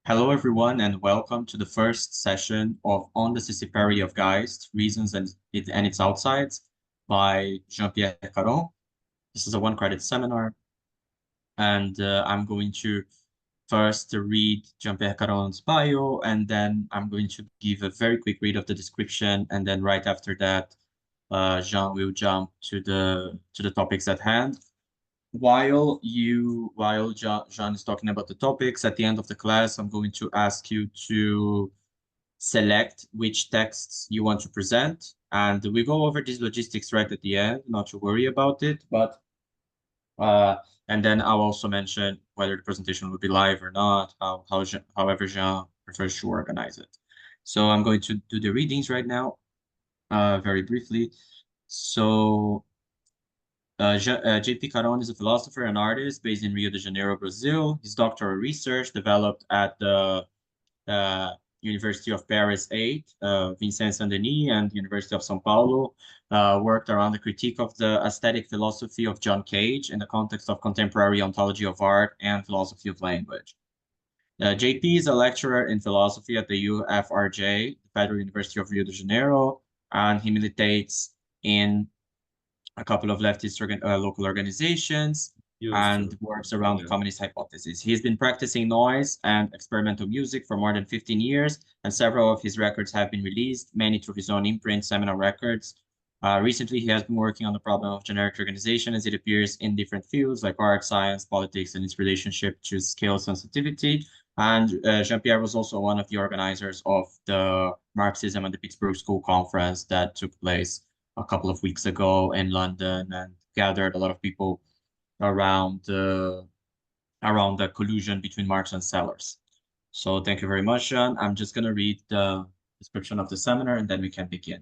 Hello, everyone, and welcome to the first session of On the Scissiparity of Geist, Reasons and its Outsides by Jean-Pierre Caron. This is a one-credit seminar, and I'm going to first read Jean-Pierre Caron's bio, and then I'm going to give a very quick read of the description, and then right after that, Jean will jump to the topics at hand. While Jean is talking about the topics, at the end of the class, I'm going to ask you to select which texts you want to present. And we go over these logistics right at the end, not to worry about it. And then I'll also mention whether the presentation will be live or not, however Jean prefers to organize it. So I'm going to do the readings right now, very briefly. So J.P. Caron is a philosopher and artist based in Rio de Janeiro, Brazil. His doctoral research developed at the University of Paris 8, Vincent Saint-Denis, and University of São Paulo, worked around the critique of the aesthetic philosophy of John Cage in the context of contemporary ontology of art and philosophy of language. JP is a lecturer in philosophy at the UFRJ, the Federal University of Rio de Janeiro, and he militates in a couple of leftist local organizations and works around the communist hypothesis. He's been practicing noise and experimental music for more than 15 years, and several of his records have been released, many through his own imprint, Seminal Records. Recently, he has been working on the problem of generic organization as it appears in different fields like art, science, politics, and its relationship to scale sensitivity. And Jean-Pierre was also one of the organizers of the Marxism and the Pittsburgh School Conference that took place a couple of weeks ago in London and gathered a lot of people around the collusion between Marx and Sellers. So thank you very much, Sean. I'm just going to read the description of the seminar and then we can begin.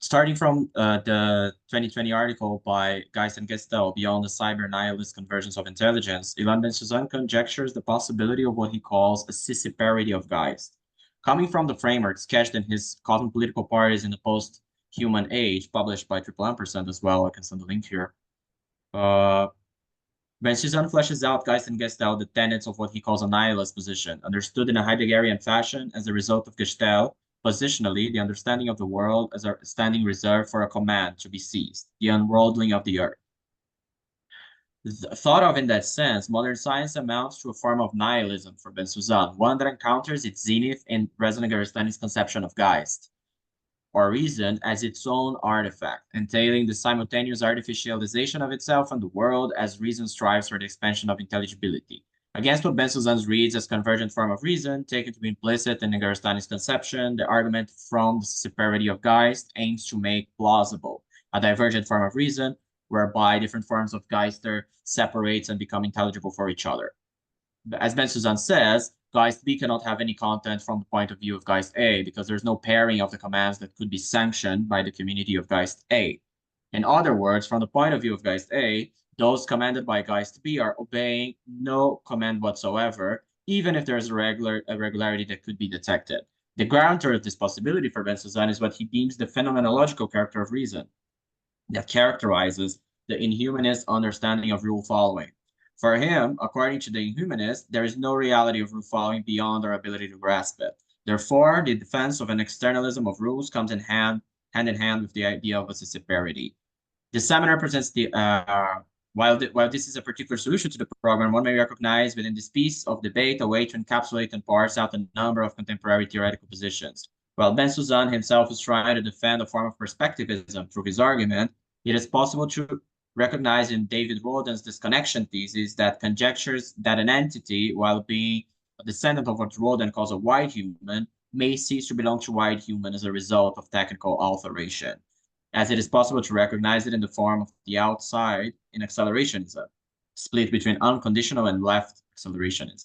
Starting from the 2020 article by Geist and Ge-Stell, Beyond the Cyber-Nihilist Convergence of Intelligence, Hilan Bensusan conjectures the possibility of what he calls a Scissiparity of Geist. Coming from the framework sketched in his Cosmopolitical Parties in the Post-Human Age, published by Triple Ampersand as well, I can send the link here. Bensusan fleshes out Geist and Ge-Stell the tenets of what he calls a nihilist position, understood in a Heideggerian fashion as a result of Ge-Stell, positionally, the understanding of the world as a standing reserved for a command to be seized, the unworlding of the earth. Thought of in that sense, modern science amounts to a form of nihilism for Bensusan, one that encounters its zenith in Reza Negarestani's conception of Geist, or reason, as its own artifact, entailing the simultaneous artificialization of itself and the world as reason strives for the expansion of intelligibility. Against what Bensusan reads as convergent form of reason, taken to be implicit in Negarestani's conception, the argument from the Scissiparity of Geist aims to make plausible a divergent form of reason, whereby different forms of Geister separates and become intelligible for each other. As Bensusan says, Geist-B cannot have any content from the point of view of Geist-A because there's no pairing of the commands that could be sanctioned by the community of Geist-A. In other words, from the point of view of Geist-A, those commanded by Geist-B are obeying no command whatsoever, even if there's a regularity that could be detected. The guarantor of this possibility for Bensusan is what he deems the phenomenological character of reason that characterizes the inhumanist understanding of rule following. For him, according to the inhumanist, there is no reality of rule following beyond our ability to grasp it. Therefore, the defense of an externalism of rules comes in hand in hand with the idea of a Scissiparity. The seminar presents the while this is a particular solution to the problem, one may recognize within this piece of debate a way to encapsulate and parse out a number of contemporary theoretical positions. While Bensusan himself is trying to defend a form of perspectivism through his argument, it is possible to recognize in David Rodin's disconnection thesis that conjectures that an entity, while being a descendant of what Rodin calls a white human, may cease to belong to white human as a result of technical alteration, as it is possible to recognize it in the form of the outside in accelerationism, split between unconditional and left accelerationism,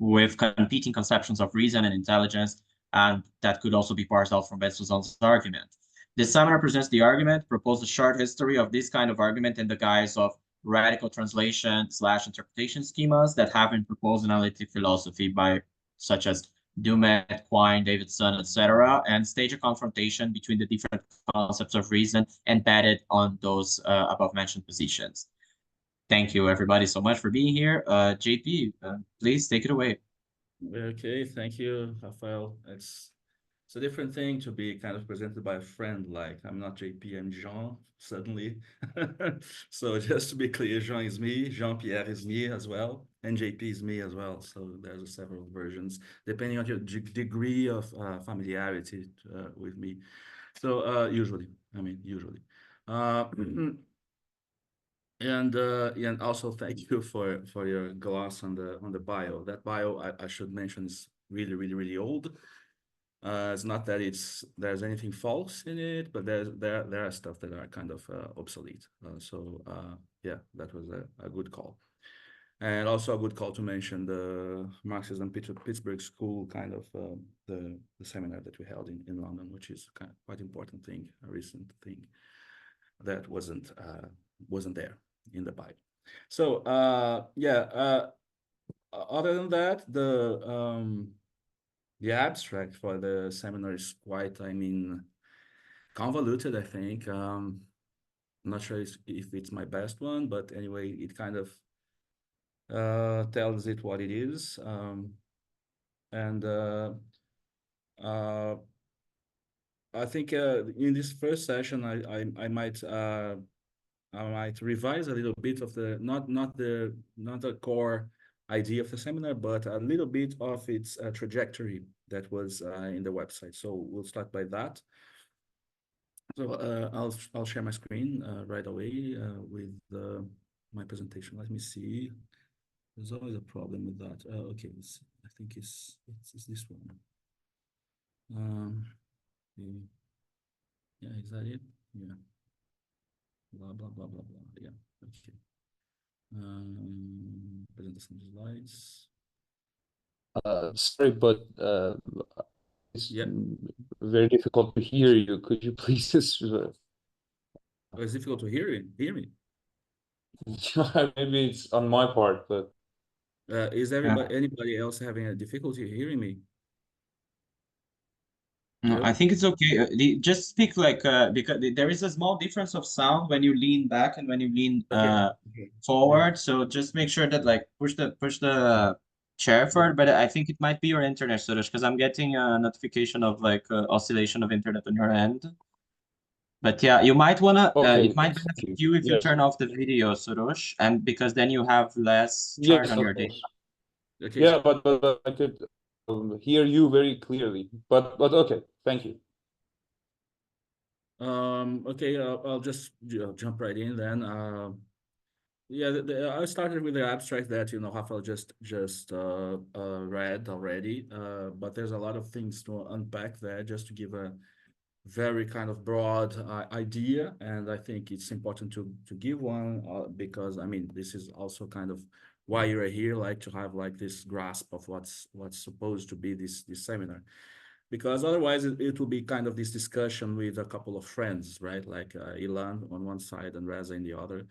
with competing conceptions of reason and intelligence, and that could also be parsed out from Bensusan's argument. This seminar presents the argument, proposes a short history of this kind of argument in the guise of radical translation/interpretation schemas that have been proposed in analytic philosophy by such as Dumet, Quine, Davidson, etc., and stage a confrontation between the different concepts of reason embedded on those above-mentioned positions. Thank you, everybody, so much for being here. JP, please take it away. Okay, thank you, Rafael. It's a different thing to be kind of presented by a friend. Like I'm not JP, I'm Jean suddenly. So just to be clear, Jean is me, Jean-Pierre is me as well, and JP is me as well. So there's several versions depending on your degree of familiarity with me. So usually, I mean usually. Uh, and also thank you for your gloss on the bio. That bio I should mention is really old. It's not that there's anything false in it, but there are stuff that are kind of obsolete. Yeah, that was a good call, and also a good call to mention the Marxism Pittsburgh School kind of the seminar that we held in London, which is kind of quite important thing, a recent thing that wasn't there in the bio. So yeah, other than that, the abstract for the seminar is quite, I mean, convoluted, I think. I'm not sure if it's my best one, but anyway, it kind of tells it what it is. And uh, I think in this first session, I might revise a little bit of the not the core idea of the seminar, but a little bit of its trajectory that was in the website. So we'll start by that. So I'll share my screen right away with my presentation. Let me see. There's always a problem with that. Okay, I think it's this one. Um, yeah, is that it? Yeah. Blah blah blah blah blah. Yeah. Okay. Present some slides. Sorry, but it's Yeah. very difficult to hear you. Could you please just Oh, it's difficult to hear me. maybe it's on my part, but Is anybody else having a difficulty hearing me? No, I Hello? think it's okay. Just speak like because there is a small difference of sound when you lean back and when you lean Okay. Okay. Yeah. forward. So just make sure that like push the chair The, forward. But I think it might be your internet, Suresh, because I'm getting a notification of like oscillation of internet on your end. But yeah, you might wanna. okay, It might thank benefit you. you if you Yeah, turn off the video, Suresh, and because then you have less charge yes, on your of data. course. okay. Yeah, but I could hear you very clearly. But okay, thank you. Okay. I'll just jump right in then. Yeah, I started with the abstract that Rafael just read already. But there's a lot of things to unpack there just to give a very kind of broad idea, and I think it's important to give one because I mean this is also kind of why you're here, like to have like this grasp of what's supposed to be this seminar, because otherwise it will be kind of this discussion with a couple of friends, right? Like Hilan on one side and Reza in the other,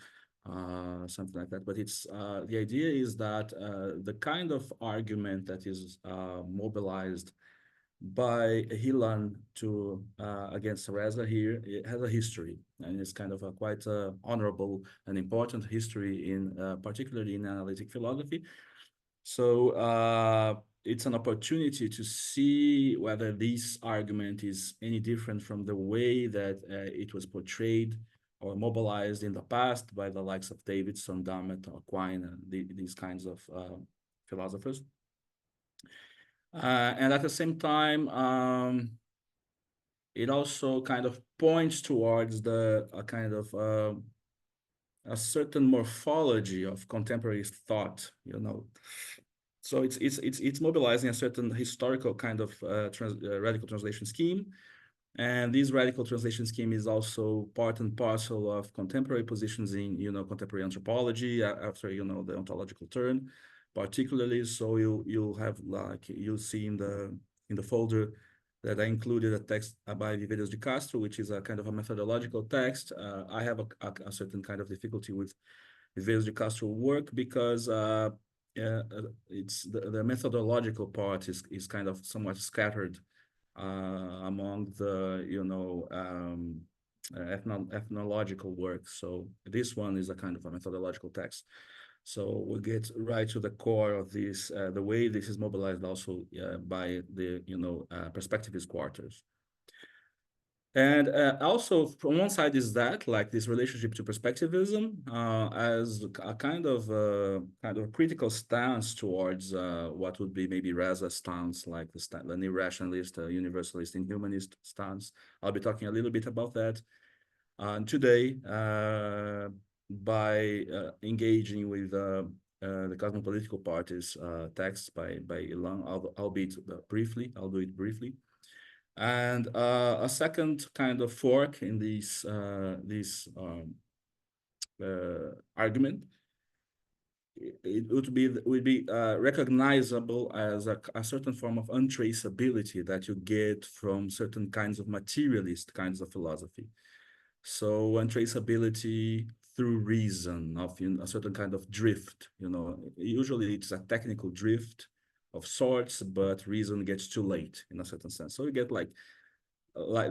something like that. But it's the idea is that the kind of argument that is mobilized by Hilan to against Reza here, it has a history, and it's kind of a quite honorable and important history in particularly in analytic philosophy. So it's an opportunity to see whether this argument is any different from the way that it was portrayed or mobilized in the past by the likes of Davidson, Dummett, Quine, and these kinds of philosophers. And at the same time, it also kind of points towards the a kind of a certain morphology of contemporary thought, So it's mobilizing a certain historical kind of radical translation scheme, and this radical translation scheme is also part and parcel of contemporary positions in, contemporary anthropology after, the ontological turn, particularly. So you'll have like, you'll see in the folder that I included a text by Viveros de Castro, which is a kind of a methodological text. I have a certain kind of difficulty with Viveros de Castro work because it's the methodological part is kind of somewhat scattered among the ethnological work. So this one is a kind of a methodological text. So we'll get right to the core of this, the way this is mobilized also by the, perspectivist quarters. And also from one side is that, like this relationship to perspectivism as a kind of critical stance towards what would be maybe Reza's stance, like the neo-rationalist, universalist, and humanist stance. I'll be talking a little bit about that today by engaging with the Cosmopolitical Parties text by Hilan, albeit briefly. I'll do it briefly. And a second kind of fork in this argument, it would be recognizable as a certain form of untraceability that you get from certain kinds of materialist kinds of philosophy. So untraceability through reason of a certain kind of drift. Usually it's a technical drift of sorts, but reason gets too late in a certain sense. So you get like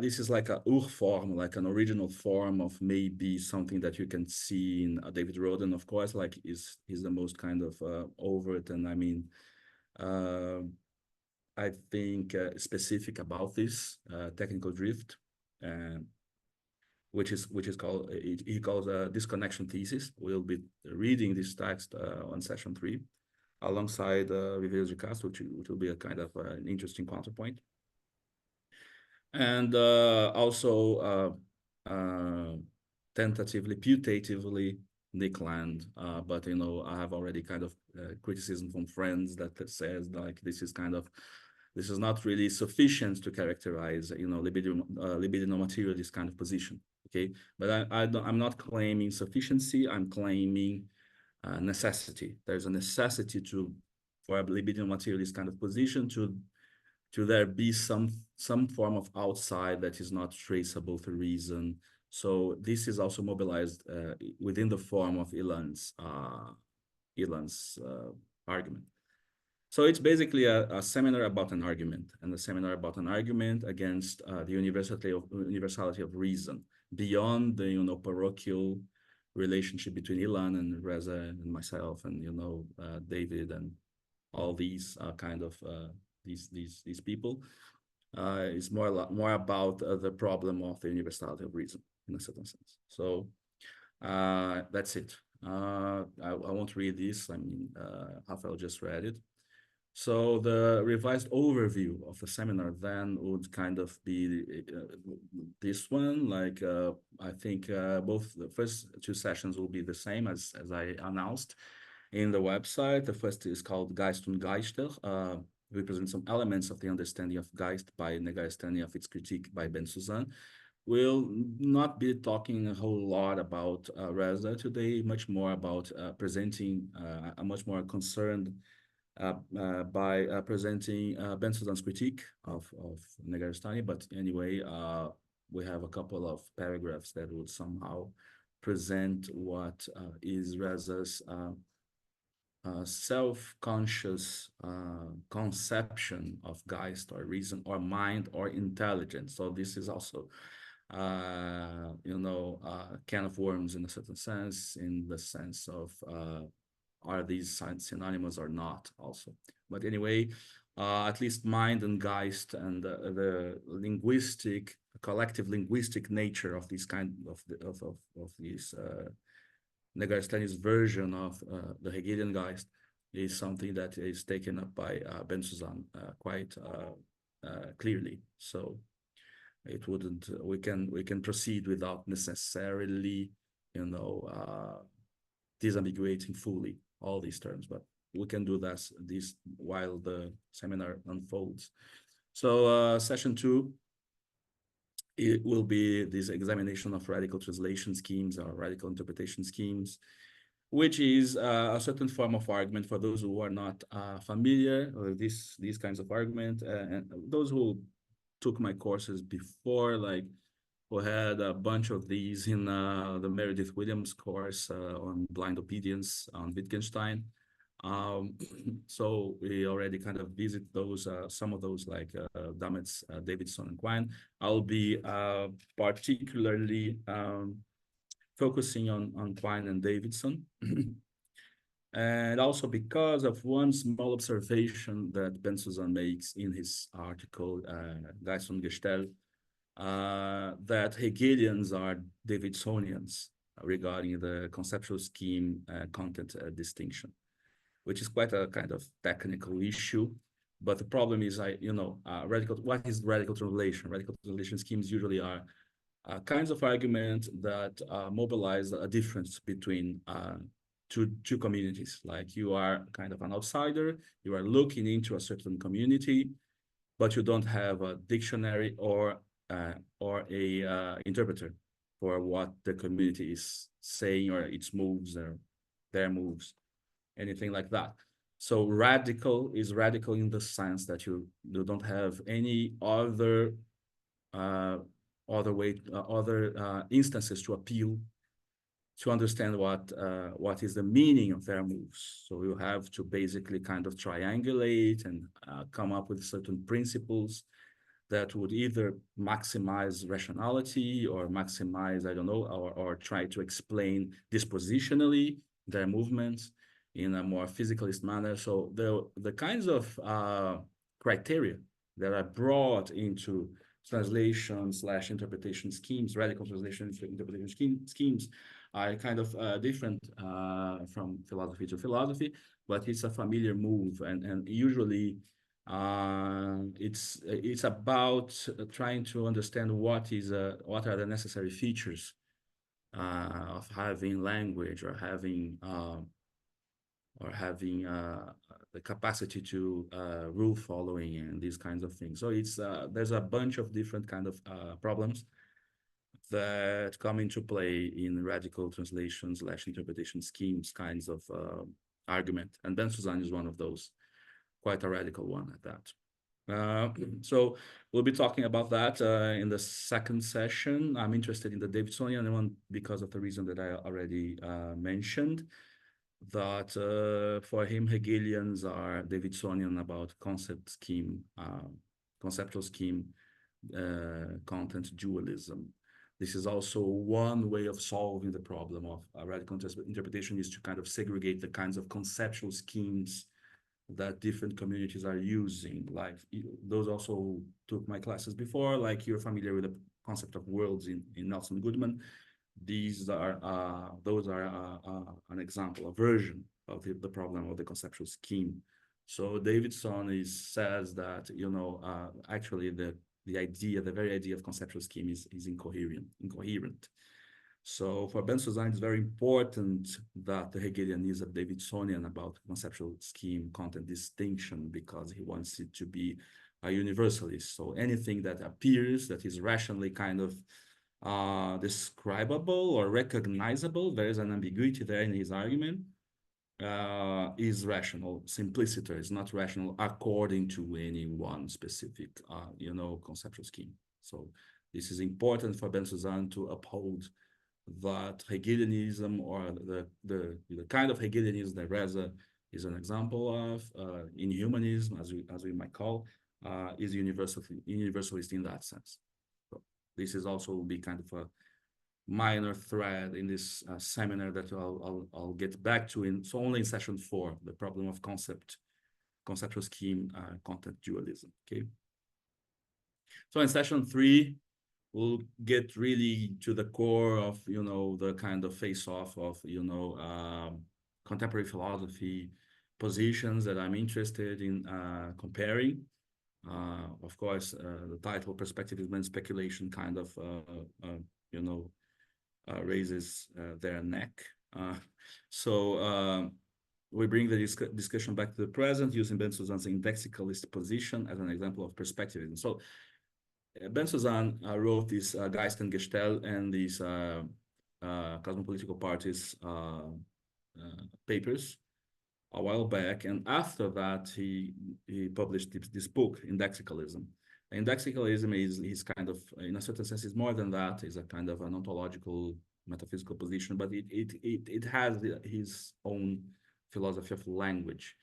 this is like a urform, like an original form of maybe something that you can see in David Roden, of course, like he's the most kind of overt, and I mean, I think specific about this technical drift, which is called, he calls a disconnection thesis. We'll be reading this text on session 3 alongside Reza Negarestani, which will be a kind of an interesting counterpoint. And also tentatively, putatively Nick Land, but I have already kind of criticism from friends that says like this is not really sufficient to characterize libidinal materialist kind of position. Okay, but I'm not claiming sufficiency. I'm claiming necessity. There's a necessity for a libidinal materialist kind of position to there be some form of outside that is not traceable through reason. So this is also mobilized within the form of Hilan's argument. So it's basically a seminar about an argument, and a seminar about an argument against the universality of reason beyond the parochial relationship between Hilan and Reza and myself and David and all these kind of these people. It's more about the problem of the universality of reason in a certain sense. So that's it. I won't read this. I mean, Rafael just read it. So the revised overview of the seminar then would kind of be this one. Like I think both the first 2 sessions will be the same as I announced in the website. The first is called Geist and Ge-Stell. We present some elements of the understanding of Geist by Negarestani, of its critique by Bensusan. We'll not be talking a whole lot about Reza today, much more about presenting a much more concerned by presenting Bensusan's critique of Negarestani. But anyway, we have a couple of paragraphs that would somehow present what is Reza's self-conscious conception of Geist or reason or mind or intelligence. So this is also, can of worms in a certain sense, in the sense of are these synonymous or not also. But anyway, at least mind and Geist and the linguistic, collective linguistic nature of this kind of these Negarestani's version of the Hegelian Geist is something that is taken up by Bensusan quite clearly. So it wouldn't. We can proceed without necessarily, disambiguating fully all these terms, but we can do this while the seminar unfolds. So session 2. It will be this examination of radical translation schemes or radical interpretation schemes, which is a certain form of argument for those who are not familiar with these kinds of argument, and those who took my courses before, like who had a bunch of these in the Meredith Williams course on blind obedience on Wittgenstein. So we already kind of visit those, some of those like Dametz, Davidson, and Quine. I'll be particularly focusing on Quine and Davidson. And also because of one small observation that Bensusan makes in his article, Geist and Ge-Stell, that Hegelians are Davidsonians regarding the conceptual scheme content distinction, which is quite a kind of technical issue. But the problem is, what is radical translation? Radical translation schemes usually are kinds of argument that mobilize a difference between two communities. Like you are kind of an outsider, you are looking into a certain community, but you don't have a dictionary or a interpreter for what the community is saying or its moves or their moves, anything like that. So radical is radical in the sense that you don't have any other instances to appeal to understand what is the meaning of their moves. So you have to basically kind of triangulate and come up with certain principles that would either maximize rationality or maximize, I don't know, or try to explain dispositionally their movements in a more physicalist manner. So the kinds of criteria that are brought into translation/interpretation schemes, radical translation interpretation schemes, are kind of different from philosophy to philosophy, but it's a familiar move, and usually it's about trying to understand what are the necessary features of having language or having the capacity to rule following and these kinds of things. So it's there's a bunch of different kind of problems that come into play in radical translation/interpretation schemes kinds of argument. And Bensusan is one of those, quite a radical one at that. So we'll be talking about that in the second session. I'm interested in the Davidsonian one because of the reason that I already mentioned, that for him, Hegelians are Davidsonian about conceptual scheme, content dualism. This is also one way of solving the problem of radical interpretation, is to kind of segregate the kinds of conceptual schemes that different communities are using. Like those also took my classes before, like you're familiar with the concept of worlds in Nelson Goodman. Those are an example, a version of the problem of the conceptual scheme. So Davidson says that, actually the very idea of conceptual scheme is incoherent. So for Bensusan, it's very important that the Hegelian is a Davidsonian about conceptual scheme content distinction, because he wants it to be a universalist. So anything that appears that is rationally kind of describable or recognizable, there is an ambiguity there in his argument, is rational. Simpliciter is not rational according to any one specific, conceptual scheme. So this is important for Bensusan to uphold that Hegelianism, or the kind of Hegelianism that Reza is an example of in humanism, as we might call, is universalist in that sense. So this is also will be kind of a minor thread in this seminar that I'll get back to only in session 4, the problem of conceptual scheme, content dualism. Okay. So in session 3, we'll get really to the core of the kind of face-off of contemporary philosophy positions that I'm interested in comparing. Of course, the title "Perspectivism and Speculation" kind of raises their neck. So we bring the discussion back to the present using Bensusan's indexicalist position as an example of perspectivism. So Bensusan wrote this Geist and Ge-Stell and these Cosmopolitical Parties papers a while back, and after that he published this book, Indexicalism. Indexicalism is kind of, in a certain sense, is more than that. It's a kind of an ontological, metaphysical position, but it has his own philosophy of language.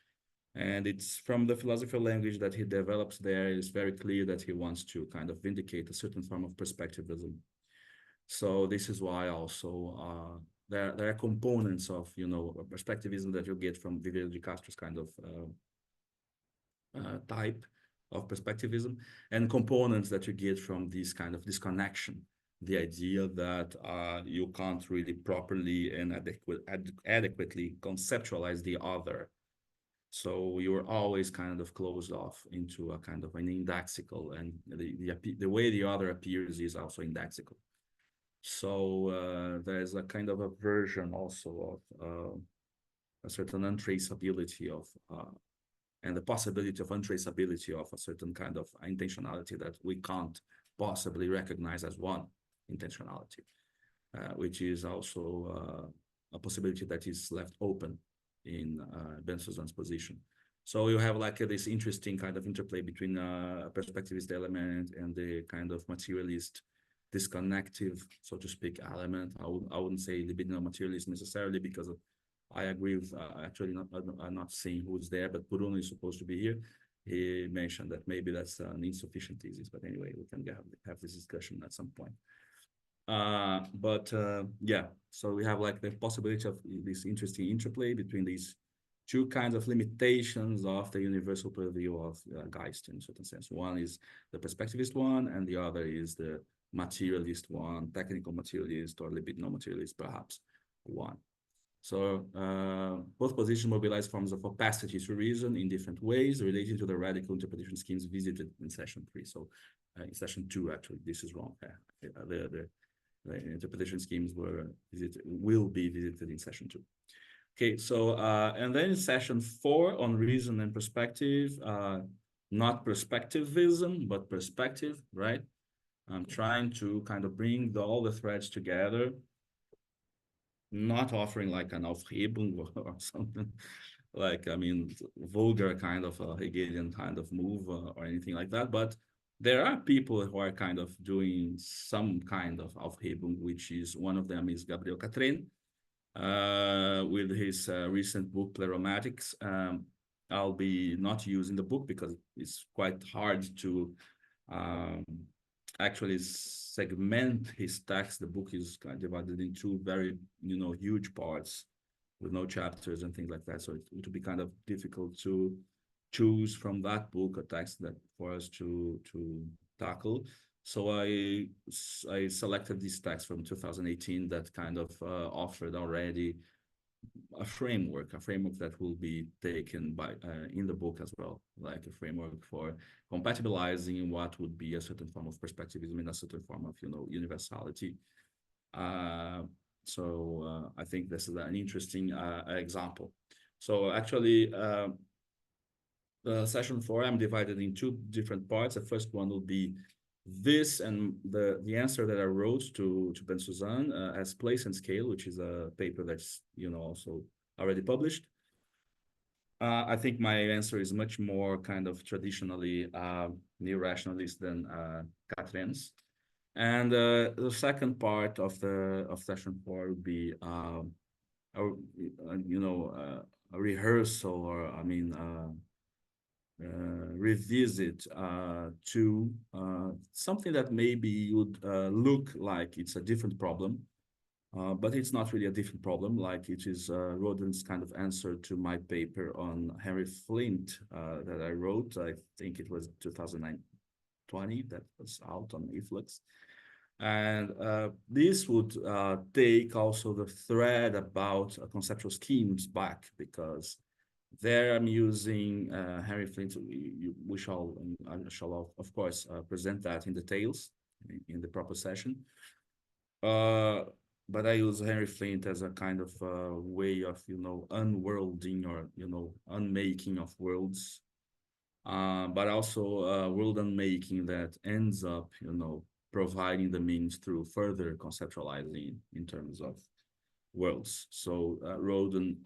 And it's from the philosophy of language that he develops there. It's very clear that he wants to kind of vindicate a certain form of perspectivism. So this is why also there are components of, you know, perspectivism that you get from Vivier de Castro's kind of type of perspectivism, and components that you get from this kind of disconnection, the idea that you can't really properly and adequately conceptualize the other. So you're always kind of closed off into a kind of an indexical, and the way the other appears is also indexical. So there's a kind of a version also of a certain untraceability of and the possibility of untraceability of a certain kind of intentionality that we can't possibly recognize as one intentionality, which is also a possibility that is left open in Bensusan's position. So you have like this interesting kind of interplay between a perspectivist element and the kind of materialist, disconnective, so to speak, element. I wouldn't say libidinal materialist necessarily, because I agree with actually I'm not saying who's there, but Bruno is supposed to be here. He mentioned that maybe that's an insufficient thesis, but anyway, we can have this discussion at some point. Yeah, so we have like the possibility of this interesting interplay between these two kinds of limitations of the universal purview of Geist in a certain sense. One is the perspectivist one, and the other is the materialist one, technical materialist or libidinal materialist, perhaps one. So both positions mobilize forms of opacity to reason in different ways relating to the radical interpretation schemes visited in session 3. So in session 2, actually, this is wrong. The interpretation schemes will be visited in session 2. Okay, so and then in session 4 on reason and perspective, not perspectivism, but perspective, right? I'm trying to kind of bring all the threads together, not offering like an Aufhebung or something like, I mean, vulgar kind of a Hegelian kind of move or anything like that. But there are people who are kind of doing some kind of Aufhebung, which is, one of them is Gabriel Catrin, with his recent book, Pleromatics. I'll be not using the book because it's quite hard to actually segment his text. The book is kind of divided into very, you know, huge parts with no chapters and things like that. So it would be kind of difficult to choose from that book a text that for us to tackle. So I selected this text from 2018 that kind of offered already a framework that will be taken by in the book as well, like a framework for compatibilizing what would be a certain form of perspectivism and a certain form of, you know, universality. So I think this is an interesting example. So actually, session 4, I'm divided in 2 different parts. The first one will be this and the answer that I wrote to Bensusan as Place and Scale, which is a paper that's, you know, also already published. I think my answer is much more kind of traditionally neo-rationalist than Catrin's. And the second part of session 4 would be you know, a rehearsal, or I mean revisit to something that maybe would look like it's a different problem, but it's not really a different problem. Like it is Rodin's kind of answer to my paper on Henry Flint that I wrote. I think it was 2020 that was out on eFlux. And this would take also the thread about conceptual schemes back, because there I'm using Henry Flint. I shall of course present that in details in the proper session. But I use Henry Flint as a kind of way of, you know, unworlding, or, you know, unmaking of worlds, but also world unmaking that ends up, you know, providing the means through further conceptualizing in terms of worlds. So Rodin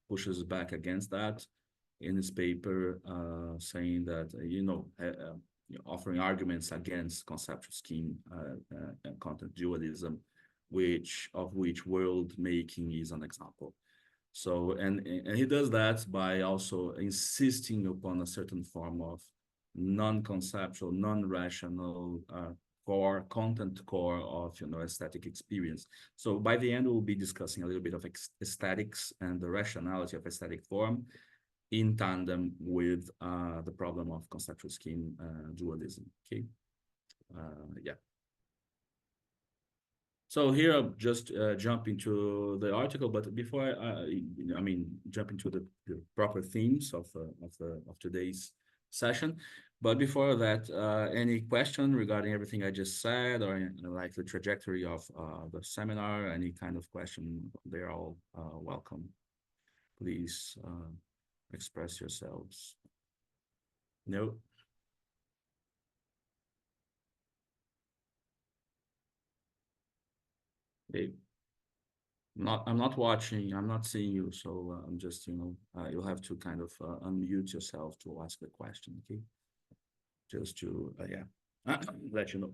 pushes back against that in his paper, saying that, you know, offering arguments against conceptual scheme and content dualism, of which world making is an example. So, and he does that by also insisting upon a certain form of non-conceptual, non-rational content core of aesthetic experience. So by the end, we'll be discussing a little bit of aesthetics and the rationality of aesthetic form in tandem with the problem of conceptual scheme dualism. Okay, yeah. So here I'll just jump into the article, but before I mean jump into the proper themes of today's session. But before that, any question regarding everything I just said, or like the trajectory of the seminar? Any kind of question? They're all welcome. Please express yourselves. No. Okay. I'm not watching, I'm not seeing you, so I'm just, you'll have to kind of unmute yourself to ask the question, okay? Just to, yeah, let you know.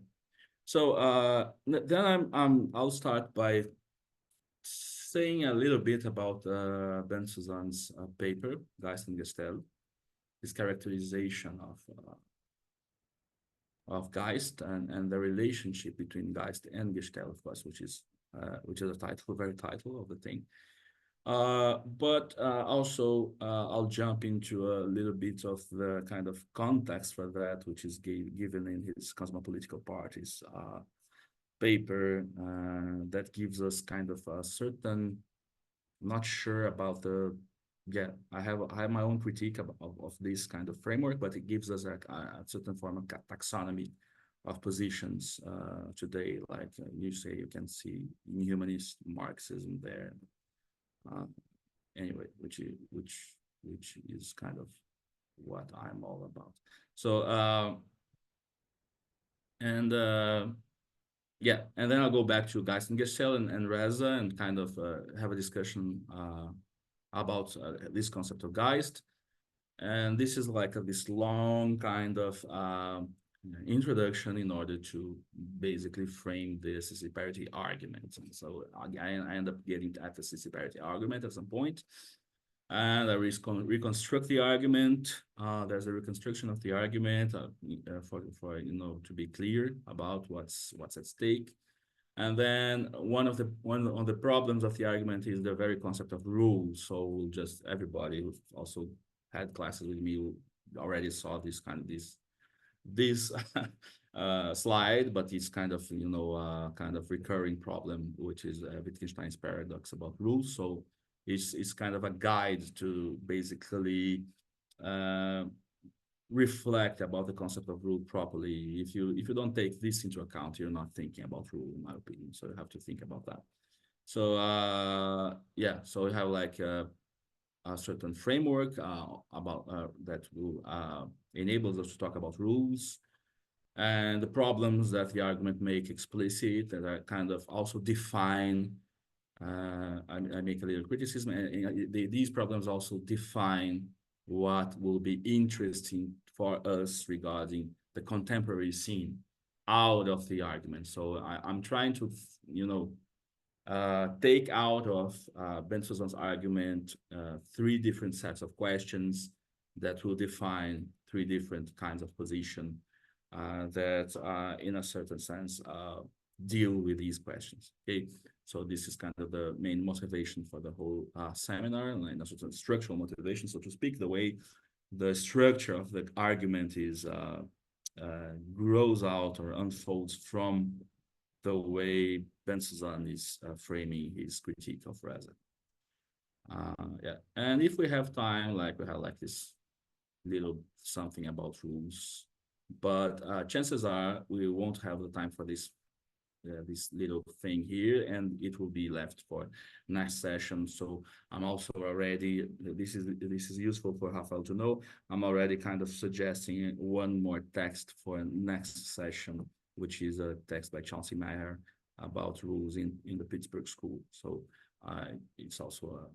So then I'll start by saying a little bit about Bensusan's paper, Geist and Ge-Stell, his characterization of Geist and the relationship between Geist and Gestell, of course, which is the title, very title of the thing. But also I'll jump into a little bit of the kind of context for that, which is given in his Cosmopolitical Parties paper, that gives us kind of a certain, not sure about the, yeah, I have my own critique of this kind of framework, but it gives us a certain form of taxonomy of positions today, like you can see in humanist Marxism there. Anyway, which is kind of what I'm all about. So yeah, and then I'll go back to Geist and Ge-Stell and Reza and kind of have a discussion about this concept of Geist. And this is like this long kind of introduction in order to basically frame the Scissiparity argument. And so I end up getting at the Scissiparity argument at some point, and I reconstruct the argument. There's a reconstruction of the argument for to be clear about what's at stake. And then one of the problems of the argument is the very concept of rules. So just everybody who also had classes with me already saw this slide, but it's kind of kind of recurring problem, which is Wittgenstein's paradox about rules. So it's kind of a guide to basically reflect about the concept of rule properly. If you don't take this into account, you're not thinking about rule, in my opinion. So you have to think about that. So yeah, so we have like a certain framework about that will enables us to talk about rules and the problems that the argument make explicit, that are kind of also define. I make a little criticism, and these problems also define what will be interesting for us regarding the contemporary scene out of the argument. So I'm trying to, take out of Bensusan's argument 3 different sets of questions that will define 3 different kinds of position that, in a certain sense, deal with these questions. Okay, so this is kind of the main motivation for the whole seminar, and a certain structural motivation, so to speak, the way the structure of the argument is grows out or unfolds from the way Bensusan is framing his critique of Reza. Yeah, and if we have time, like we have like this little something about rules, but chances are we won't have the time for this little thing here, and it will be left for next session. So I'm also already, this is useful for Rafael to know, I'm already kind of suggesting one more text for next session, which is a text by Chauncey Mayer about rules in the Pittsburgh School. So it's also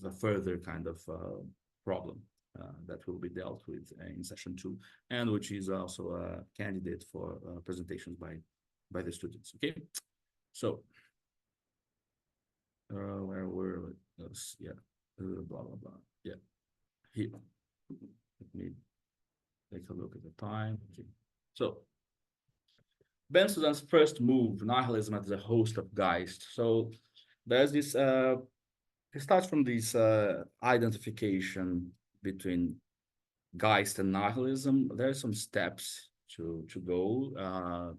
a further kind of problem that will be dealt with in session 2, and which is also a candidate for presentations by the students. Okay, so where were those? Yeah, blah blah blah. Yeah, here. Let me take a look at the time. Okay, so Bensusan's first move, nihilism as a host of Geist. So there's this, it starts from this identification between Geist and nihilism. There are some steps to go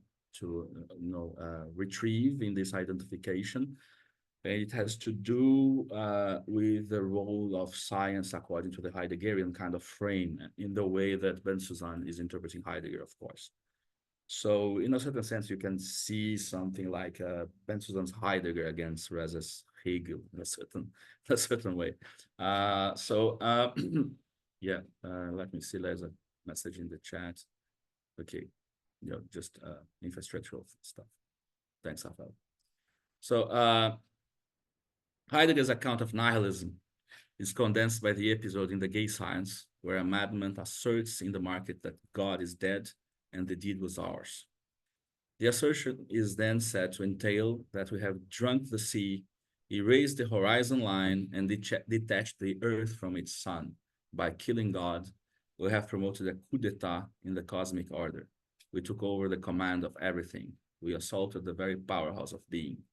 retrieve in this identification. And it has to do with the role of science according to the Heideggerian kind of frame, in the way that Bensusan is interpreting Heidegger, of course. So in a certain sense, you can see something like Bensusan's Heidegger against Reza's Hegel in a certain way. Yeah, let me see. There's a message in the chat. Okay, just infrastructural stuff. Thanks, Rafael. So Heidegger's account of nihilism is condensed by the episode in The Gay Science, where a madman asserts in the market that God is dead and the deed was ours. The assertion is then said to entail that we have drunk the sea, erased the horizon line, and detached the earth from its sun. By killing God, we have promoted a coup d'etat in the cosmic order. We took over the command of everything. We assaulted the very powerhouse of being.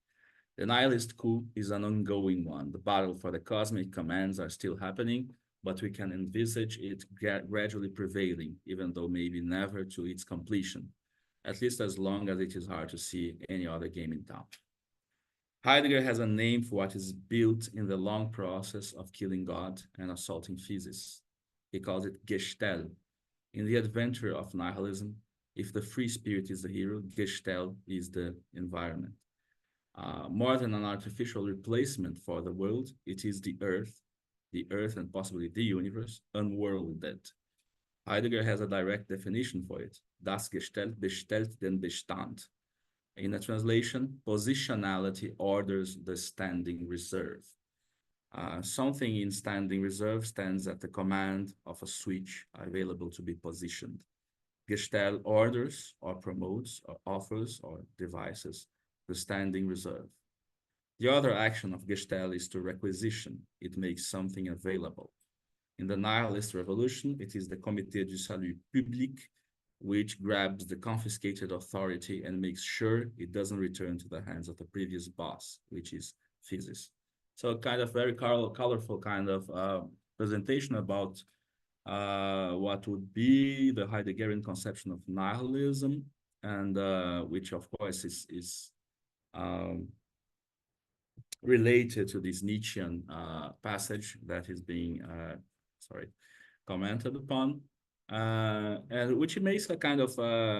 The nihilist coup is an ongoing one. The battle for the cosmic commands are still happening, but we can envisage it gradually prevailing, even though maybe never to its completion, at least as long as it is hard to see any other game in town. Heidegger has a name for what is built in the long process of killing God and assaulting physics. He calls it Ge-Stell. In the adventure of nihilism, if the free spirit is the hero, Ge-Stell is the environment. More than an artificial replacement for the world, it is the earth and possibly the universe, unworlded. Heidegger has a direct definition for it. Das Gestell bestellt den Bestand. In a translation, positionality orders the standing reserve. Something in standing reserve stands at the command of a switch available to be positioned. Gestell orders or promotes or offers or devices the standing reserve. The other action of Gestell is to requisition. It makes something available. In the nihilist revolution, it is the Comité du Salut Public which grabs the confiscated authority and makes sure it doesn't return to the hands of the previous boss, which is physics. So kind of very colorful kind of presentation about what would be the Heideggerian conception of nihilism, and which of course is related to this Nietzschean passage that is being commented upon, and which makes a kind of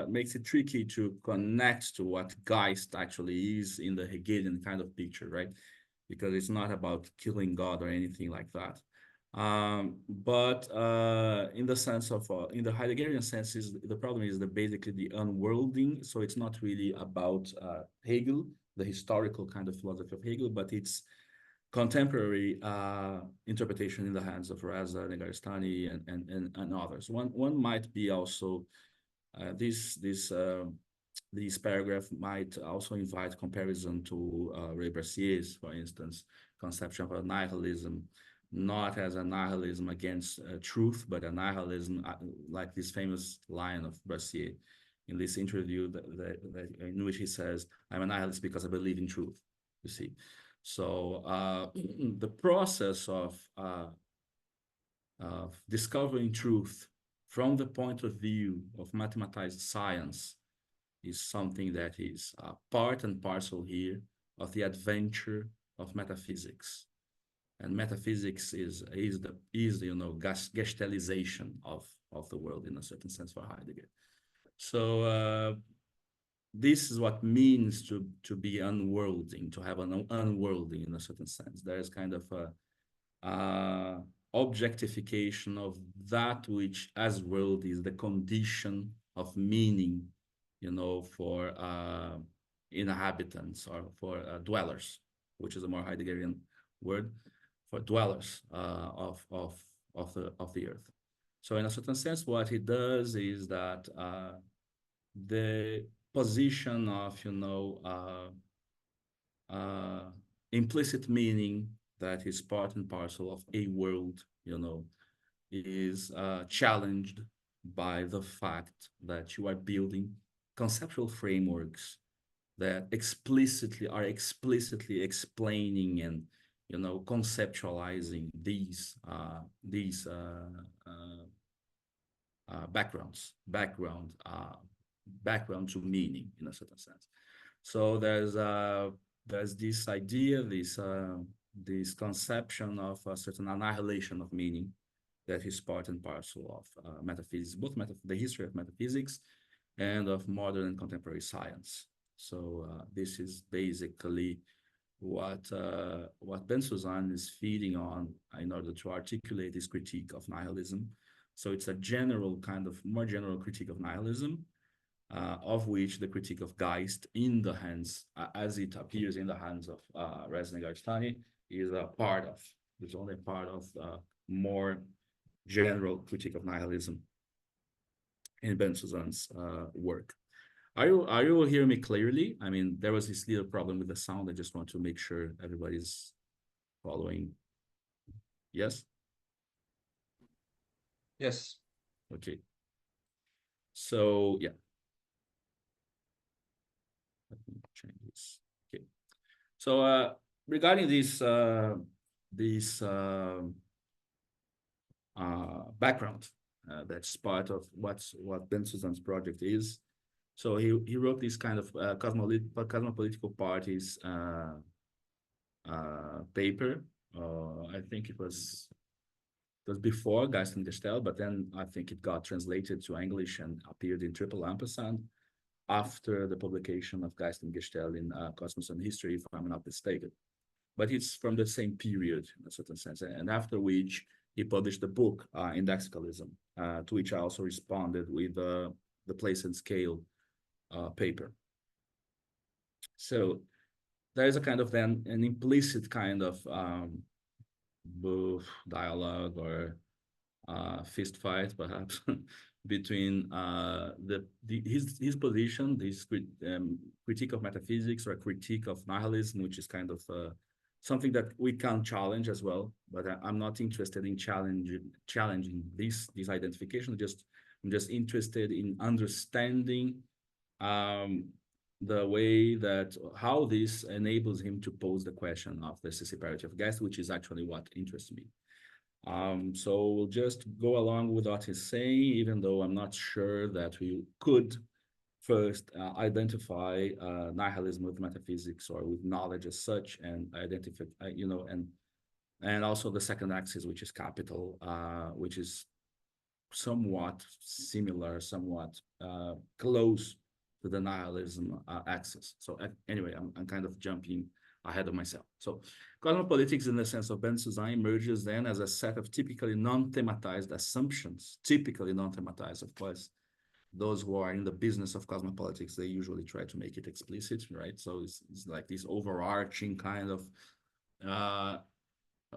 makes it tricky to connect to what Geist actually is in the Hegelian kind of picture, right? Because it's not about killing God or anything like that. But in the sense of in the Heideggerian sense, the problem is that basically the unworlding. So it's not really about Hegel, the historical kind of philosophy of Hegel, but it's contemporary interpretation in the hands of Reza Negarestani and others. One might be also this paragraph might also invite comparison to Ray Brassier's, for instance, conception of a nihilism, not as a nihilism against truth, but a nihilism like this famous line of Brassier in this interview in which he says, "I'm a nihilist because I believe in truth." You see, so the process of discovering truth from the point of view of mathematized science is something that is part and parcel here of the adventure of metaphysics. And metaphysics is the Gestellization of the world in a certain sense for Heidegger. So this is what means to be unworlding, to have an unworlding in a certain sense. There is kind of a objectification of that which as world is the condition of meaning, for inhabitants or for dwellers, which is a more Heideggerian word for dwellers of the earth. So in a certain sense, what he does is that the position of implicit meaning that is part and parcel of a world, is challenged by the fact that you are building conceptual frameworks that are explicitly explaining and conceptualizing these background to meaning in a certain sense. So there's this idea, this conception of a certain annihilation of meaning that is part and parcel of metaphysics, both the history of metaphysics and of modern and contemporary science. So this is basically what Bensusan is feeding on in order to articulate this critique of nihilism. So it's a more general critique of nihilism, of which the critique of Geist in the hands, as it appears in the hands of Reza Negarestani, is only a part of more general critique of nihilism in Bensusan's work. Are you hearing me clearly? I mean, there was this little problem with the sound. I just want to make sure everybody's following. Yes? Yes. Okay. So, yeah. Let me change this. Okay. So, regarding this background, that's part of what Bensusan's project is. So he wrote this kind of Cosmopolitical Parties paper. I think it was before Geist and Ge-Stell, but then I think it got translated to English and appeared in triple ampersand after the publication of Geist and Ge-Stell in Cosmos and History, if I'm not mistaken. But it's from the same period in a certain sense. And after which he published the book, Indexicalism, to which I also responded with the place and scale paper. So there is a kind of then an implicit kind of dialogue or fist fight, perhaps, between his position, this critique of metaphysics or critique of nihilism, which is kind of something that we can challenge as well. But I'm not interested in challenging this identification. I'm just interested in understanding the way that how this enables him to pose the question of the Scissiparity of Geist, which is actually what interests me. So we'll just go along with what he's saying, even though I'm not sure that we could first identify nihilism with metaphysics or with knowledge as such, and identify, and also the second axis, which is capital, which is somewhat similar, somewhat close to the nihilism axis. So anyway, I'm kind of jumping ahead of myself. So cosmopolitics in the sense of Bensusan emerges then as a set of typically non-thematized assumptions, typically non-thematized, of course. Those who are in the business of cosmopolitics, they usually try to make it explicit, right? So it's like this overarching kind of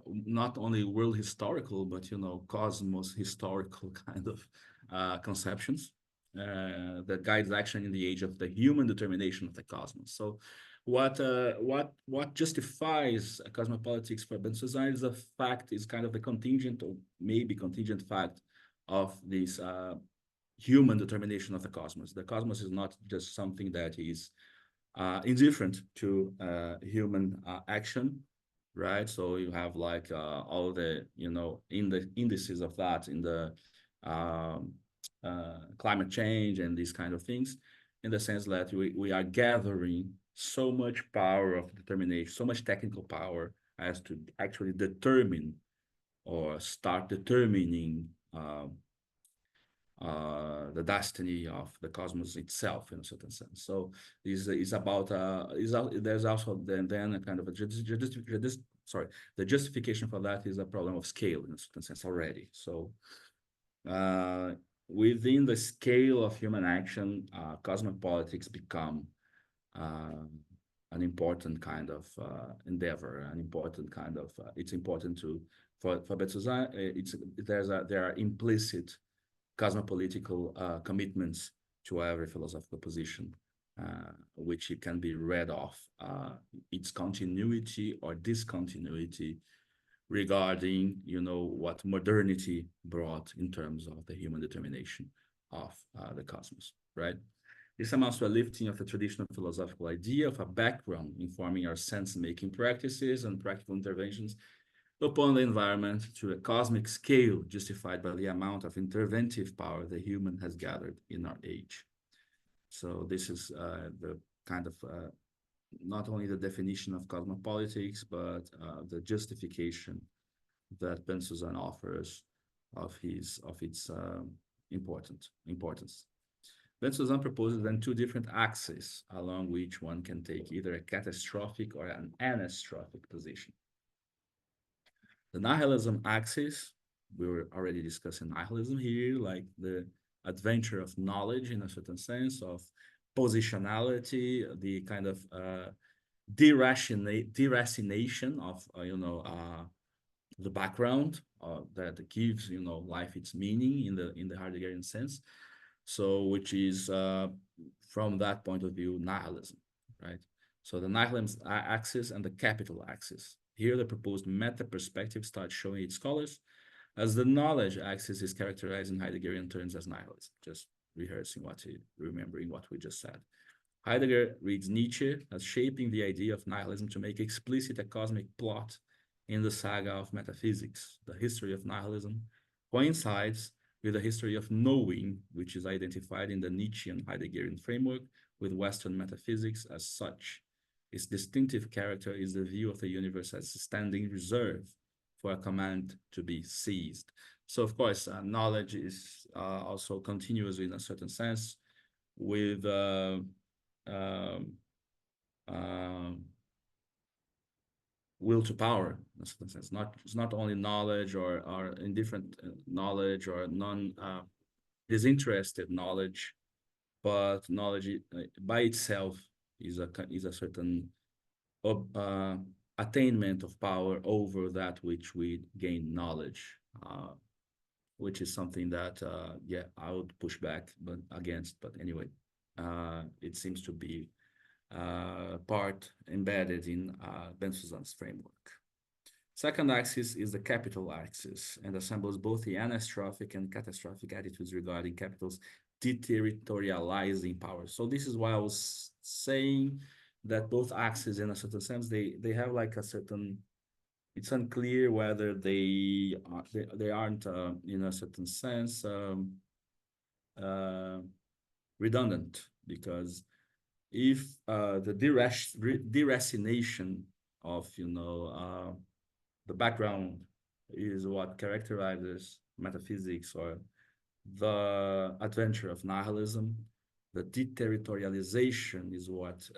not only world historical, but, cosmos historical kind of conceptions that guides action in the age of the human determination of the cosmos. So what justifies cosmopolitics for Bensusan is kind of the contingent or maybe contingent fact of this human determination of the cosmos. The cosmos is not just something that is indifferent to human action, right? So you have like all the, in the indices of that in the climate change and these kind of things, in the sense that we are gathering so much power of determination, so much technical power as to actually determine or start determining the destiny of the cosmos itself in a certain sense. So this is about there's also then a kind of the justification for that is a problem of scale in a certain sense already. So within the scale of human action, cosmopolitics become an important kind of endeavor, an important kind of it's important for Bensusan. There are implicit cosmopolitical commitments to every philosophical position, which it can be read off its continuity or discontinuity regarding, what modernity brought in terms of the human determination of the cosmos, right? This amounts to a lifting of a traditional philosophical idea of a background informing our sense-making practices and practical interventions upon the environment to a cosmic scale justified by the amount of interventive power the human has gathered in our age. So this is the kind of not only the definition of cosmopolitics, but the justification that Bensusan offers of its importance. Bensusan proposes then two different axes along which one can take either a catastrophic or an anastrophic position. The nihilism axis, we were already discussing nihilism here, like the adventure of knowledge in a certain sense, of positionality, the kind of deracination of the background that gives life its meaning in the Heideggerian sense. So, which is from that point of view nihilism, right? So the nihilism axis and the capital axis. Here, the proposed meta perspective starts showing its colors, as the knowledge axis is characterized in Heideggerian terms as nihilism. Just remembering what we just said. Heidegger reads Nietzsche as shaping the idea of nihilism to make explicit a cosmic plot in the saga of metaphysics. The history of nihilism coincides with the history of knowing, which is identified in the Nietzschean Heideggerian framework with Western metaphysics as such. Its distinctive character is the view of the universe as standing reserve for a command to be seized. So, of course, knowledge is also continuous in a certain sense with will to power in a certain sense. It's not only knowledge or indifferent knowledge or disinterested knowledge, but knowledge by itself is a certain attainment of power over that which we gain knowledge, which is something that I would push back against. But anyway, it seems to be part embedded in Bensusan's framework. Second axis is the capital axis and assembles both the anastrophic and catastrophic attitudes regarding capital's deterritorializing power. So this is why I was saying that both axes, in a certain sense, they have like a certain. It's unclear whether they aren't in a certain sense redundant, because if the deracination of the background is what characterizes metaphysics or the adventure of nihilism, the deterritorialization is what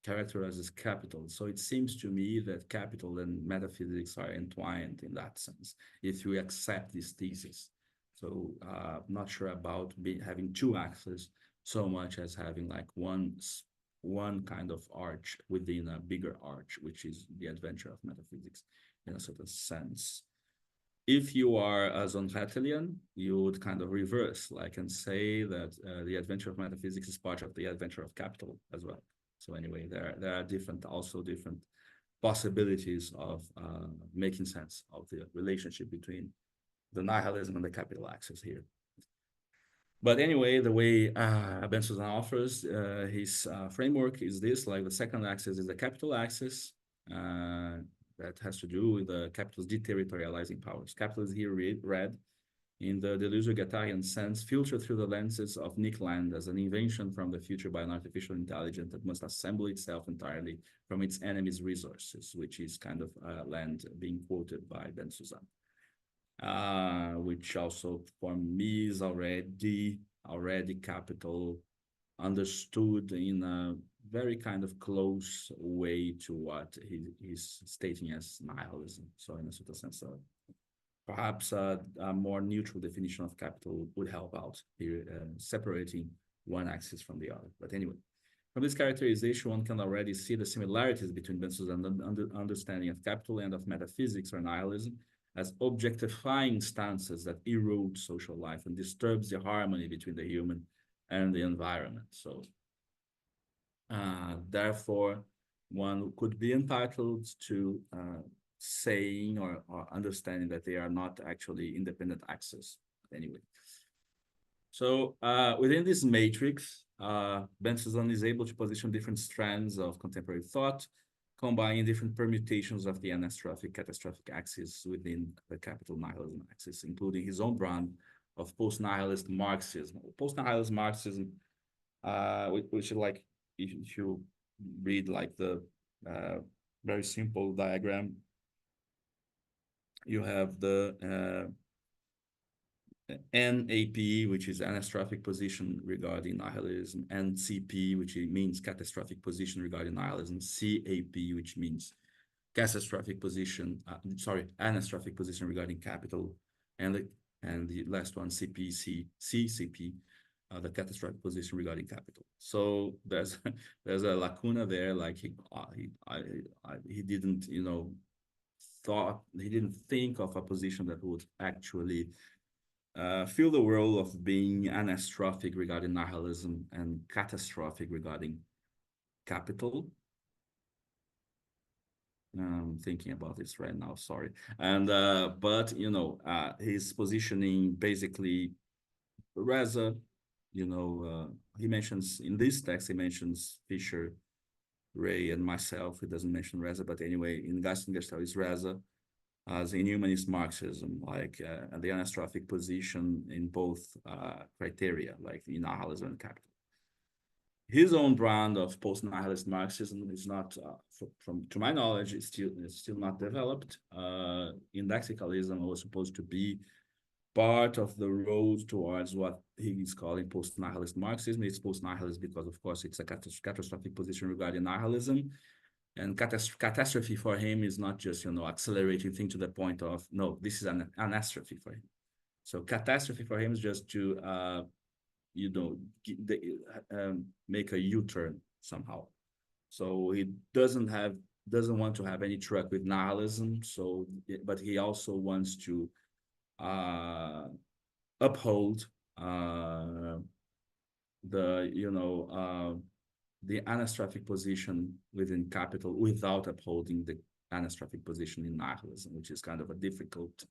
characterizes capital. So it seems to me that capital and metaphysics are entwined in that sense, if we accept this thesis. So I'm not sure about having two axes so much as having like one kind of arch within a bigger arch, which is the adventure of metaphysics in a certain sense. If you are a Zonratelian, you would kind of reverse, like, and say that the adventure of metaphysics is part of the adventure of capital as well. So anyway, there are different possibilities of making sense of the relationship between the nihilism and the capital axis here. But anyway, the way Bensusan offers his framework is this: like the second axis is the capital axis that has to do with the capital's deterritorializing powers. Capital is here read in the delusory-Guattarian sense, filtered through the lenses of Nick Land as an invention from the future by an artificial intelligence that must assemble itself entirely from its enemy's resources, which is kind of Land being quoted by Bensusan. Which also for me is already capital understood in a very kind of close way to what he's stating as nihilism. So in a certain sense, perhaps a more neutral definition of capital would help out here, separating one axis from the other. But anyway, from this characterization, one can already see the similarities between Bensusan's understanding of capital and of metaphysics or nihilism as objectifying stances that erode social life and disturbs the harmony between the human and the environment. So therefore, one could be entitled to saying or understanding that they are not actually independent axes. Anyway, So within this matrix, Bensusan is able to position different strands of contemporary thought, combining different permutations of the anastrophic catastrophic axis within the capital nihilism axis, including his own brand of post-nihilist Marxism. Post-nihilist Marxism, which is like, if you read like the very simple diagram, you have the NAP, which is anastrophic position regarding nihilism, and CP, which means catastrophic position regarding nihilism, CAP, which means catastrophic position, anastrophic position regarding capital, and the last one, CCP, the catastrophic position regarding capital. So there's there's a lacuna there, like he didn't, you know, he didn't think of a position that would actually fill the role of being anastrophic regarding nihilism and catastrophic regarding capital. I'm thinking about this right now, sorry. And but you know, his positioning basically, Reza, you know, he mentions in this text, he mentions Fisher, Ray, and myself. He doesn't mention Reza, but anyway, in Geist and Ge-Stell is Reza as in humanist Marxism, like the anastrophic position in both criteria, like in nihilism and capital. His own brand of post-nihilist Marxism is not, to my knowledge, it's still not developed. Indexicalism was supposed to be part of the road towards what he is calling post-nihilist Marxism. It's post-nihilist because, of course, it's a catastrophic position regarding nihilism. And catastrophe for him is not just, you know, accelerating thing to the point of, no, this is an anastrophe for him. So catastrophe for him is just to, you know, make a U-turn somehow. So he doesn't want to have any truck with nihilism. So, but he also wants to uphold the, you know, the anastrophic position within capital without upholding the anastrophic position in nihilism, which is kind of a difficult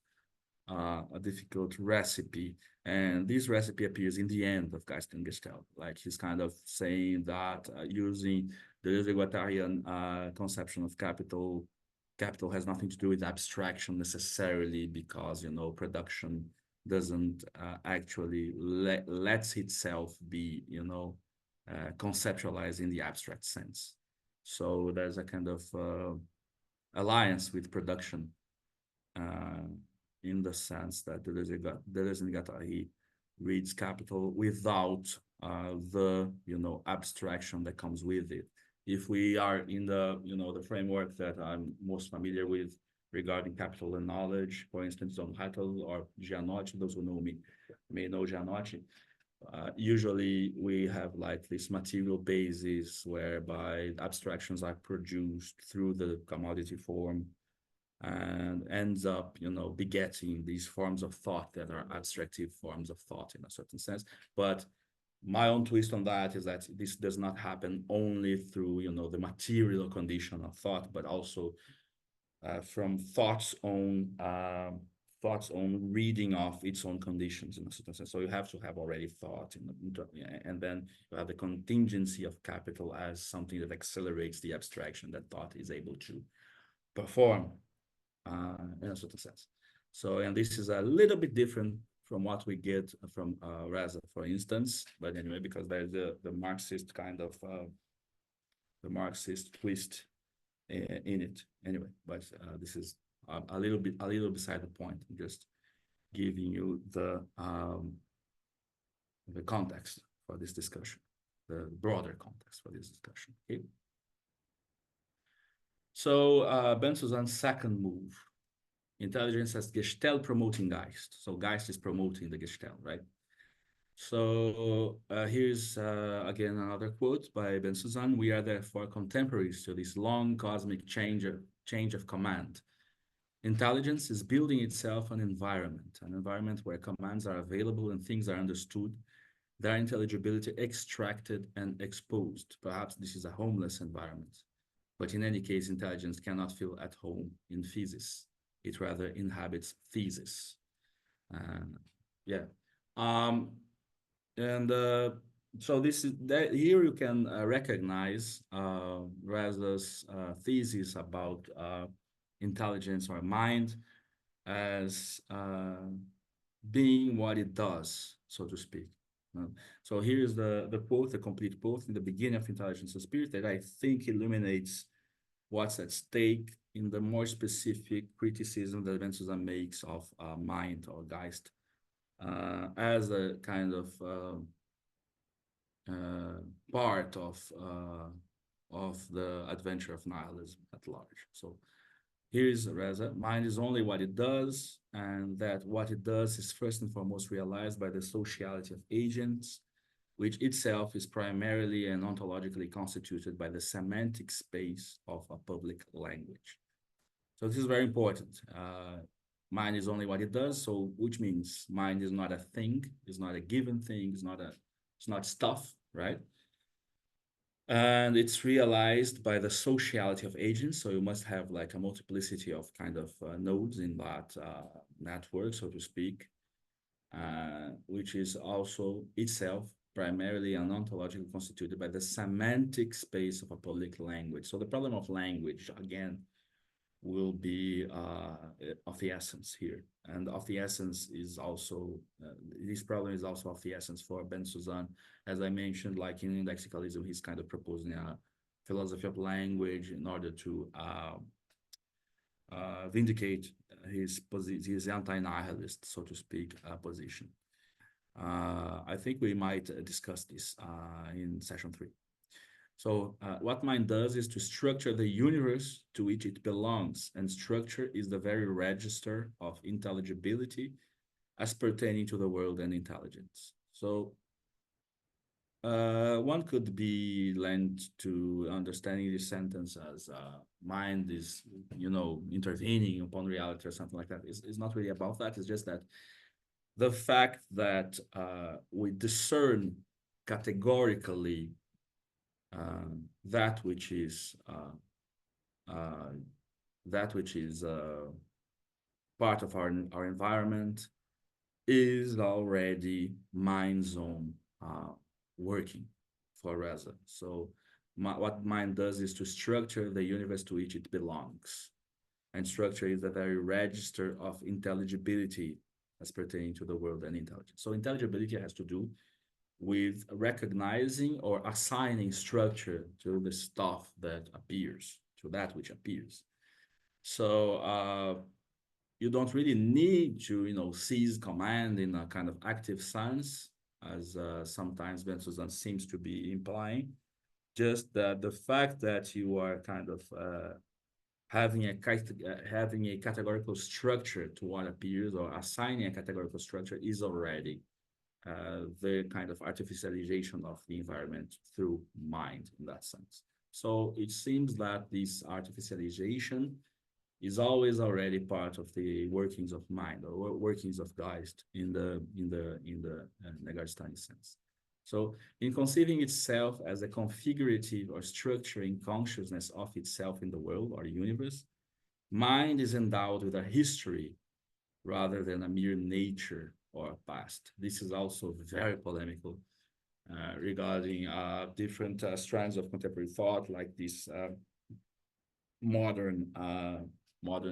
recipe. And this recipe appears in the end of Geist and Ge-Stell. Like he's kind of saying that using the libertarian conception of capital has nothing to do with abstraction necessarily, because, you know, production doesn't actually lets itself be, you know, conceptualized in the abstract sense. So there's a kind of alliance with production in the sense that Deleuze reads capital without the, you know, abstraction that comes with it. If we are in the, you know, the framework that I'm most familiar with regarding capital and knowledge, for instance, John Hattel or Gianotti, those who know me may know Gianotti. Usually we have like this material basis whereby abstractions are produced through the commodity form and ends up, you know, begetting these forms of thought that are abstractive forms of thought in a certain sense. But my own twist on that is that this does not happen only through, you know, the material condition of thought, but also from thought's own reading of its own conditions in a certain sense. So you have to have already thought, and then you have the contingency of capital as something that accelerates the abstraction that thought is able to perform in a certain sense. So, and this is a little bit different from what we get from Reza, for instance. But anyway, because there's the Marxist kind of the Marxist twist in it. Anyway, but this is a little beside the point. I'm just giving you the context for this discussion, the broader context for this discussion. Okay. So Bensusan's second move, intelligence as Gestell promoting Geist. So Geist is promoting the Gestell, right? So here's again another quote by Bensusan. We are therefore contemporaries to this long cosmic change of command. Intelligence is building itself an environment where commands are available and things are understood, their intelligibility extracted and exposed. Perhaps this is a homeless environment, but in any case, intelligence cannot feel at home in physis. It rather inhabits thesis. Yeah. And so this is that here you can recognize Reza's thesis about intelligence or mind as being what it does, so to speak. So here is the quote, the complete quote in the beginning of Intelligence and Spirit that I think illuminates what's at stake in the more specific criticism that Bensusan makes of mind or Geist as a kind of part of the adventure of nihilism at large. So here's Reza. Mind is only what it does, and that what it does is first and foremost realized by the sociality of agents, which itself is primarily and ontologically constituted by the semantic space of a public language. So this is very important. Mind is only what it does, so which means mind is not a thing, it's not a given thing, it's not stuff, right? And it's realized by the sociality of agents. So you must have like a multiplicity of kind of nodes in that network, so to speak, which is also itself primarily and ontologically constituted by the semantic space of a public language. So the problem of language, again, will be of the essence here. And of the essence is also, this problem is also of the essence for Bensusan. As I mentioned, like in indexicalism, he's kind of proposing a philosophy of language in order to vindicate his anti-nihilist, so to speak, position. I think we might discuss this in session 3. So what mind does is to structure the universe to which it belongs, and structure is the very register of intelligibility as pertaining to the world and intelligence. So one could be lent to understanding this sentence as mind is, intervening upon reality or something like that. It's not really about that. It's just that the fact that we discern categorically that which is part of our environment is already mind's own working for Reza. So what mind does is to structure the universe to which it belongs, and structure is the very register of intelligibility as pertaining to the world and intelligence. So intelligibility has to do with recognizing or assigning structure to the stuff that appears, to that which appears. So you don't really need to, seize command in a kind of active sense, as sometimes Bensusan seems to be implying. Just that the fact that you are kind of having a categorical structure to what appears, or assigning a categorical structure, is already the kind of artificialization of the environment through mind in that sense. So it seems that this artificialization is always already part of the workings of mind, or workings of Geist in the Negarestani sense. So in conceiving itself as a configurative or structuring consciousness of itself in the world or the universe, mind is endowed with a history rather than a mere nature or past. This is also very polemical regarding different strands of contemporary thought, like this modern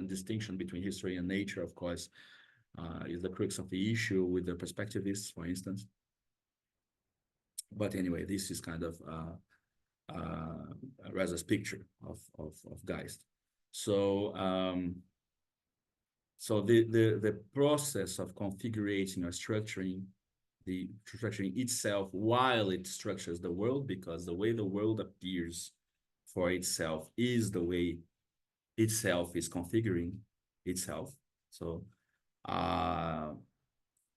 distinction between history and nature, of course, is the crux of the issue with the perspectivists, for instance. But anyway, this is kind of Reza's picture of Geist. So so the process of configuring or structuring itself while it structures the world, because the way the world appears for itself is the way itself is configuring itself. So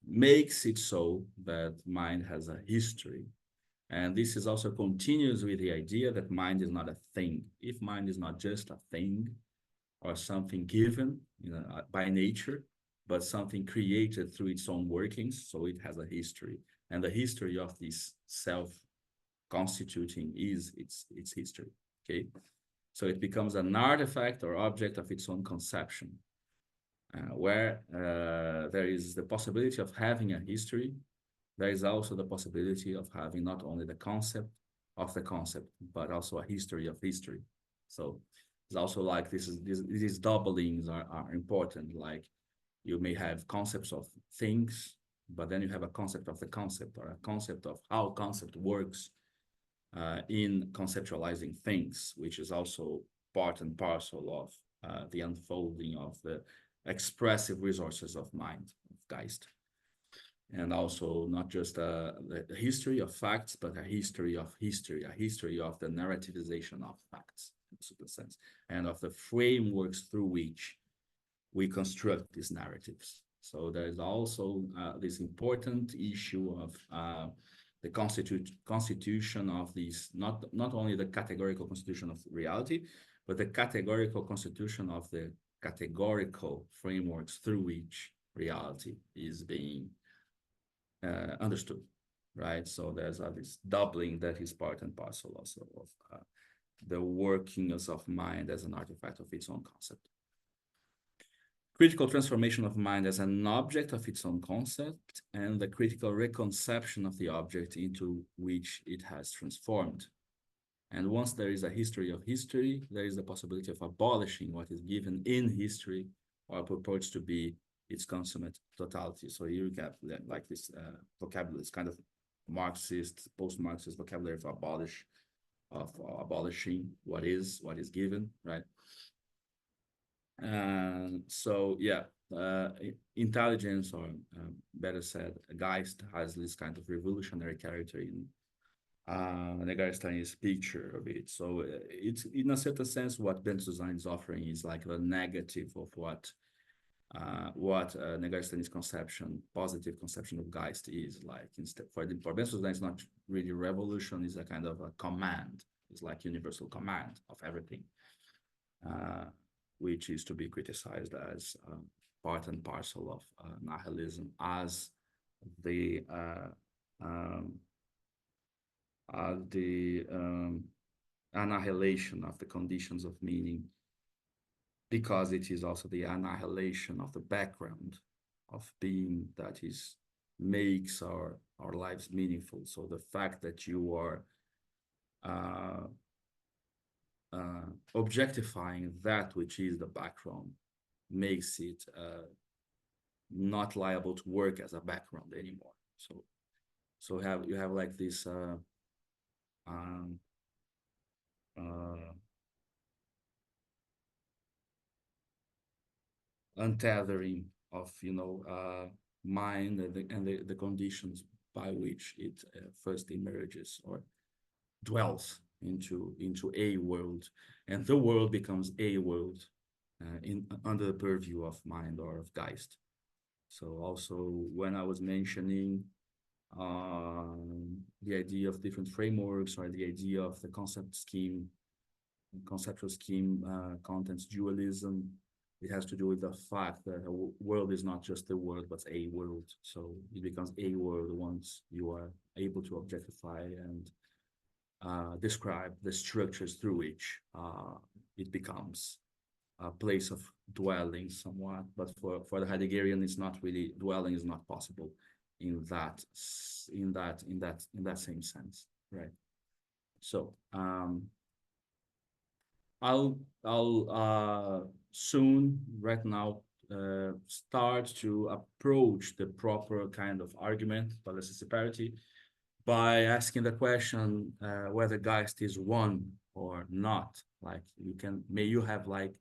makes it so that mind has a history. And this is also continues with the idea that mind is not a thing. If mind is not just a thing or something given by nature, but something created through its own workings, so it has a history. And the history of this self-constituting is its history, okay? So it becomes an artifact or object of its own conception, where there is the possibility of having a history. there is also the possibility of having not only the concept of the concept, but also a history of history. So it's also like these doublings are important. Like you may have concepts of things, but then you have a concept of the concept, or a concept of how concept works in conceptualizing things, which is also part and parcel of the unfolding of the expressive resources of mind, of Geist. And also not just the history of facts, but a history of history, a history of the narrativization of facts, in a certain sense, and of the frameworks through which we construct these narratives. So there is also this important issue of the constitution of these, not only the categorical constitution of reality, but the categorical constitution of the categorical frameworks through which reality is being understood, right? So there's this doubling that is part and parcel also of the workings of mind as an artifact of its own concept. Critical transformation of mind as an object of its own concept, and the critical reconception of the object into which it has transformed. And once there is a history of history, there is the possibility of abolishing what is given in history or purports to be its consummate totality. So here you have like this vocabulary, this kind of Marxist, post-Marxist vocabulary of abolishing what is given, right? So yeah, intelligence, or better said, Geist, has this kind of revolutionary character in Negarestani's picture of it. So it's, in a certain sense, what Bensusan is offering is like the negative of what Negarestani's conception, positive conception of Geist is like. Instead, for Bensusan, it's not really revolution; it's a kind of a command. It's like universal command of everything, which is to be criticized as part and parcel of nihilism, as the annihilation of the conditions of meaning, because it is also the annihilation of the background of being that makes our lives meaningful. So the fact that you are objectifying that which is the background makes it not liable to work as a background anymore. So you have like this untethering of mind and the conditions by which it first emerges or dwells into a world, and the world becomes a world under the purview of mind or of Geist. So also when I was mentioning the idea of different frameworks, or the idea of the conceptual scheme, contents dualism, it has to do with the fact that a world is not just the world, but a world. So it becomes a world once you are able to objectify and describe the structures through which it becomes a place of dwelling somewhat. But for the Heideggerian, it's not really, dwelling is not possible in that same sense, right? So I'll soon, right now, start to approach the proper kind of argument for the Scissiparity by asking the question whether Geist is one or not. Like may you have like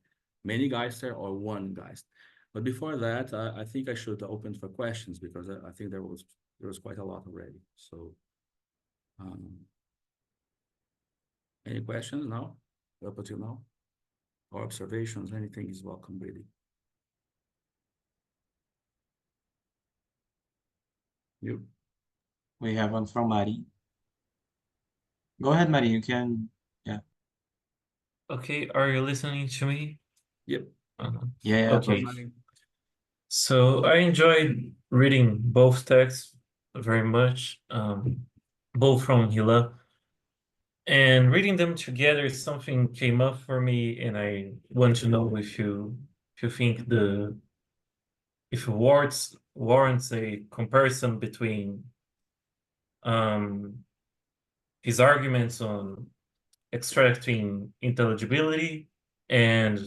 many Geister or one Geist. But before that, I think I should open for questions, because I think there was quite a lot already. So any questions now? Up until now? Or observations, anything is welcome, really. You? We have one from Mari. Go ahead, Mari, you can, yeah. Okay, are you listening to me? Yep. Yeah, Okay. perfect. So I enjoyed reading both texts very much, both from Hilan. And reading them together, something came up for me, and I want to know if you think if it warrants a comparison between his arguments on extracting intelligibility and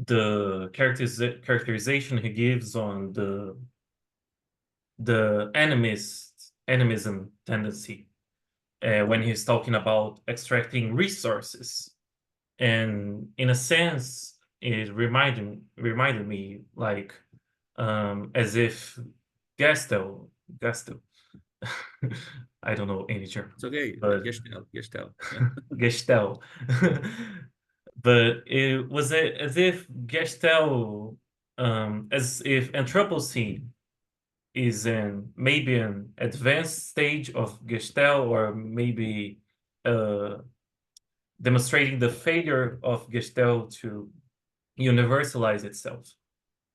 the characterization he gives on the animism tendency when he's talking about extracting resources. And in a sense, it reminded me like as if Geist-A, I don't know any German. It's okay. But Geist-A. Geist-A. But it was as if Geist-A, as if Anthropocene is maybe an advanced stage of Gestell, or maybe demonstrating the failure of Gestell to universalize itself.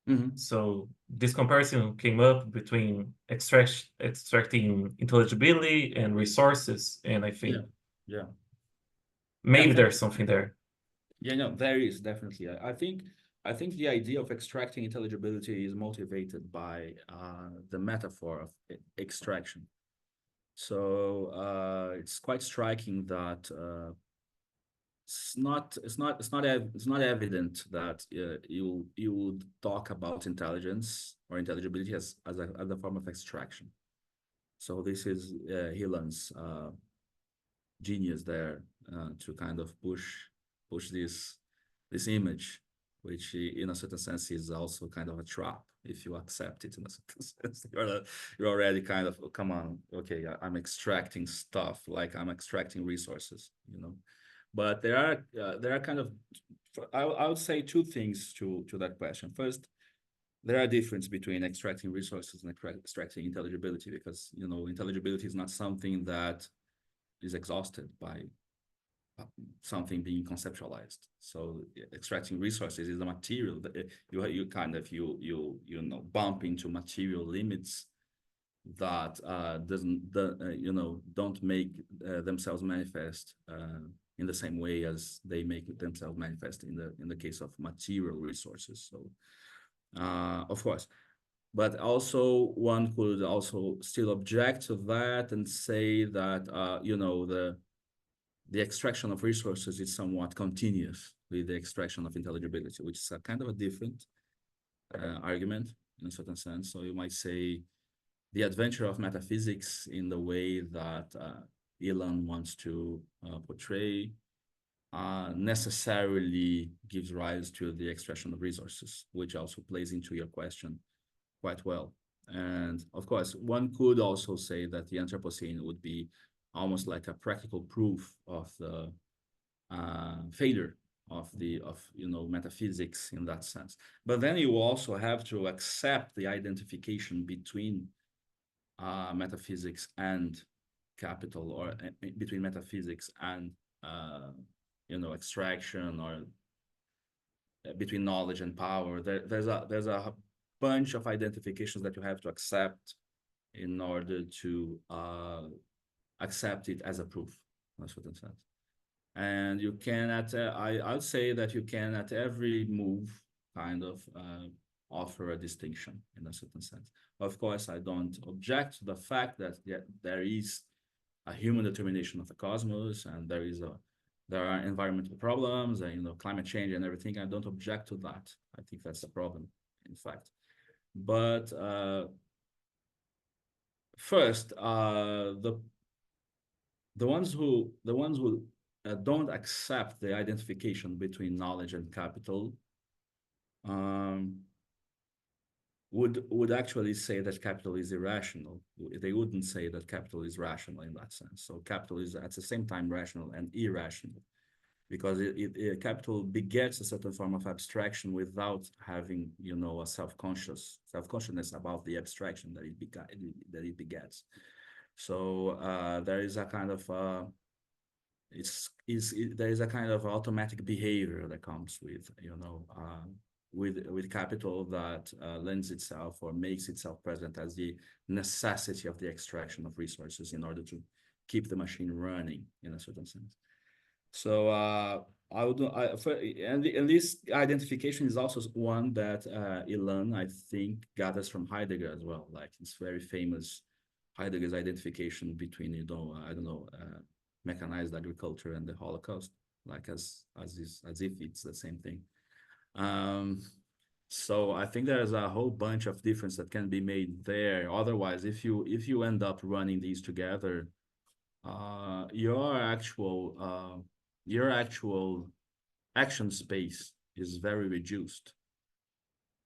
Mhm. So this comparison came up between extracting intelligibility and resources, and I think Yeah. maybe Yeah, there's something there. Yeah, no, there is definitely. I think the idea of extracting intelligibility is motivated by the metaphor of extraction. So it's quite striking that it's not evident that you would talk about intelligence or intelligibility as a form of extraction. So this is Hilan's genius there to kind of push this image, which in a certain sense is also kind of a trap if you accept it in a certain sense. You're already kind of, oh, come on, okay, I'm extracting stuff, like I'm extracting resources, you know. But there are kind of, I would say two things to that question. First, there are difference between extracting resources and extracting intelligibility, because, you know, intelligibility is not something that is exhausted by something being conceptualized. So extracting resources is a material that you kind of you know, bump into material limits that don't make themselves manifest in the same way as they make themselves manifest in the case of material resources. So of course, but also one could also still object to that and say that you know, the extraction of resources is somewhat continuous with the extraction of intelligibility, which is a kind of a different argument in a certain sense. So you might say the adventure of metaphysics in the way that Hilan wants to portray necessarily gives rise to the extraction of resources, which also plays into your question quite well. And of course, one could also say that the Anthropocene would be almost like a practical proof of the failure of metaphysics in that sense. But then you also have to accept the identification between metaphysics and capital, or between metaphysics and extraction, or between knowledge and power. There's a bunch of identifications that you have to accept in order to accept it as a proof, in a certain sense. And you can I would say that you can at every move kind of offer a distinction in a certain sense. Of course, I don't object to the fact that there is a human determination of the cosmos, and there are environmental problems and climate change and everything. I don't object to that. I think that's the problem, in fact. But first, the ones who don't accept the identification between knowledge and capital would actually say that capital is irrational. They wouldn't say that capital is rational in that sense. So capital is at the same time rational and irrational, because capital begets a certain form of abstraction without having a self-consciousness about the abstraction that it begets. So there is a kind of there is a kind of automatic behavior that comes with with capital that lends itself or makes itself present as the necessity of the extraction of resources in order to keep the machine running in a certain sense. So and this identification is also one that Hilan, I think, gathers from Heidegger as well, like this very famous Heidegger's identification between, I don't know, mechanized agriculture and the Holocaust, like as if it's the same thing. So I think there's a whole bunch of difference that can be made there. Otherwise, if you end up running these together, your actual action space is very reduced,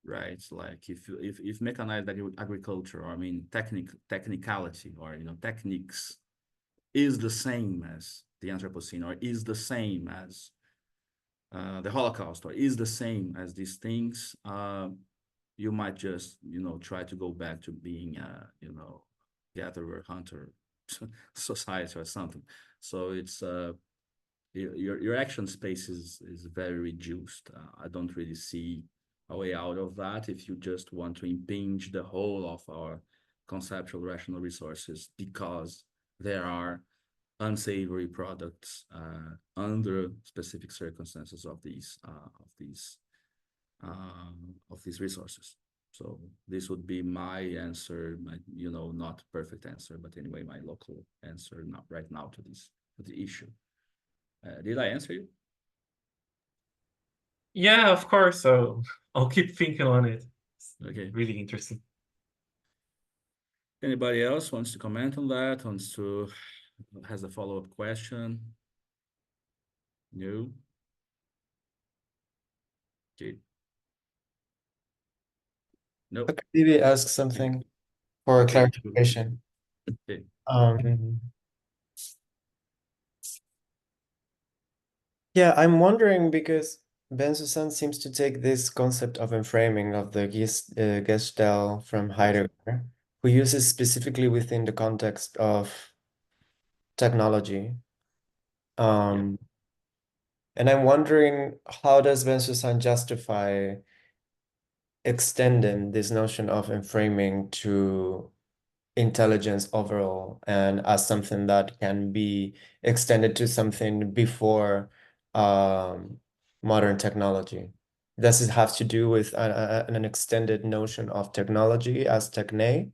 right? Like if mechanized agriculture, or I mean technicality, or techniques is the same as the Anthropocene, or is the same as the Holocaust, or is the same as these things, you might just try to go back to being gatherer hunter society or something. So it's your action space is very reduced. I don't really see a way out of that if you just want to impinge the whole of our conceptual rational resources, because there are unsavory products under specific circumstances of these resources. So this would be my answer, not perfect answer, but anyway, my local answer right now to the issue. Did I answer you? Yeah, of course. So I'll keep thinking on it. It's Okay. really interesting. Anybody else wants to comment on that? Has a follow-up question? No? Okay. No. I could maybe ask something for Okay. clarification. Okay. Yeah, I'm wondering because Bensusan seems to take this concept of enframing of the Gestell from Heidegger, who uses specifically within the context of technology. And I'm wondering, how does Bensusan justify extending this notion of enframing to intelligence overall, and as something that can be extended to something before modern technology? Does it have to do with an extended notion of technology as techne,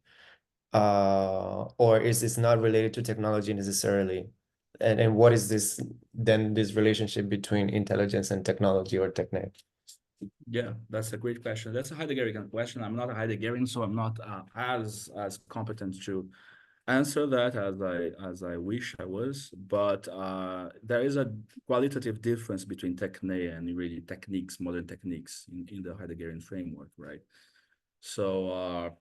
or is this not related to technology necessarily? And what is this relationship between intelligence and technology, or techne? Yeah, that's a great question. That's a Heideggerian question. I'm not a Heideggerian, so I'm not as competent to answer that as I wish I was. But there is a qualitative difference between techne and really techniques, modern techniques in the Heideggerian framework, right? So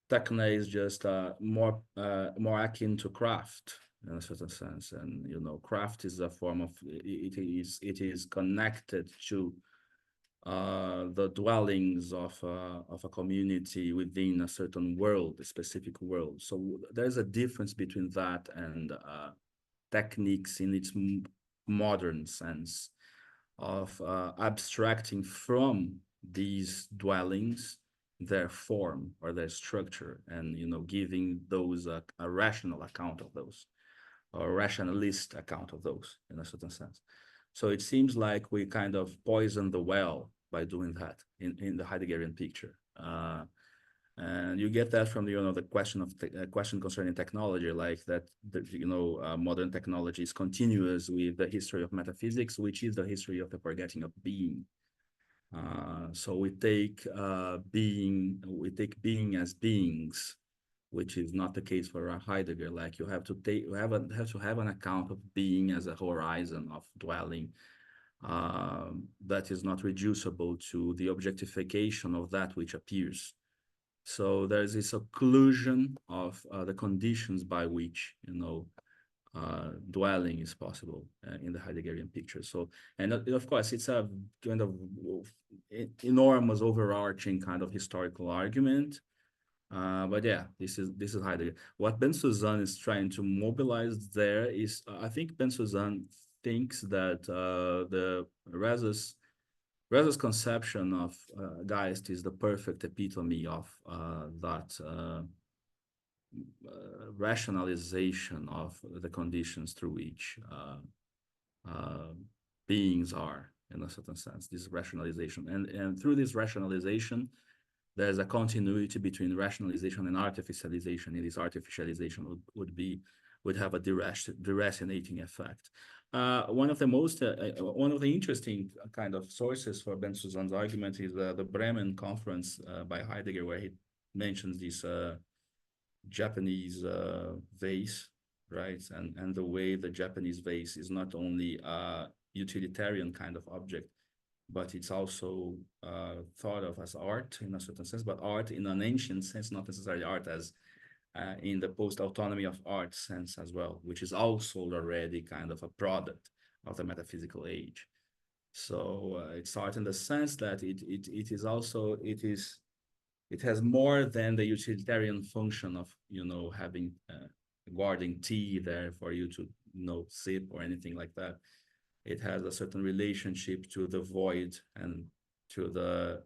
techne is just more akin to craft in a certain sense, and craft is a form of it is connected to the dwellings of a community within a certain world, a specific world. So there's a difference between that and techniques in its modern sense of abstracting from these dwellings their form or their structure, and giving those a rational account of those, or rationalist account of those in a certain sense. So it seems like we kind of poison the well by doing that in the Heideggerian picture. And you get that from the question concerning technology, like that modern technology is continuous with the history of metaphysics, which is the history of the forgetting of being. So we take being as beings, which is not the case for Heidegger. Like you have to have an account of being as a horizon of dwelling that is not reducible to the objectification of that which appears. So there's this occlusion of the conditions by which dwelling is possible in the Heideggerian picture. So, and of course, it's a kind of enormous overarching kind of historical argument. But yeah, this is Heidegger. What Bensusan is trying to mobilize there is, I think Bensusan thinks that the Reza's conception of Geist is the perfect epitome of that rationalization of the conditions through which beings are, in a certain sense, this rationalization. And through this rationalization, there's a continuity between rationalization and artificialization, and this artificialization would have a deracinating effect. One of the interesting kind of sources for Bensusan's argument is the Bremen conference by Heidegger, where he mentions this Japanese vase, right? And the way the Japanese vase is not only a utilitarian kind of object, but it's also thought of as art in a certain sense, but art in an ancient sense, not necessarily art as in the post-autonomy of art sense as well, which is also already kind of a product of the metaphysical age. So it's art in the sense that it has more than the utilitarian function of, you know, having guarding tea there for you to, you know, sip or anything like that. It has a certain relationship to the void and to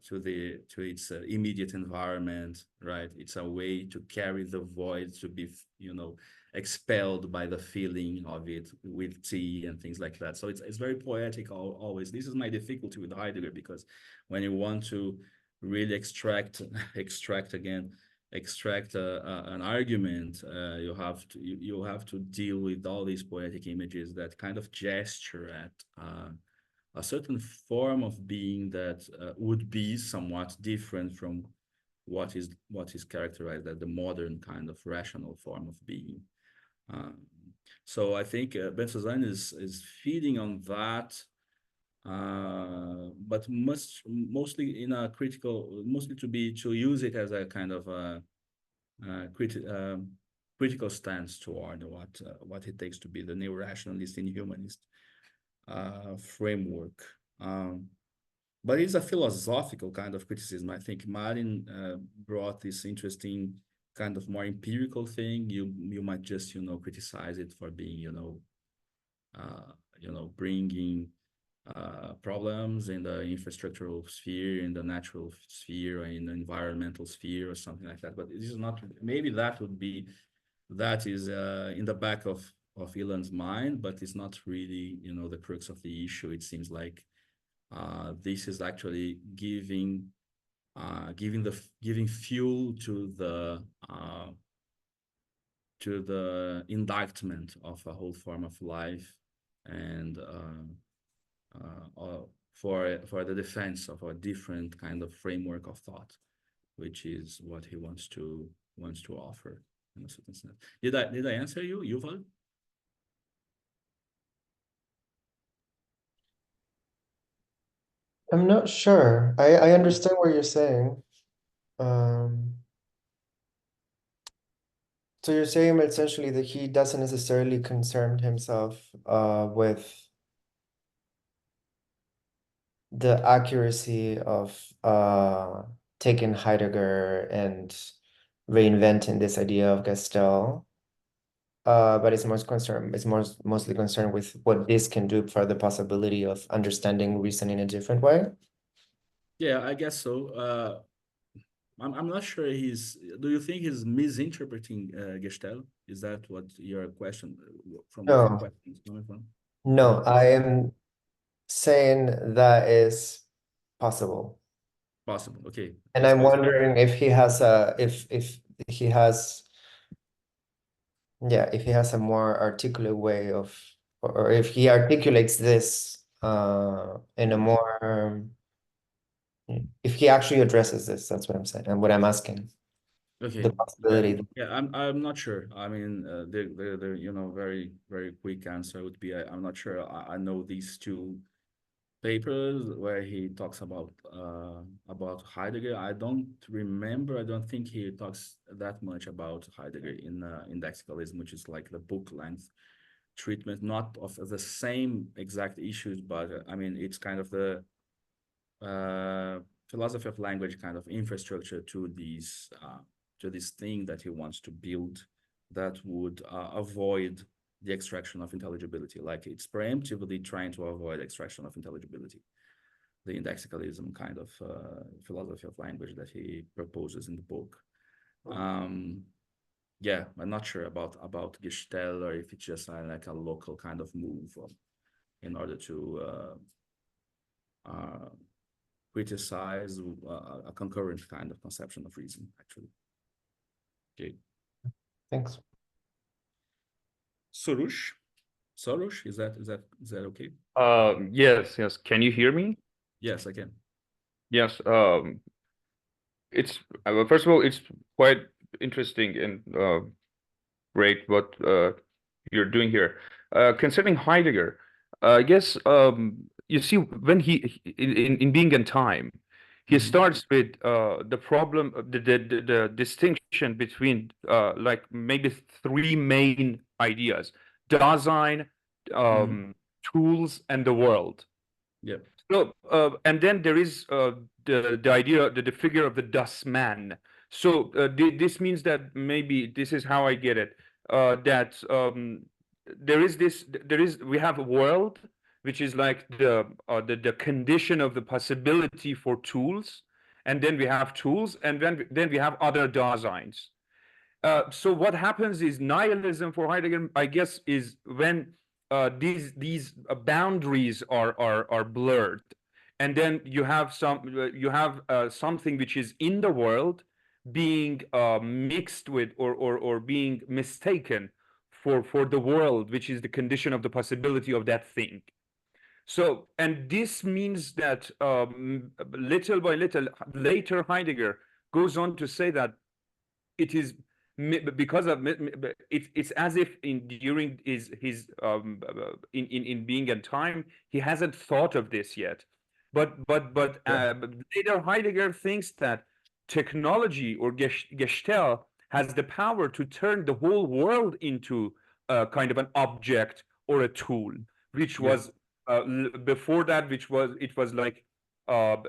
its immediate environment, right? It's a way to carry the void to be, you know, expelled by the feeling of it with tea and things like that. So it's very poetic always. This is my difficulty with Heidegger, because when you want to really extract an argument, you have to deal with all these poetic images that kind of gesture at a certain form of being that would be somewhat different from what is characterized as the modern kind of rational form of being. So I think Bensusan is feeding on that, but mostly in a critical, mostly to use it as a kind of a critical stance toward what it takes to be the neo-rationalist and humanist framework. But it's a philosophical kind of criticism. I think Martin brought this interesting kind of more empirical thing. You might just, you know, criticize it for being, bringing problems in the infrastructural sphere, in the natural sphere, or in the environmental sphere, or something like that. But this is not, maybe that is in the back of Hilan's mind, but it's not really, you know, the crux of the issue. It seems like this is actually giving fuel to the indictment of a whole form of life, and for the defense of a different kind of framework of thought, which is what he wants to offer in a certain sense. Did I answer you, Yuval? I'm not sure. I understand what you're saying. So you're saying essentially that he doesn't necessarily concern himself with the accuracy of taking Heidegger and reinventing this idea of Gestell, but it's mostly concerned with what this can do for the possibility of understanding reason in a different way. Yeah, I guess so. I'm not sure do you think he's misinterpreting Gestell? Is that what your question, from where your question is coming from? No, I am saying that is possible. Possible, okay. And I'm wondering if he has if he has a more articulate way of, or if he articulates this in a more if he actually addresses this. That's what I'm saying and what I'm asking. Okay. The possibility. Yeah, I'm not sure. I mean, the you know, very very quick answer would be I'm not sure. I know these two papers where he talks about Heidegger. I don't think he talks that much about Heidegger in Indexicalism, which is like the book length treatment, not of the same exact issues, but I mean, it's kind of the philosophy of language kind of infrastructure to this thing that he wants to build that would avoid the extraction of intelligibility. Like, it's preemptively trying to avoid extraction of intelligibility. The indexicalism kind of philosophy of language that he proposes in the book. Yeah, I'm not sure about Ge-Stell, or if it's just like a local kind of move in order to criticize a concurrent kind of conception of reason, actually. Okay. Thanks. Sorush, is that okay? Yes. Can you hear me? Yes, I can. Yes. It's first of all, it's quite interesting and great what you're doing here. Concerning Heidegger, I guess you see when he in Being and Time, he starts with the problem, the distinction between like maybe three main ideas: Dasein, tools, and the world. Yeah. So and then there is the idea, the figure of the Das Man. So this means that maybe this is how I get it. That we have a world which is like the condition of the possibility for tools, and then we have tools, and then we have other Daseins. So what happens is nihilism for Heidegger, I guess, is when these boundaries are blurred, and then you have something which is in the world being mixed with or being mistaken for the world, which is the condition of the possibility of that thing. So, and this means that little by little, later Heidegger goes on to say that it is because of it's as if during his in Being and Time, he hasn't thought of this yet, but later Heidegger thinks that technology or Gestell has the power to turn the whole world into kind of an object or a tool, which was before that, it was like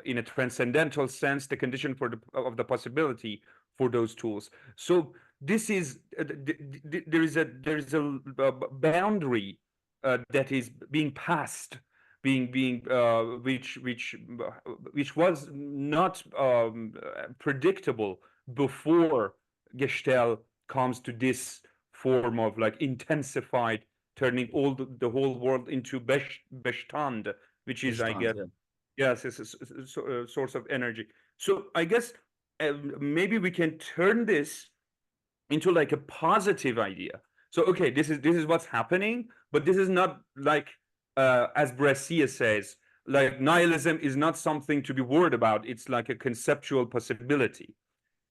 in a transcendental sense the condition of the possibility for those tools. So this is there is a boundary that is being passed, which was not predictable before Gestell comes to this form of like intensified, turning the whole world into Bestand, which is, I guess, yes, it's a source of energy. So I guess maybe we can turn this into like a positive idea. So okay, this is what's happening, but this is not like as Brescia says, like nihilism is not something to be worried about. It's like a conceptual possibility.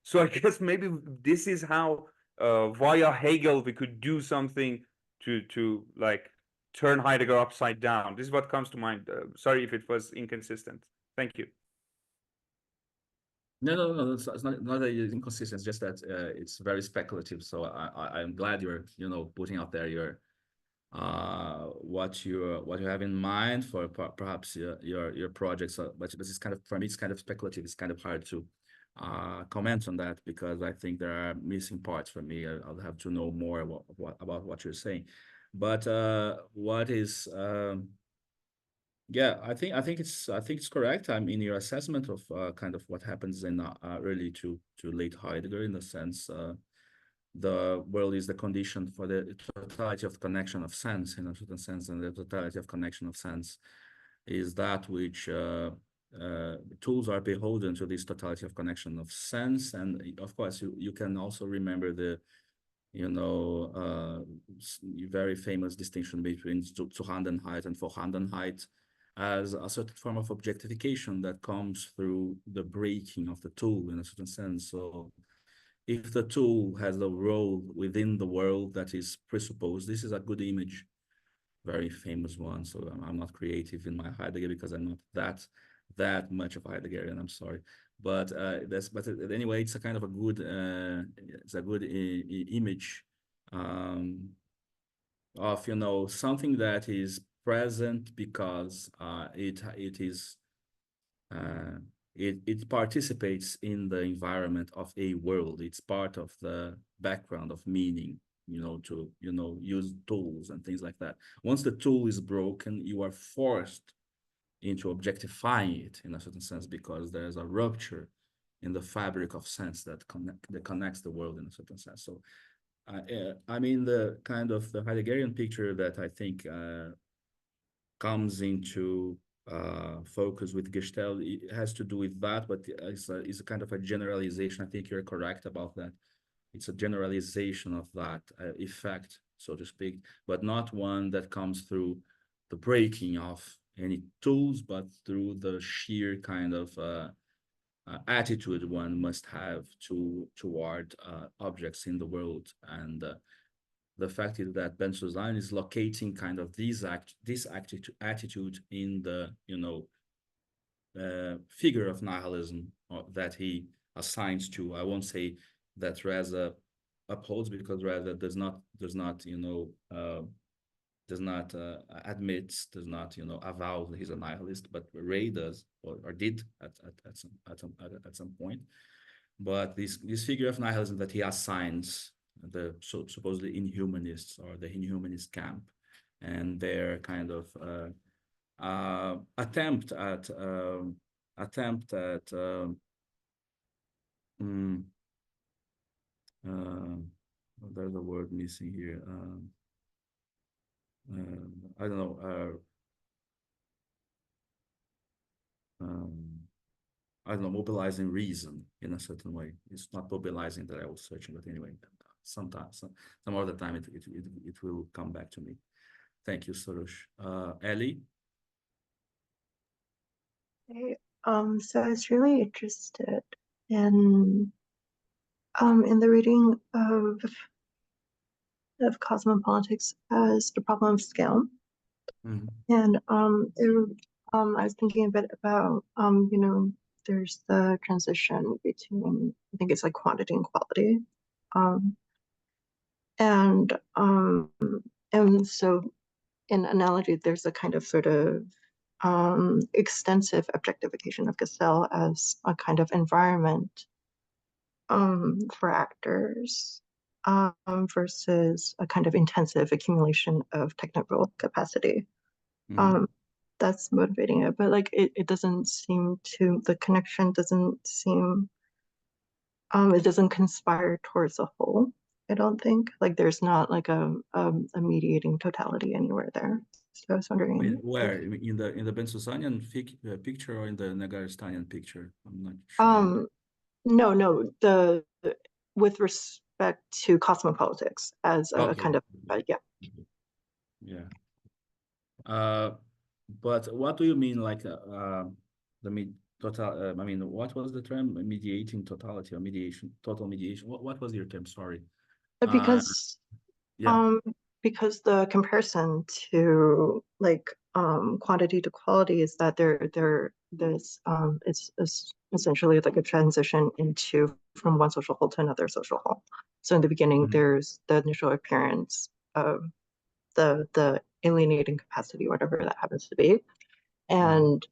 So I guess maybe this is how via Hegel we could do something to like turn Heidegger upside down. This is what comes to mind. Sorry if it was inconsistent. Thank you. No, it's not that it's inconsistent. It's just that it's very speculative. So I'm glad you're putting out there your what you have in mind for perhaps your projects. But this is kind of, for me, it's kind of speculative. It's kind of hard to comment on that because I think there are missing parts for me. I'll have to know more about what you're saying. But what is yeah, I think it's correct. I mean, your assessment of kind of what happens in early to late Heidegger, in the sense the world is the condition for the totality of connection of sense, in a certain sense, and the totality of connection of sense is that which tools are beholden to this totality of connection of sense. And of course, you can also remember the very famous distinction between Zuhandenheit and Vorhandenheit as a certain form of objectification that comes through the breaking of the tool, in a certain sense. So if the tool has a role within the world that is presupposed, this is a good image, very famous one. So I'm not creative in my Heidegger because I'm not that much of a Heideggerian, I'm sorry. But anyway, it's a kind of a good image of something that is present because it participates in the environment of a world. It's part of the background of meaning, to use tools and things like that. Once the tool is broken, you are forced into objectifying it in a certain sense because there's a rupture in the fabric of sense that connects the world in a certain sense. So I mean, the kind of the Heideggerian picture that I think comes into focus with Gestalt. It has to do with that, but it's a kind of a generalization. I think you're correct about that. It's a generalization of that effect, so to speak, but not one that comes through the breaking of any tools, but through the sheer kind of attitude one must have toward objects in the world. And the fact is that Bensusan is locating kind of this attitude in the figure of nihilism that he assigns to. I won't say that Reza upholds, because Reza does not admit, does not avow that he's a nihilist, but Ray does, or did at some point. But this figure of nihilism that he assigns the supposedly inhumanists, or the inhumanist camp, and their kind of attempt at there's a word missing here. I don't know. I don't know, mobilizing reason in a certain way. It's not mobilizing that I was searching, but anyway, sometimes, some other time it will come back to me. Thank you, Soroush. Ellie? Okay, so I was really interested in the reading of cosmopolitics as the problem of scale. Mm-hmm. And I was thinking a bit about there's the transition between, I think it's like quantity and quality. And so in analogy, there's a kind of sort of extensive objectification of Ge-Stell as a kind of environment for actors, versus a kind of intensive accumulation of technical capacity. Mm-hmm. That's motivating it, but like it doesn't seem to, the connection doesn't seem, it doesn't conspire towards a whole. I don't think, like, there's not like a mediating totality anywhere there. So I was wondering Where in the Bensusanian picture, or in the Negarestanian picture? I'm not sure. No, the with respect to cosmopolitics as a Okay. kind of yeah. Yeah. But what do you mean, like total? I mean, what was the term? Mediating totality, or mediation, total mediation? What was your term? Sorry. Because Yeah. because the comparison to like quantity to quality is that there's it's essentially like a transition into from one social whole to another social whole. So in the beginning, Mhm. there's the initial appearance of the alienating capacity, whatever that happens to be, and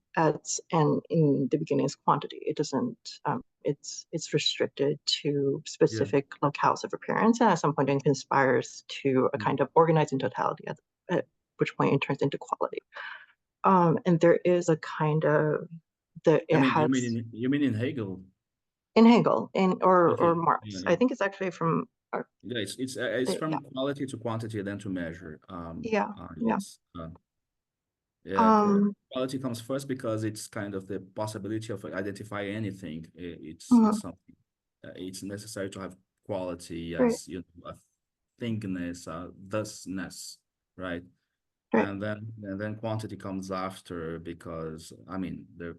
in the beginning is quantity. It doesn't it's restricted to specific locales of appearance, and at some point it conspires to a kind of organizing totality, at which point it turns into quality. And there is a kind of You mean in Hegel? in Hegel, or Okay. Marx. Yeah. I think it's actually from Yeah, it's from quality to quantity, then to measure. yeah. Yes. Yeah, quality comes first because it's kind of the possibility of identify anything. It's something. It's necessary to have quality Right. as a thingness, a thusness, right? Right. And then quantity comes after, because I mean the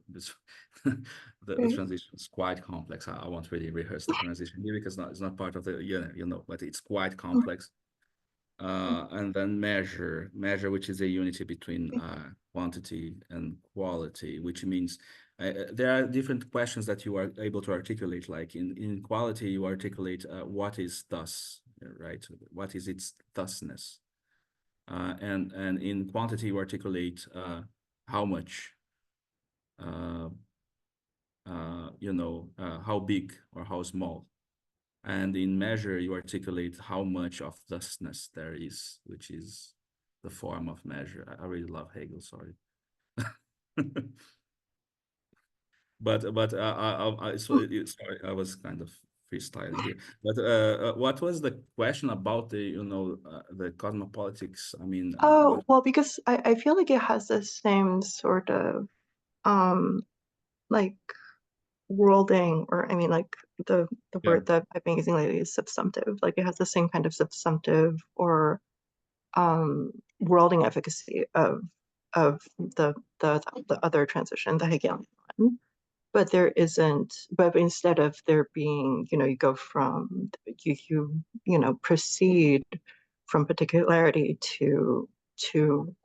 transition is quite complex. I won't really rehearse the transition here, because it's not part of the but it's quite complex. And then measure, which is a unity between quantity and quality, which means there are different questions that you are able to articulate. Like in quality, you articulate what is thus, right? What is its thusness? And in quantity, you articulate how much, how big or how small. And in measure, you articulate how much of thusness there is, which is the form of measure. I really love Hegel, sorry. But sorry, I was kind of freestyling here. But what was the question about the the cosmopolitics? I mean, Oh, well, because I feel like it has the same sort of like worlding, or I mean like the Yeah. word that I've been using lately is subsumptive. Like it has the same kind of subsumptive or worlding efficacy of the other transition, the Hegelian one. But there isn't, but instead of there being, you go from you proceed from particularity to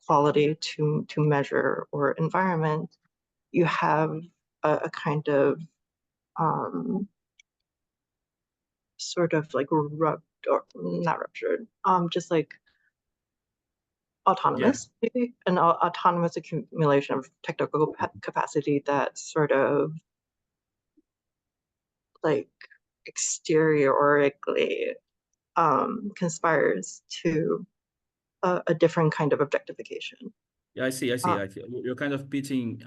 quality to measure or environment, you have a kind of sort of like rubbed, or not ruptured, just like autonomous, maybe an autonomous accumulation of technical capacity that sort of like exteriorically conspires to a different kind of objectification. Yeah, I see. You're kind of pitting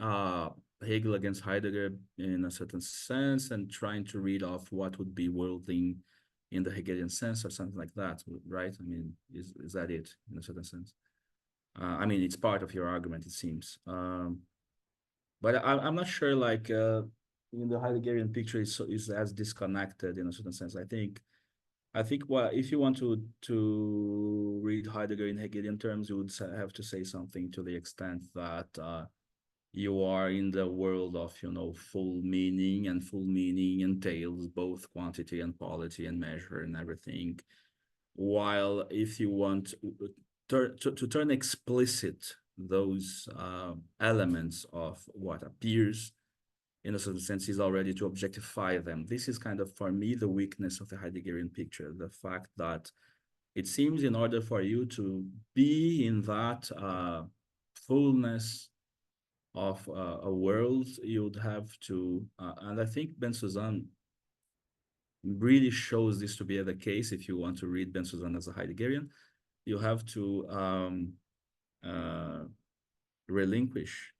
Hegel against Heidegger in a certain sense and trying to read off what would be worldling in the Hegelian sense or something like that, right? I mean, is that it in a certain sense? I mean, it's part of your argument, it seems. But I'm not sure, like, in the Heideggerian picture is as disconnected in a certain sense. I think what if you want to read Heidegger in Hegelian terms, you would have to say something to the extent that you are in the world of full meaning, and full meaning entails both quantity and quality and measure and everything. While if you want to turn explicit those elements of what appears in a certain sense is already to objectify them. This is kind of, for me, the weakness of the Heideggerian picture, the fact that it seems in order for you to be in that fullness of a world, you'd have to, and I think Bensusan really shows this to be the case. If you want to read Bensusan as a Heideggerian, you have to relinquish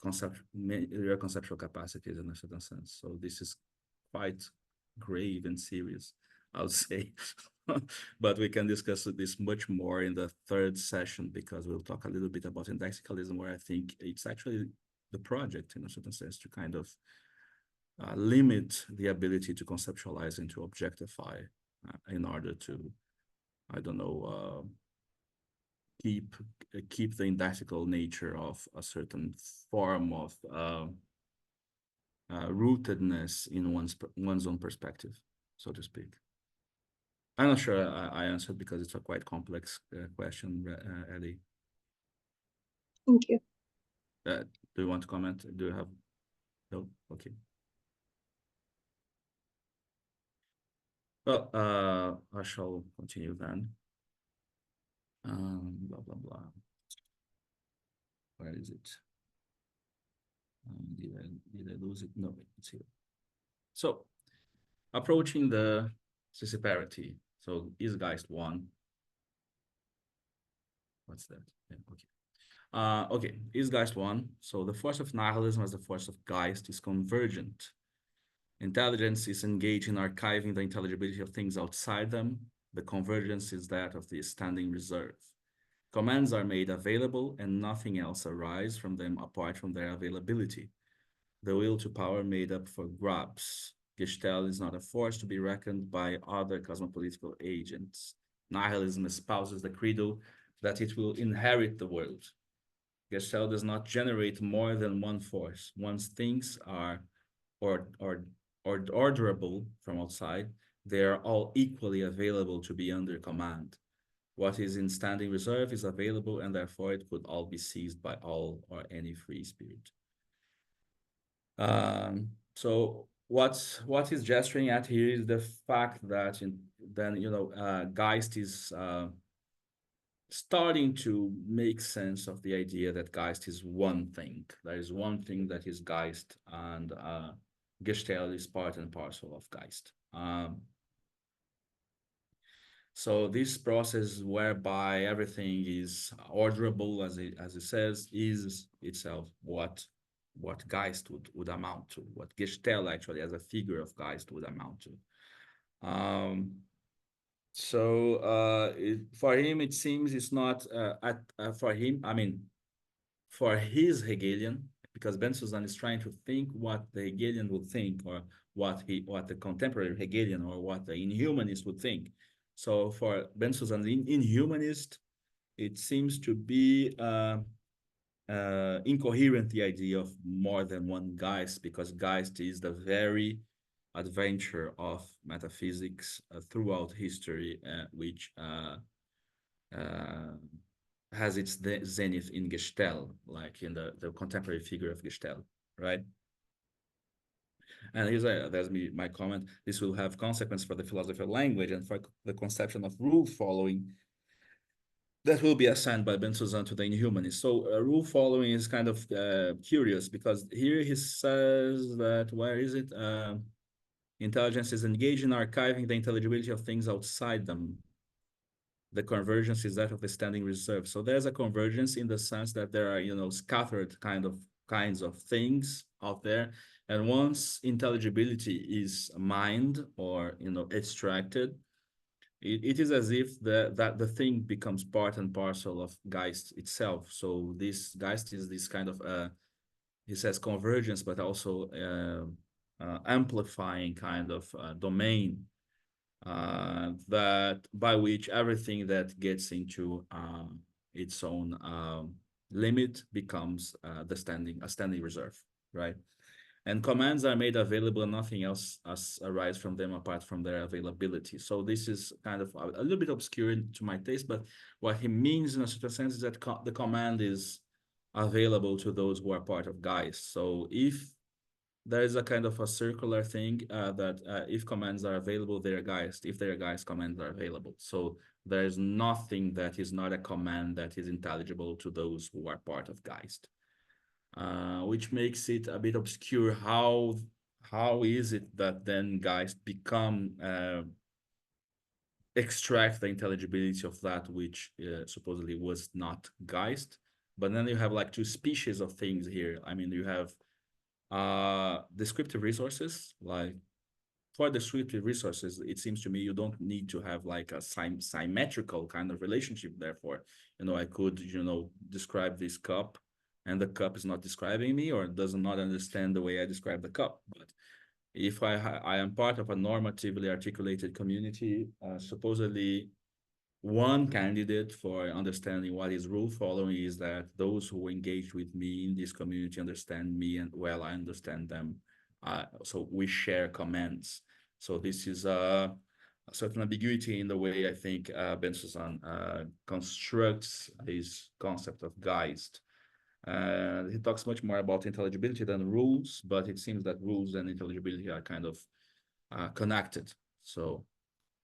your conceptual capacities in a certain sense. So this is quite grave and serious, I would say. But we can discuss this much more in the third session, because we'll talk a little bit about indexicalism, where I think it's actually the project in a certain sense to kind of limit the ability to conceptualize and to objectify in order to, I don't know, keep the indexical nature of a certain form of rootedness in one's own perspective, so to speak. I'm not sure I answered, because it's a quite complex question, Ellie. Thank you. Do you want to comment? Do you have? No? Okay. Well, I shall continue then. Blah, blah, blah. Where is it? Did I lose it? No, it's here. So, approaching the Scissiparity. So, is Geist one? What's that? Yeah, okay. Okay, is Geist one? So, the force of nihilism as the force of Geist is convergent. Intelligence is engaged in archiving the intelligibility of things outside them. The convergence is that of the standing reserve. Commands are made available, and nothing else arises from them apart from their availability. The will to power made up for grabs. Ge-Stell is not a force to be reckoned by other cosmopolitical agents. Nihilism espouses the credo that it will inherit the world. Ge-Stell does not generate more than one force. Once things are orderable from outside, they are all equally available to be under command. What is in standing reserve is available, and therefore it could all be seized by all or any free spirit. So what is gesturing at here is the fact that Geist is starting to make sense of the idea that Geist is one thing. There is one thing that is Geist, and Ge-Stell is part and parcel of Geist. So this process whereby everything is orderable, as it says, is itself what what Geist would amount to, what Gestell actually as a figure of Geist would amount to. For him, it seems it's not for him. I mean, for his Hegelian, because Bensusan is trying to think what the Hegelian would think, or what the contemporary Hegelian or what the inhumanist would think. So for Bensusan, inhumanist, it seems to be incoherent, the idea of more than one Geist, because Geist is the very adventure of metaphysics throughout history, which has its zenith in Gestell, like in the contemporary figure of Gestell, right? And here's there's my comment. This will have consequence for the philosophy of language and for the conception of rule following that will be assigned by Bensusan to the inhumanist. So rule following is kind of curious, because here he says that, where is it? Intelligence is engaged in archiving the intelligibility of things outside them. The convergence is that of the standing reserve. So there's a convergence in the sense that there are, scattered kinds of things out there. And once intelligibility is mined or, extracted, it is as if that the thing becomes part and parcel of Geist itself. So this Geist is this kind of, he says convergence, but also amplifying kind of domain that by which everything that gets into its own limit becomes a standing reserve, right? And commands are made available, and nothing else arise from them apart from their availability. So this is kind of a little bit obscure to my taste, but what he means in a certain sense is that the command is available to those who are part of Geist. So if there is a kind of a circular thing that if commands are available, they are Geist. If they are Geist, commands are available. So there is nothing that is not a command that is intelligible to those who are part of Geist. Which makes it a bit obscure. How is it that then Geist become extract the intelligibility of that which supposedly was not Geist? But then you have like two species of things here. I mean, you have descriptive resources. Like for descriptive resources, it seems to me you don't need to have like a symmetrical kind of relationship. Therefore, I could describe this cup, and the cup is not describing me, or does not understand the way I describe the cup. But if I am part of a normatively articulated community, supposedly one candidate for understanding what is rule following is that those who engage with me in this community understand me, and well, I understand them. So we share commands. So this is a certain ambiguity in the way I think Bensusan constructs his concept of Geist. He talks much more about intelligibility than rules, but it seems that rules and intelligibility are kind of connected. So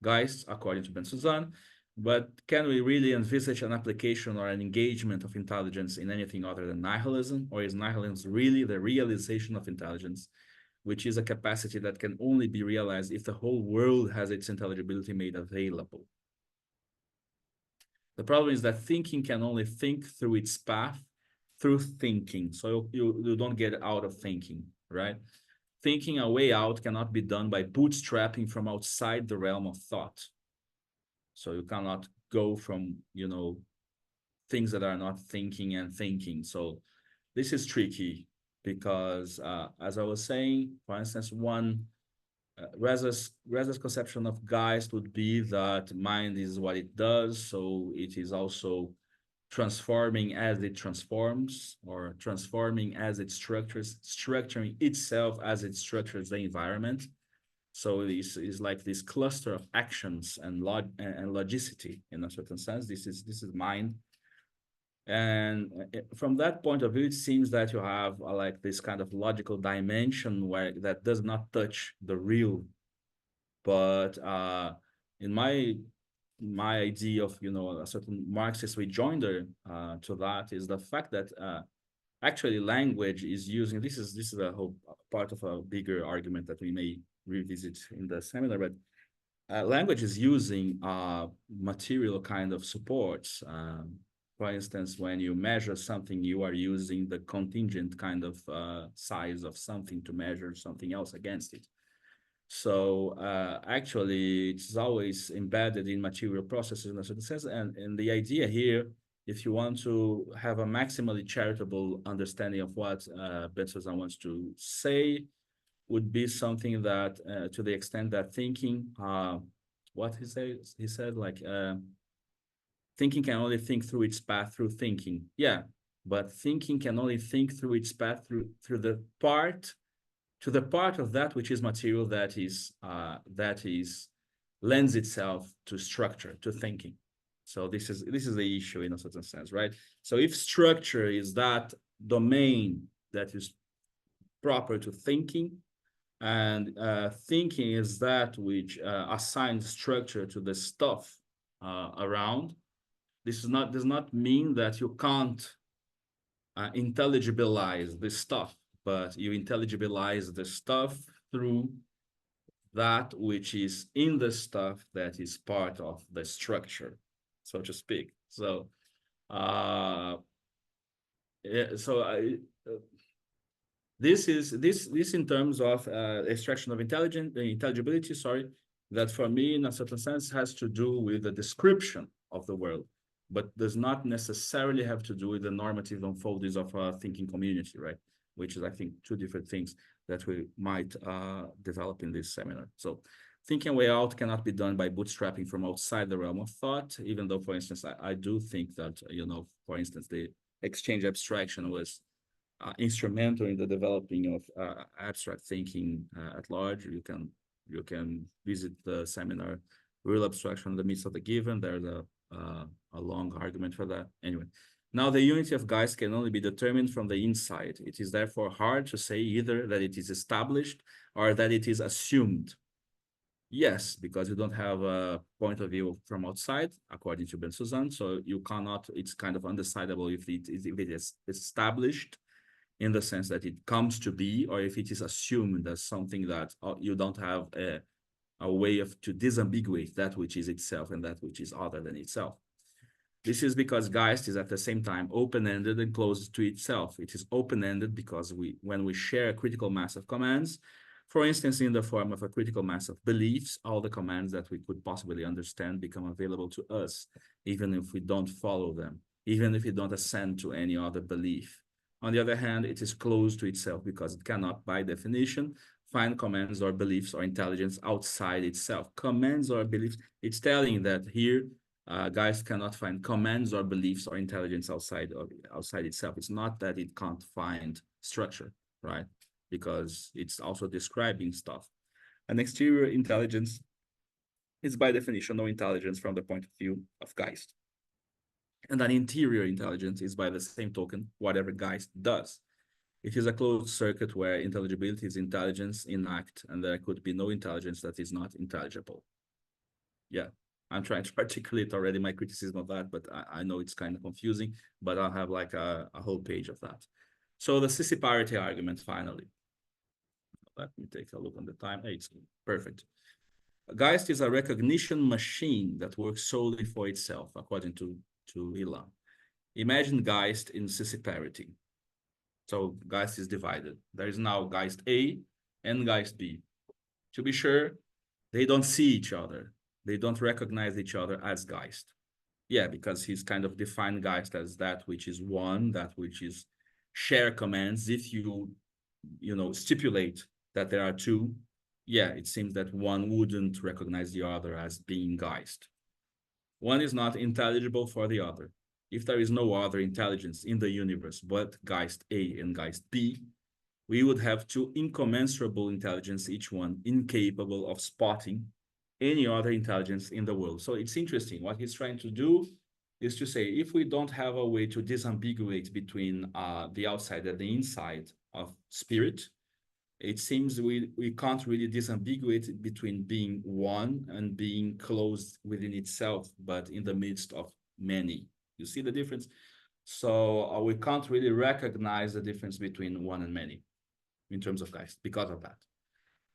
Geist, according to Bensusan, but can we really envisage an application or an engagement of intelligence in anything other than nihilism? Or is nihilism really the realization of intelligence, which is a capacity that can only be realized if the whole world has its intelligibility made available? The problem is that thinking can only think through its path through thinking. So you don't get out of thinking, right? Thinking a way out cannot be done by bootstrapping from outside the realm of thought. So you cannot go from, things that are not thinking and thinking. So this is tricky because, as I was saying, for instance, Reza's conception of Geist would be that mind is what it does. So it is also transforming as it transforms, or transforming as it structures, structuring itself as it structures the environment. So this is like this cluster of actions and logicity in a certain sense. This is mind. And from that point of view, it seems that you have like this kind of logical dimension where that does not touch the real. But in my idea of a certain Marxist rejoinder to that is the fact that actually language is using this is a whole part of a bigger argument that we may revisit in the seminar, but language is using material kind of supports For instance, when you measure something, you are using the contingent kind of size of something to measure something else against it. So actually, it's always embedded in material processes in a certain sense. And the idea here, if you want to have a maximally charitable understanding of what Bensusan wants to say, would be something that, to the extent that thinking, what he said, like, thinking can only think through its path through thinking. Yeah, but thinking can only think through its path through the part, to the part of that which is material, that is lends itself to structure, to thinking. So this is the issue in a certain sense, right? So if structure is that domain that is proper to thinking, and thinking is that which assigns structure to the stuff around, this does not mean that you can't intelligibilize the stuff, but you intelligibilize the stuff through that which is in the stuff that is part of the structure, so to speak. So, this in terms of extraction of intelligibility. Sorry, that for me, in a certain sense, has to do with the description of the world, but does not necessarily have to do with the normative unfoldings of a thinking community, right? Which is, I think, two different things that we might develop in this seminar. So thinking a way out cannot be done by bootstrapping from outside the realm of thought, even though, for instance, I do think that, for instance, the exchange abstraction was instrumental in the developing of abstract thinking at large. You can visit the seminar Real Abstraction in the Midst of the Given. There's a long argument for that. Anyway, now the unity of Geist can only be determined from the inside. It is therefore hard to say either that it is established or that it is assumed. Yes, because you don't have a point of view from outside, according to Bensusan, so you cannot, it's kind of undecidable if it is established in the sense that it comes to be, or if it is assumed as something that you don't have a way to disambiguate that which is itself and that which is other than itself. This is because Geist is at the same time open-ended and closed to itself. It is open-ended because when we share a critical mass of commands, for instance, in the form of a critical mass of beliefs, all the commands that we could possibly understand become available to us, even if we don't follow them, even if we don't assent to any other belief. On the other hand, it is closed to itself because it cannot, by definition, find commands or beliefs or intelligence outside itself. Commands or beliefs, it's telling that here, Geist cannot find commands or beliefs or intelligence outside itself. It's not that it can't find structure, right? Because it's also describing stuff. An exterior intelligence is by definition no intelligence from the point of view of Geist. And an interior intelligence is by the same token whatever Geist does. It is a closed circuit where intelligibility is intelligence in act, and there could be no intelligence that is not intelligible. Yeah, I'm trying to articulate already my criticism of that, but I know it's kind of confusing, but I'll have like a whole page of that. So the Scissiparity argument, finally. Let me take a look on the time. Hey, it's perfect. Geist is a recognition machine that works solely for itself, according to Hilan. Imagine Geist in Scissiparity. So Geist is divided. There is now Geist-A and Geist-B. To be sure, they don't see each other. They don't recognize each other as Geist. Yeah, because he's kind of defined Geist as that which is one, that which is share commands. If you stipulate that there are two, yeah, it seems that one wouldn't recognize the other as being Geist. One is not intelligible for the other. If there is no other intelligence in the universe but Geist-A and Geist-B, we would have two incommensurable intelligence, each one incapable of spotting any other intelligence in the world. So it's interesting. What he's trying to do is to say, if we don't have a way to disambiguate between the outside and the inside of spirit, it seems we can't really disambiguate between being one and being closed within itself, but in the midst of many. You see the difference? So we can't really recognize the difference between one and many in terms of Geist because of that.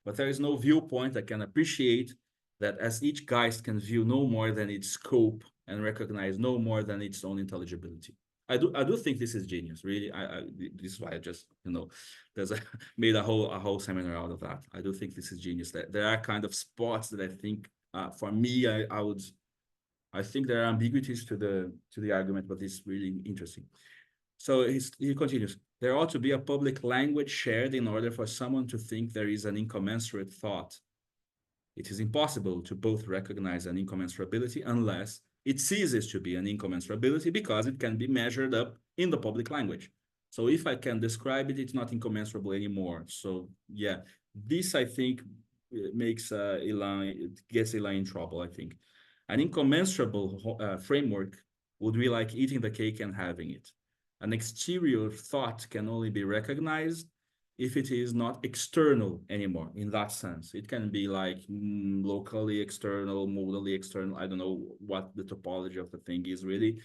But there is no viewpoint that can appreciate that as each Geist can view no more than its scope and recognize no more than its own intelligibility. I do think this is genius, really. This is why I just, there's made a whole seminar out of that. I do think this is genius. There are kind of spots that I think, for me, I think there are ambiguities to the argument, but it's really interesting. So he continues, there ought to be a public language shared in order for someone to think there is an incommensurate thought. It is impossible to both recognize an incommensurability unless it ceases to be an incommensurability because it can be measured up in the public language. So if I can describe it, it's not incommensurable anymore. So yeah, this I think makes gets Hilan in trouble, I think. An incommensurable framework would be like eating the cake and having it. An exterior thought can only be recognized if it is not external anymore in that sense. It can be like locally external, modally external. I don't know what the topology of the thing is really.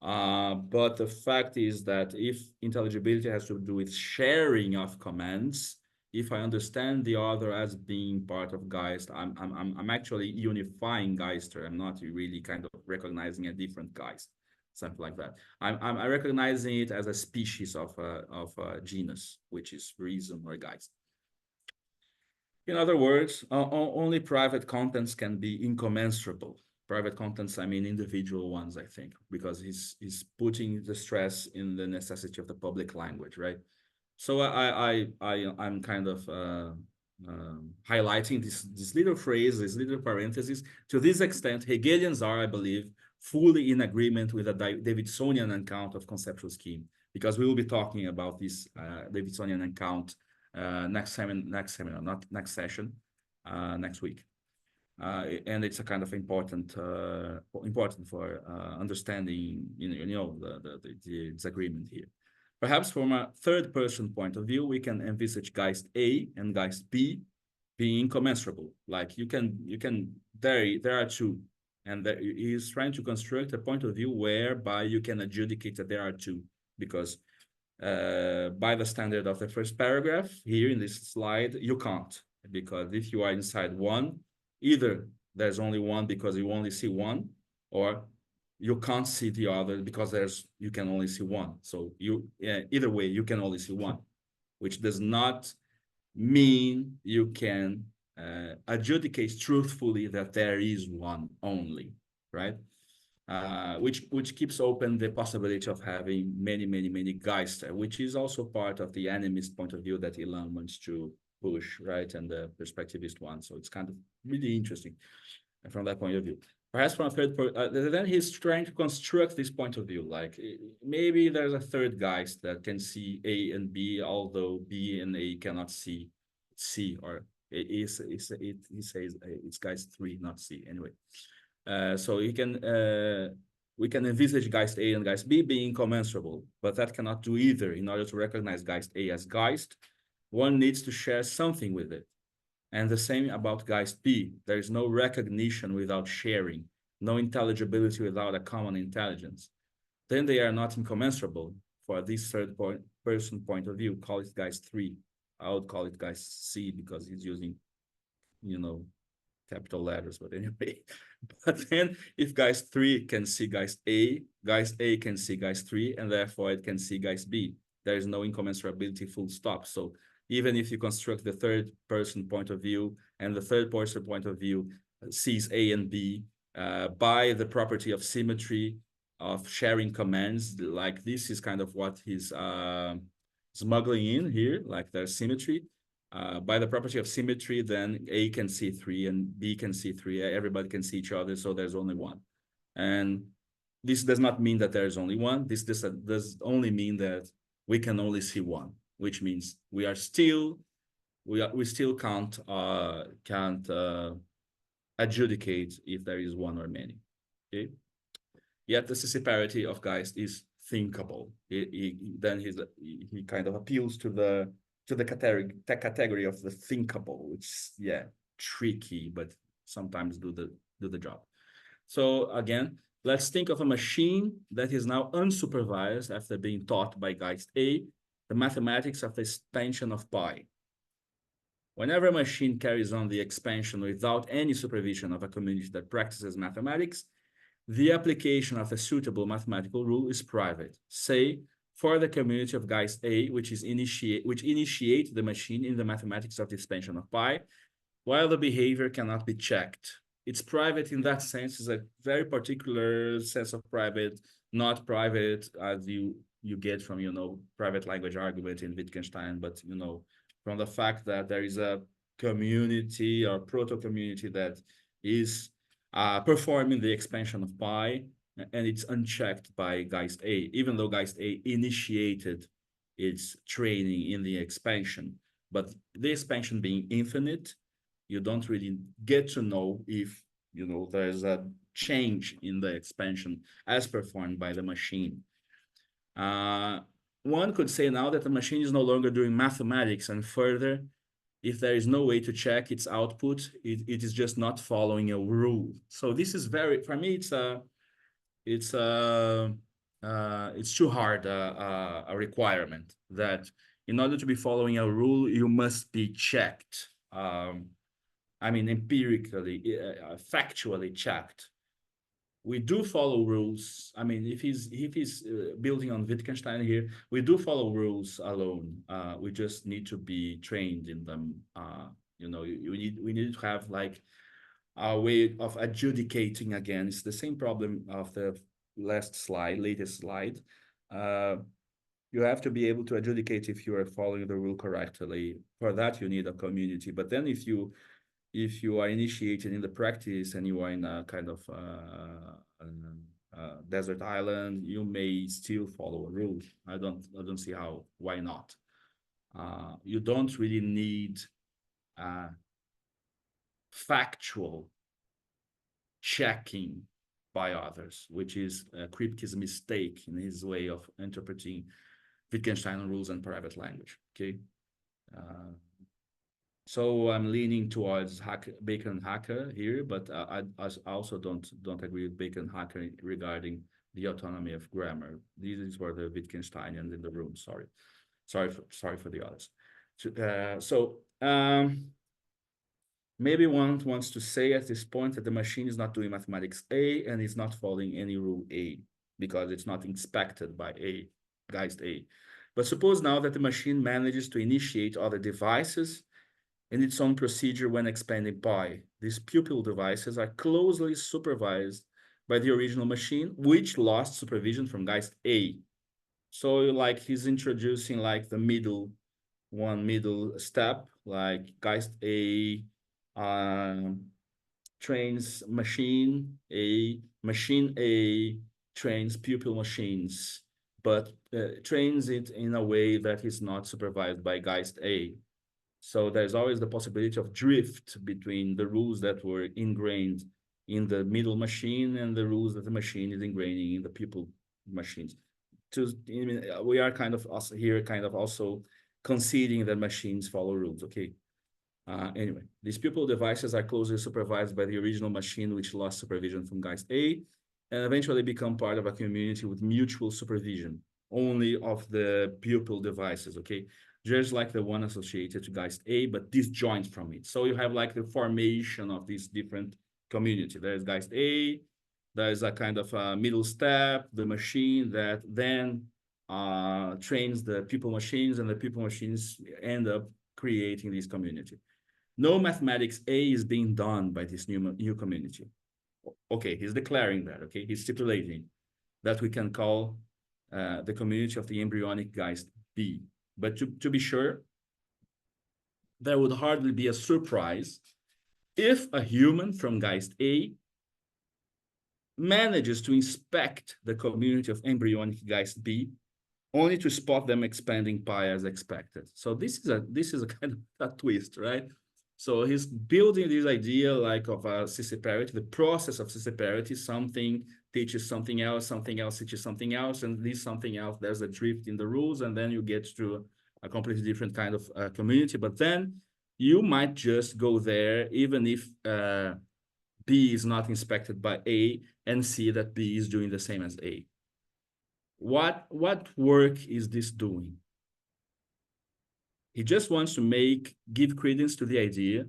But the fact is that if intelligibility has to do with sharing of commands, if I understand the other as being part of Geist, I'm actually unifying Geister. I'm not really kind of recognizing a different Geist, something like that. I'm recognizing it as a species of a genus, which is reason or Geist. In other words, only private contents can be incommensurable. Private contents, I mean individual ones, I think, because he's putting the stress in the necessity of the public language, right? So I'm kind of highlighting this little phrase, this little parenthesis. To this extent, Hegelians are, I believe, fully in agreement with a Davidsonian account of conceptual scheme, because we will be talking about this Davidsonian account next seminar, not next session, next week. And it's a kind of important for understanding, the disagreement here. Perhaps from a third-person point of view, we can envisage Geist-A and Geist-B being incommensurable. Like there are two, and he's trying to construct a point of view whereby you can adjudicate that there are two, because by the standard of the first paragraph here in this slide, you can't, because if you are inside one, either there's only one because you only see one, or you can't see the other because you can only see one. So either way, you can only see one, which does not mean you can adjudicate truthfully that there is one only, right? Which keeps open the possibility of having many Geister, which is also part of the animist point of view that Hilan wants to push, right? And the perspectivist one. So it's kind of really interesting from that point of view. Perhaps from a third then he's trying to construct this point of view, like maybe there's a third Geist that can see A and B, although B and A cannot see C, or he says it's Geist 3, not C, anyway. So we can envisage Geist A and Geist B being incommensurable, but that cannot do either. In order to recognize Geist A as Geist, one needs to share something with it. And the same about Geist-B. There is no recognition without sharing, no intelligibility without a common intelligence. Then they are not incommensurable. For this third-person point of view, call it Geist 3. I would call it Geist C because he's using, capital letters, but anyway. But then if Geist 3 can see Geist-A can see Geist 3, and therefore it can see Geist-B. There is no incommensurability, full stop. So even if you construct the third-person point of view, and the third-person point of view sees A and B by the property of symmetry, of sharing commands, like this is kind of what he's smuggling in here, like there's symmetry. By the property of symmetry, then A can see 3 and B can see 3. Everybody can see each other, so there's only one. And this does not mean that there's only one. This does only mean that we can only see one, which means we still can't adjudicate if there is one or many. Okay. Yet the Scissiparity of Geist is thinkable. Then he kind of appeals to the category of the thinkable, which is tricky, but sometimes do the job. So again, let's think of a machine that is now unsupervised after being taught by Geist-A the mathematics of the expansion of pi. Whenever a machine carries on the expansion without any supervision of a community that practices mathematics, the application of a suitable mathematical rule is private. Say, for the community of Geist-A, which initiate the machine in the mathematics of the expansion of pi, while the behavior cannot be checked. It's private in that sense, is a very particular sense of private, not private as you get from, private language argument in Wittgenstein, but, from the fact that there is a community or proto-community that is performing the expansion of pi, and it's unchecked by Geist-A, even though Geist-A initiated its training in the expansion. But the expansion being infinite, you don't really get to know if, there's a change in the expansion as performed by the machine. One could say now that the machine is no longer doing mathematics, and further, if there is no way to check its output, it is just not following a rule. So this is for me, it's too hard a requirement that in order to be following a rule, you must be checked. Empirically, factually checked. We do follow rules. If he's building on Wittgenstein here, we do follow rules alone. We just need to be trained in them. We need to have like a way of adjudicating again. It's the same problem of the latest slide. You have to be able to adjudicate if you are following the rule correctly. For that, you need a community. But then if you are initiated in the practice and you are in a kind of desert island, you may still follow a rule. I don't see why not. You don't really need factual checking by others, which is Kripke's mistake in his way of interpreting Wittgenstein rules and private language. Okay. So I'm leaning towards Bacon and Hacker here, but I also don't agree with Bacon and Hacker regarding the autonomy of grammar. These were the Wittgensteinians in the room. Sorry for the others. Maybe one wants to say at this point that the machine is not doing mathematics A and is not following any rule A because it's not inspected by Geist-A. But suppose now that the machine manages to initiate other devices in its own procedure when expanding pi. These pupil devices are closely supervised by the original machine, which lost supervision from Geist-A. So like he's introducing like the middle step, like Geist-A trains machine A trains pupil machines, but trains it in a way that is not supervised by Geist-A. So there's always the possibility of drift between the rules that were ingrained in the middle machine and the rules that the machine is ingraining in the pupil machines. We are kind of also conceding that machines follow rules, okay? Anyway, these pupil devices are closely supervised by the original machine, which lost supervision from Geist-A, and eventually become part of a community with mutual supervision, only of the pupil devices, okay? Just like the one associated to Geist-A, but disjoint from it. So you have like the formation of this different community. There's Geist-A, there's a kind of a middle step, the machine that then trains the pupil machines, and the pupil machines end up creating this community. No mathematics A is being done by this new community. Okay, he's declaring that, okay? He's stipulating that we can call the community of the embryonic Geist-B. But to be sure, there would hardly be a surprise if a human from Geist-A manages to inspect the community of embryonic Geist-B only to spot them expanding pi as expected. So this is a kind of a twist, right? So he's building this idea like of a Scissiparity, the process of Scissiparity. Something teaches something else teaches something else, and this something else, there's a drift in the rules, and then you get to a completely different kind of community. But then you might just go there, even if B is not inspected by A, and see that B is doing the same as A. What work is this doing? He just wants to give credence to the idea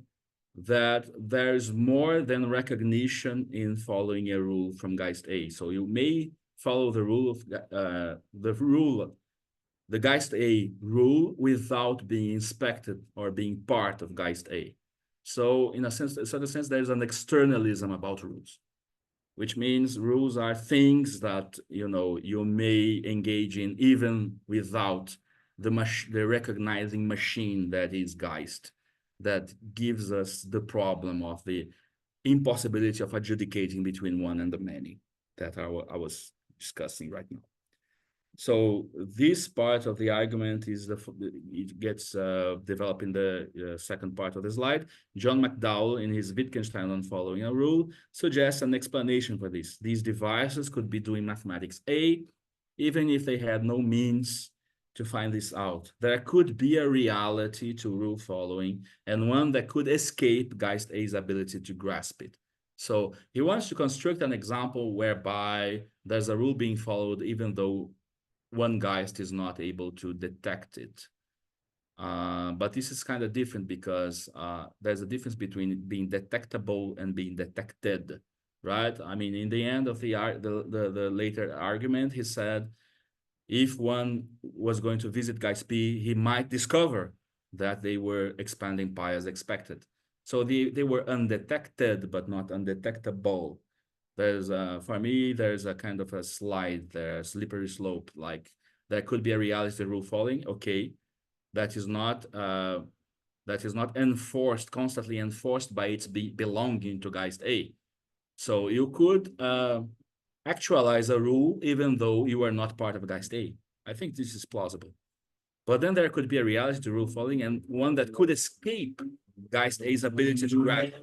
that there's more than recognition in following a rule from Geist-A. So you may follow the rule of the Geist-A rule without being inspected or being part of Geist-A. So in a certain sense, there's an externalism about rules, which means rules are things that you may engage in even without the recognizing machine that is Geist, that gives us the problem of the impossibility of adjudicating between one and the many that I was discussing right now. So this part of the argument is it gets developed in the second part of the slide. John McDowell, in his Wittgenstein on Following a Rule, suggests an explanation for this. These devices could be doing mathematics A, even if they had no means to find this out. There could be a reality to rule following, and one that could escape Geist-A's ability to grasp it. So he wants to construct an example whereby there's a rule being followed even though one Geist is not able to detect it. But this is kind of different because there's a difference between being detectable and being detected, right? I mean, in the end of the later argument, he said, if one was going to visit Geist-B, he might discover that they were expanding pi as expected. So they were undetected, but not undetectable. There's for me, there's a kind of a slide there, a slippery slope. Like there could be a reality rule following. Okay, that is not enforced, constantly enforced by its belonging to Geist-A. So you could actualize a rule even though you are not part of Geist-A. I think this is plausible. But then there could be a reality to rule following and one that could escape Geist-A's ability to grasp.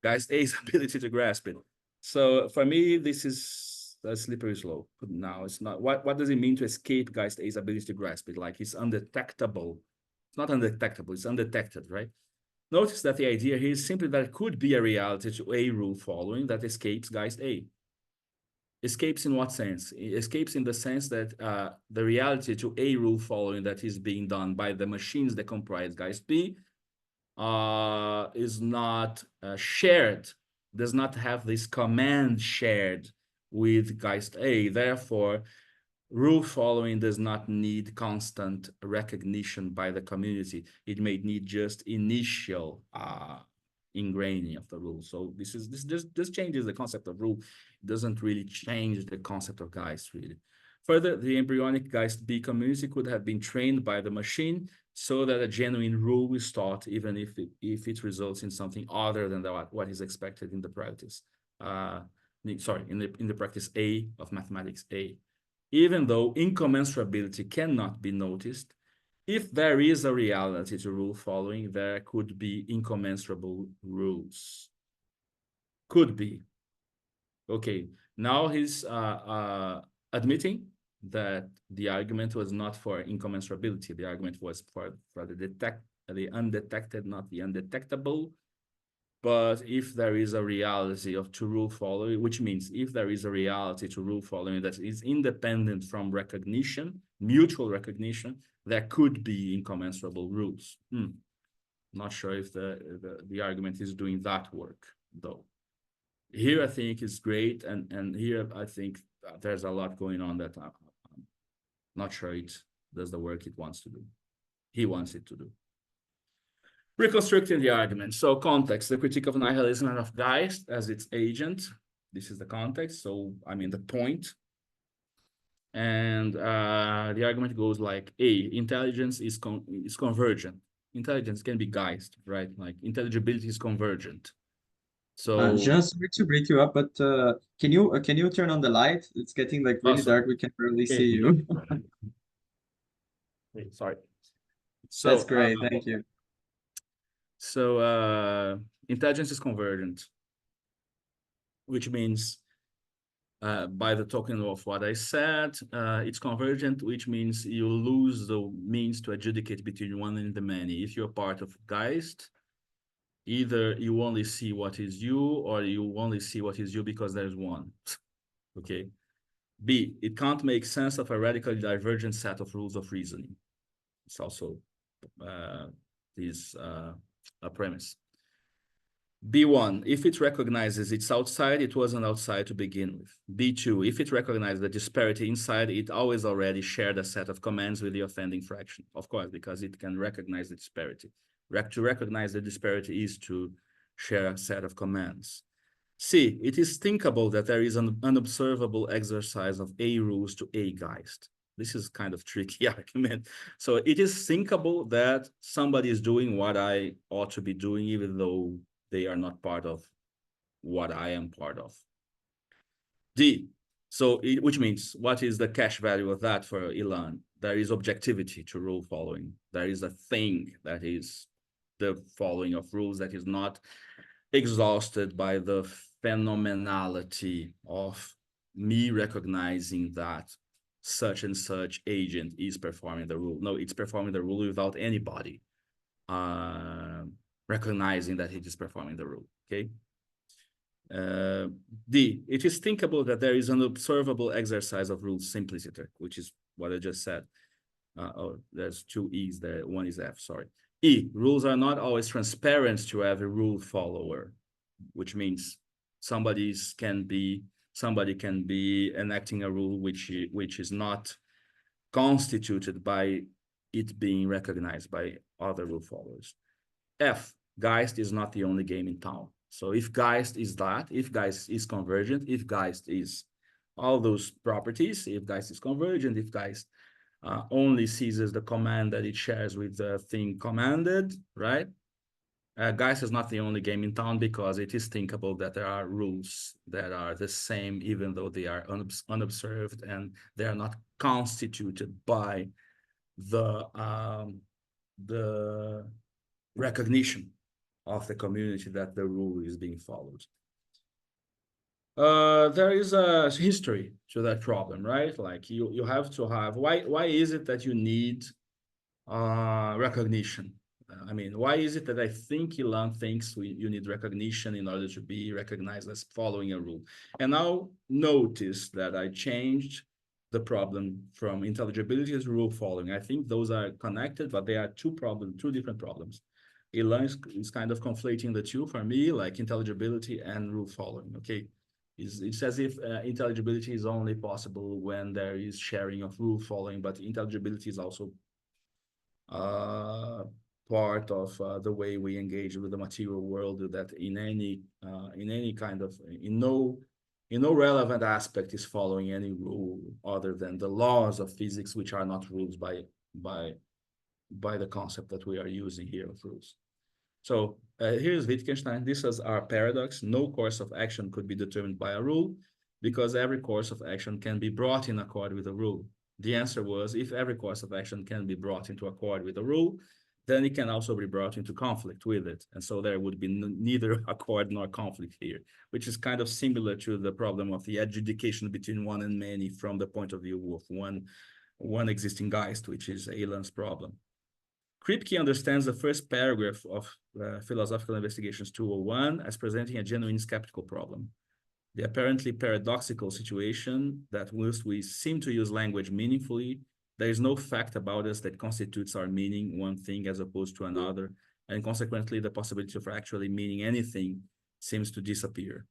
Geist-A's ability to grasp it. So for me, this is a slippery slope. Now it's not. What does it mean to escape Geist-A's ability to grasp it? Like it's undetectable. It's not undetectable. It's undetected, right? Notice that the idea here is simply that it could be a reality to a rule following that escapes Geist-A. Escapes in what sense? It escapes in the sense that the reality to a rule following that is being done by the machines that comprise Geist-B is not shared, does not have this command shared with Geist-A. Therefore, rule following does not need constant recognition by the community. It may need just initial ingraining of the rule. So this changes the concept of rule. It doesn't really change the concept of Geist, really. Further, the embryonic Geist-B community could have been trained by the machine so that a genuine rule is taught, even if it results in something other than what is expected in the practice. In the practice A of mathematics A. Even though incommensurability cannot be noticed, if there is a reality to rule following, there could be incommensurable rules. Could be. Okay, now he's admitting that the argument was not for incommensurability. The argument was for the undetected, not the undetectable. But if there is a reality to rule following, which means if there is a reality to rule following that is independent from recognition, mutual recognition, there could be incommensurable rules. Not sure if the argument is doing that work, though. Here I think is great, and here I think there's a lot going on that I'm not sure it does the work it wants to do. He wants it to do. Reconstructing the argument. So context, the critique of nihilism and of Geist as its agent. This is the context. So, I mean, the point. And the argument goes like, A, intelligence is convergent. Intelligence can be Geist, right? Like intelligibility is convergent. So just to break you up, but can you turn on the light? It's getting like really dark. We can barely see you. Sorry. So that's great. Thank you. So intelligence is convergent, which means by the token of what I said, it's convergent, which means you lose the means to adjudicate between one and the many. If you're part of Geist, either you only see what is you, or you only see what is you because there's one. Okay. B, it can't make sense of a radically divergent set of rules of reasoning. It's also this premise. B1, if it recognizes it's outside, it wasn't outside to begin with. B2, if it recognizes the disparity inside, it always already shared a set of commands with the offending fraction. Of course, because it can recognize the disparity. To recognize the disparity is to share a set of commands. C, it is thinkable that there is an unobservable exercise of A rules to A Geist. This is kind of tricky argument. So it is thinkable that somebody is doing what I ought to be doing, even though they are not part of what I am part of. D, so which means what is the cash value of that for Hilan? There is objectivity to rule following. There is a thing that is the following of rules that is not exhausted by the phenomenality of me recognizing that such and such agent is performing the rule. No, it's performing the rule without anybody recognizing that it is performing the rule, okay? D, it is thinkable that there is an observable exercise of rule simplicity, which is what I just said. Oh, there's two E's there, one is F, sorry. E, rules are not always transparent to every rule follower, which means somebody can be enacting a rule which is not constituted by it being recognized by other rule followers. F, Geist is not the only game in town. So if Geist is that, if Geist is convergent, if Geist is all those properties, if Geist is convergent, if Geist only seizes the command that it shares with the thing commanded, right? Geist is not the only game in town because it is thinkable that there are rules that are the same even though they are unobserved and they are not constituted by the recognition of the community that the rule is being followed. There is a history to that problem, right? Like you have to have, why is it that you need recognition? I mean, why is it that I think Hilan thinks you need recognition in order to be recognized as following a rule? And now notice that I changed the problem from intelligibility to rule following. I think those are connected, but they are two different problems. Hilan is kind of conflating the two for me, like intelligibility and rule following, okay? It's as if intelligibility is only possible when there is sharing of rule following, but intelligibility is also part of the way we engage with the material world, that in no relevant aspect is following any rule other than the laws of physics, which are not rules by the concept that we are using here of rules. So here's Wittgenstein. This is our paradox. No course of action could be determined by a rule because every course of action can be brought in accord with a rule. The answer was, if every course of action can be brought into accord with a rule, then it can also be brought into conflict with it. And so there would be neither accord nor conflict here, which is kind of similar to the problem of the adjudication between one and many from the point of view of one existing Geist, which is Hilan's problem. Kripke understands the first paragraph of Philosophical Investigations 201 as presenting a genuine skeptical problem. The apparently paradoxical situation that whilst we seem to use language meaningfully, there is no fact about us that constitutes our meaning one thing as opposed to another, and consequently the possibility of actually meaning anything seems to disappear.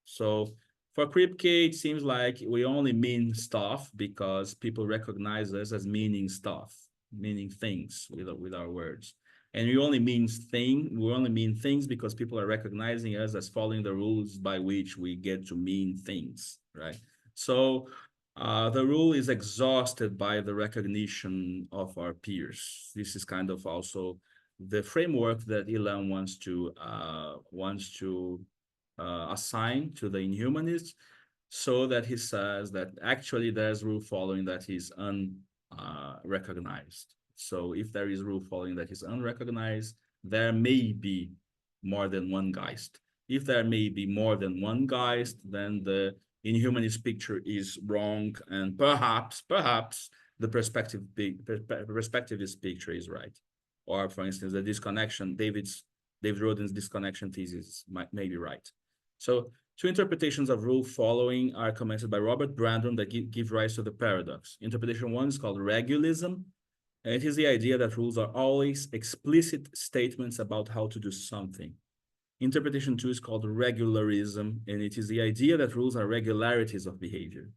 So for Kripke, it seems like we only mean stuff because people recognize us as meaning stuff, meaning things with our words. And we only mean things because people are recognizing us as following the rules by which we get to mean things, right? So the rule is exhausted by the recognition of our peers. This is kind of also the framework that Hilan wants to assign to the inhumanists, so that he says that actually there's rule following that is unrecognized. So if there is rule following that is unrecognized, there may be more than one Geist. If there may be more than one Geist, then the inhumanist picture is wrong, and perhaps the perspectivist picture is right. Or for instance, the disconnection, David Rodin's disconnection thesis may be right. So two interpretations of rule following are commented by Robert Brandon that give rise to the paradox. Interpretation one is called regulism, And it is the idea that rules are always explicit statements about how to do something. Interpretation 2 is called regularism, and it is the idea that rules are regularities of behavior.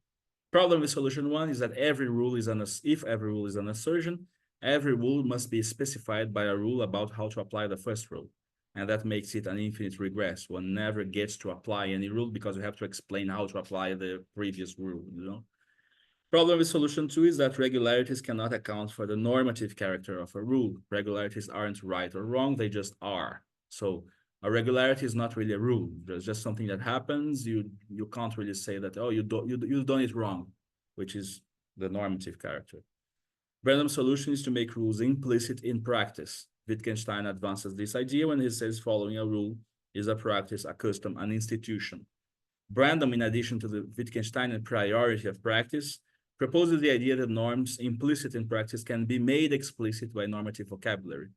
Problem with solution 1 is that if every rule is an assertion, every rule must be specified by a rule about how to apply the first rule. And that makes it an infinite regress. One never gets to apply any rule because you have to explain how to apply the previous rule, you know? Problem with solution 2 is that regularities cannot account for the normative character of a rule. Regularities aren't right or wrong, they just are. So a regularity is not really a rule. There's just something that happens. You can't really say that, oh, you've done it wrong, which is the normative character. Branham's solution is to make rules implicit in practice. Wittgenstein advances this idea when he says following a rule is a practice, a custom, an institution. Branham, in addition to the Wittgensteinian priority of practice, proposes the idea that norms implicit in practice can be made explicit by normative vocabulary.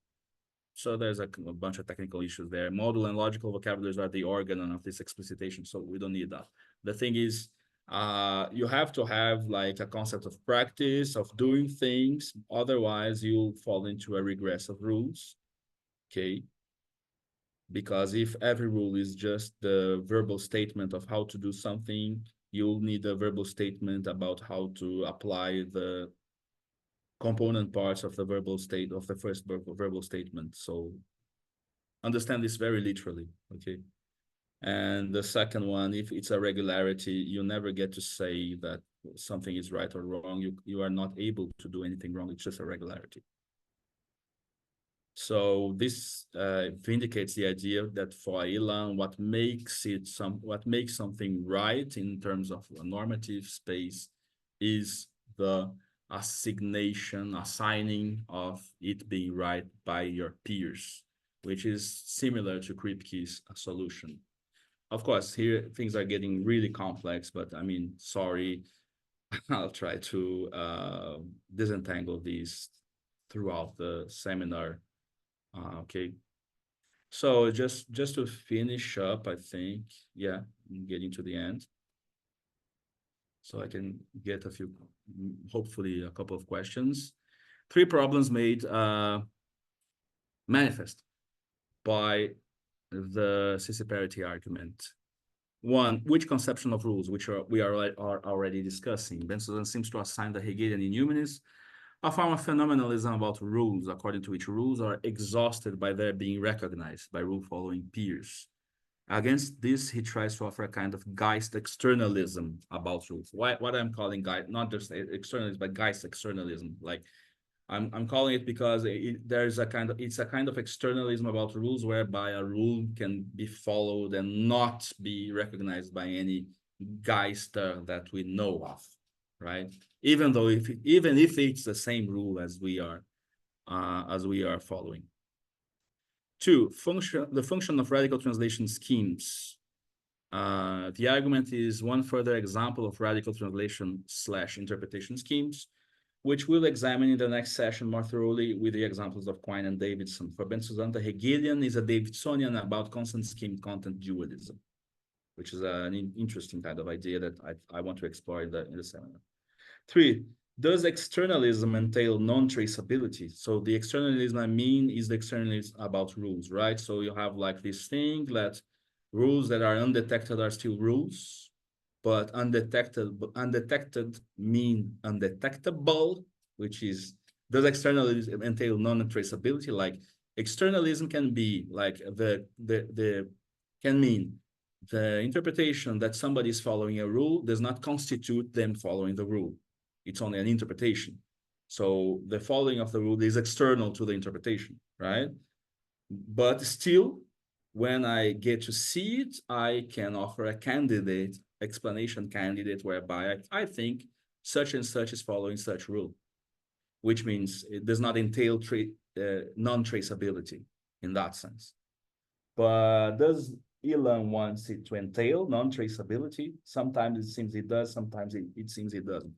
So there's a bunch of technical issues there. Modal and logical vocabularies are the organ of this explicitation, so we don't need that. The thing is, you have to have like a concept of practice, of doing things, otherwise you'll fall into a regress of rules, okay? Because if every rule is just the verbal statement of how to do something, you'll need a verbal statement about how to apply the component parts of the verbal state of the first verbal statement. So understand this very literally, okay? And the second one, if it's a regularity, you never get to say that something is right or wrong. You are not able to do anything wrong. It's just a regularity. So this vindicates the idea that for Hilan, what makes something right in terms of a normative space is the assigning of it being right by your peers, which is similar to Kripke's solution. Of course, here things are getting really complex, but I mean, sorry, I'll try to disentangle these throughout the seminar. Okay, so just to finish up, I think, yeah, I'm getting to the end. So I can get a few, hopefully a couple of questions. 3 problems made manifest by the Scissiparity argument. 1, which conception of rules, which we are already discussing? Bensusan seems to assign the Hegelian inhumanists a form of phenomenalism about rules, according to which rules are exhausted by their being recognized by rule-following peers. Against this, he tries to offer a kind of Geist externalism about rules. What I'm calling Geist, not just externalism, but Geist externalism. Like I'm calling it because it's a kind of externalism about rules whereby a rule can be followed and not be recognized by any Geister that we know of, right? Even if it's the same rule as we are following. 2, the function of radical translation schemes. The argument is one further example of radical translation / interpretation schemes, which we'll examine in the next session more thoroughly with the examples of Quine and Davidson. For Bensusan, the Hegelian is a Davidsonian about constant scheme content dualism, which is an interesting kind of idea that I want to explore in the seminar. 3, does externalism entail non-traceability? So the externalism I mean is the externalism about rules, right? So you have like this thing that rules that are undetected are still rules, but undetected mean undetectable, which is, does externalism entail non-traceability? Like externalism can be like can mean the interpretation that somebody is following a rule does not constitute them following the rule. It's only an interpretation. So the following of the rule is external to the interpretation, right? But still, when I get to see it, I can offer a explanation candidate whereby I think such and such is following such rule, which means it does not entail non-traceability in that sense. But does Hilan wants it to entail non-traceability? Sometimes it seems it does, sometimes it seems it doesn't.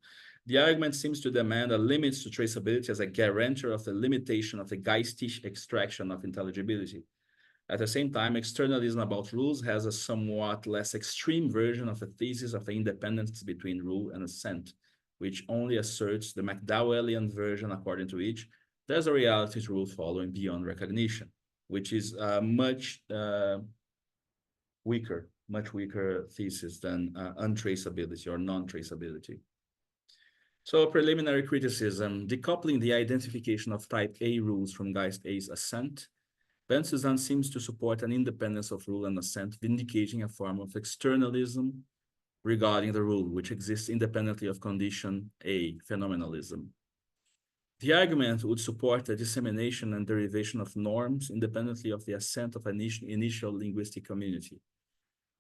The argument seems to demand a limit to traceability as a guarantor of the limitation of the Geistish extraction of intelligibility. At the same time, externalism about rules has a somewhat less extreme version of the thesis of the independence between rule and assent, which only asserts the McDowellian version according to which there's a reality to rule following beyond recognition, which is much weaker thesis than untraceability or non-traceability. So preliminary criticism, decoupling the identification of type A rules from Geist-A's assent, Bensusan seems to support an independence of rule and assent, vindicating a form of externalism regarding the rule, which exists independently of condition A, phenomenalism. The argument would support the dissemination and derivation of norms independently of the assent of an initial linguistic community.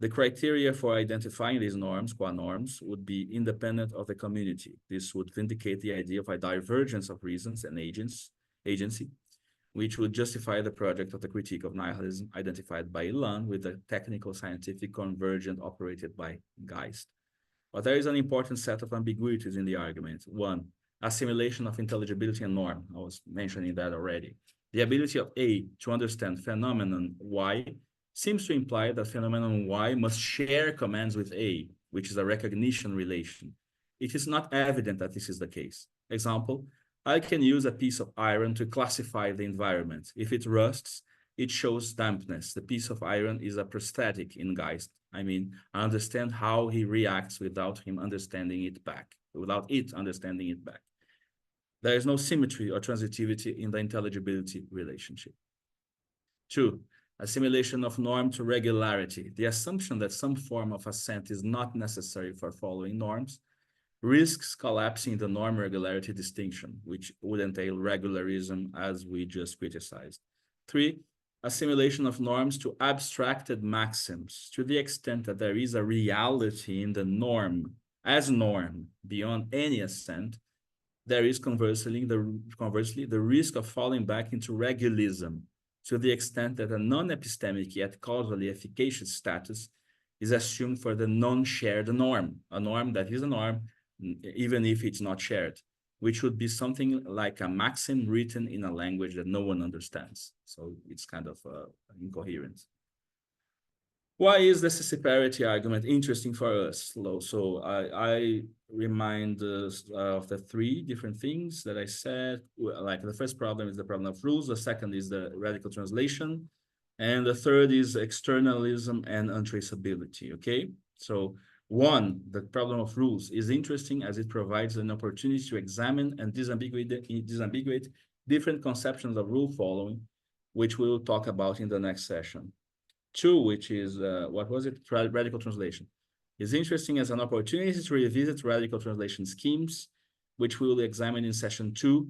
The criteria for identifying these norms, qua norms, would be independent of the community. This would vindicate the idea of a divergence of reasons and agency, which would justify the project of the critique of nihilism identified by Hilan with the technical scientific convergent operated by Geist. But there is an important set of ambiguities in the argument. One, assimilation of intelligibility and norm. I was mentioning that already. The ability of A to understand phenomenon Y seems to imply that phenomenon Y must share commands with A, which is a recognition relation. It is not evident that this is the case. Example, I can use a piece of iron to classify the environment. If it rusts, it shows dampness. The piece of iron is a prosthetic in Geist. I mean, I understand how he reacts without him understanding it back, without it understanding it back. There is no symmetry or transitivity in the intelligibility relationship. Two, assimilation of norm to regularity. The assumption that some form of assent is not necessary for following norms risks collapsing the norm-regularity distinction, which would entail regularism as we just criticized. Three, assimilation of norms to abstracted maxims to the extent that there is a reality in the norm as norm beyond any assent. There is conversely the risk of falling back into regulism to the extent that a non-epistemic yet causally efficacious status is assumed for the non-shared norm, a norm that is a norm, even if it's not shared, which would be something like a maxim written in a language that no one understands. So it's kind of incoherent. Why is the Scissiparity argument interesting for us? So I remind of the three different things that I said. Like the first problem is the problem of rules. The second is the radical translation. And the third is externalism and untraceability, okay? So one, the problem of rules is interesting as it provides an opportunity to examine and disambiguate different conceptions of rule following, which we'll talk about in the next session. Two, which is, what was it? Radical translation. Is interesting as an opportunity to revisit radical translation schemes, which we will examine in session 2,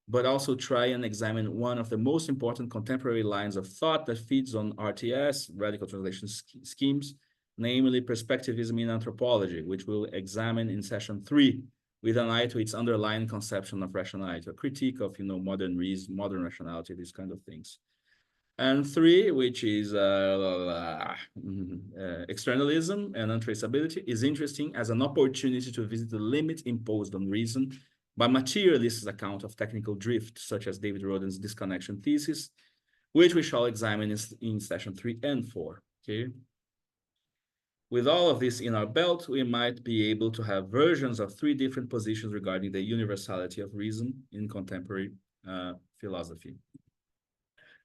but also try and examine one of the most important contemporary lines of thought that feeds on RTS, radical translation schemes, namely perspectivism in anthropology, which we'll examine in session 3 with an eye to its underlying conception of rationality, a critique of, modern reason, modern rationality, these kind of things. And 3, which is externalism and untraceability, is interesting as an opportunity to visit the limit imposed on reason by materialists' account of technical drift, such as David Rodin's disconnection thesis, which we shall examine in session 3 and 4, okay? With all of this in our belt, we might be able to have versions of 3 different positions regarding the universality of reason in contemporary philosophy.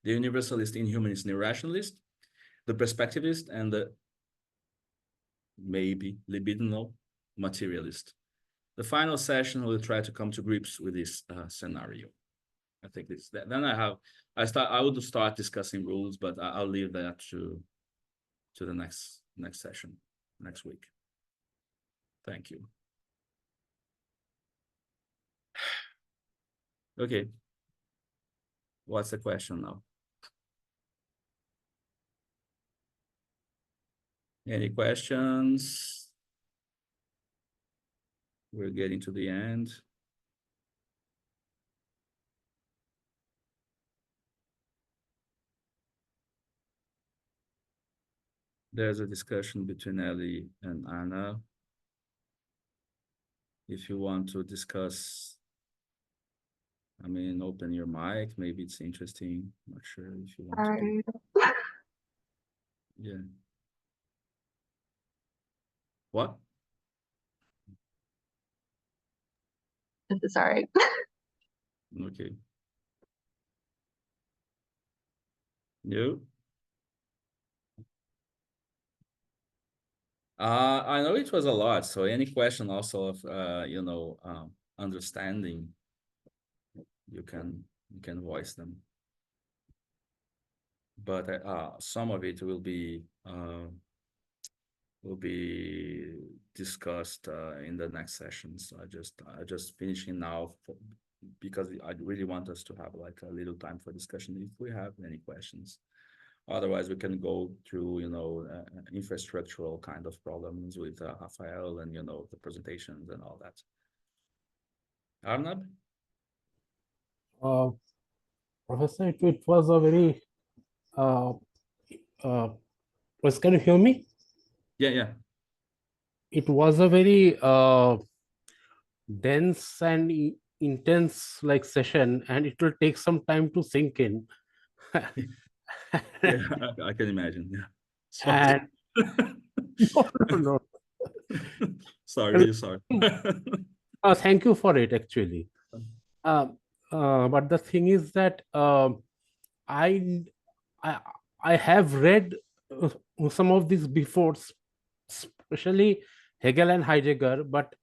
The universalist, inhumanist, and irrationalist, the perspectivist, and the maybe libidinal materialist. The final session will try to come to grips with this scenario. I think this. Then I would start discussing rules, but I'll leave that to the next session next week. Thank you. Okay. What's the question now? Any questions? We're getting to the end. There's a discussion between Ellie and Anna. If you want to discuss, open your mic. Maybe it's interesting. I'm not sure if you want to. Yeah. What? Sorry. Okay. You? I know it was a lot. So any question also of understanding, you can voice them. But some of it will be discussed in the next sessions. I just finishing now because I really want us to have like a little time for discussion if we have any questions. Otherwise, we can go through, infrastructural kind of problems with Rafael and, the presentations and all that. Arnab? Professor, it was a very, can you hear me? Yeah. It was a very dense and intense like session, and it will take some time to sink in. Yeah, I can imagine. Yeah. Sorry. No. Sorry. Thank you for it, actually. But the thing is that I have read some of these before, especially Hegel and Heidegger, but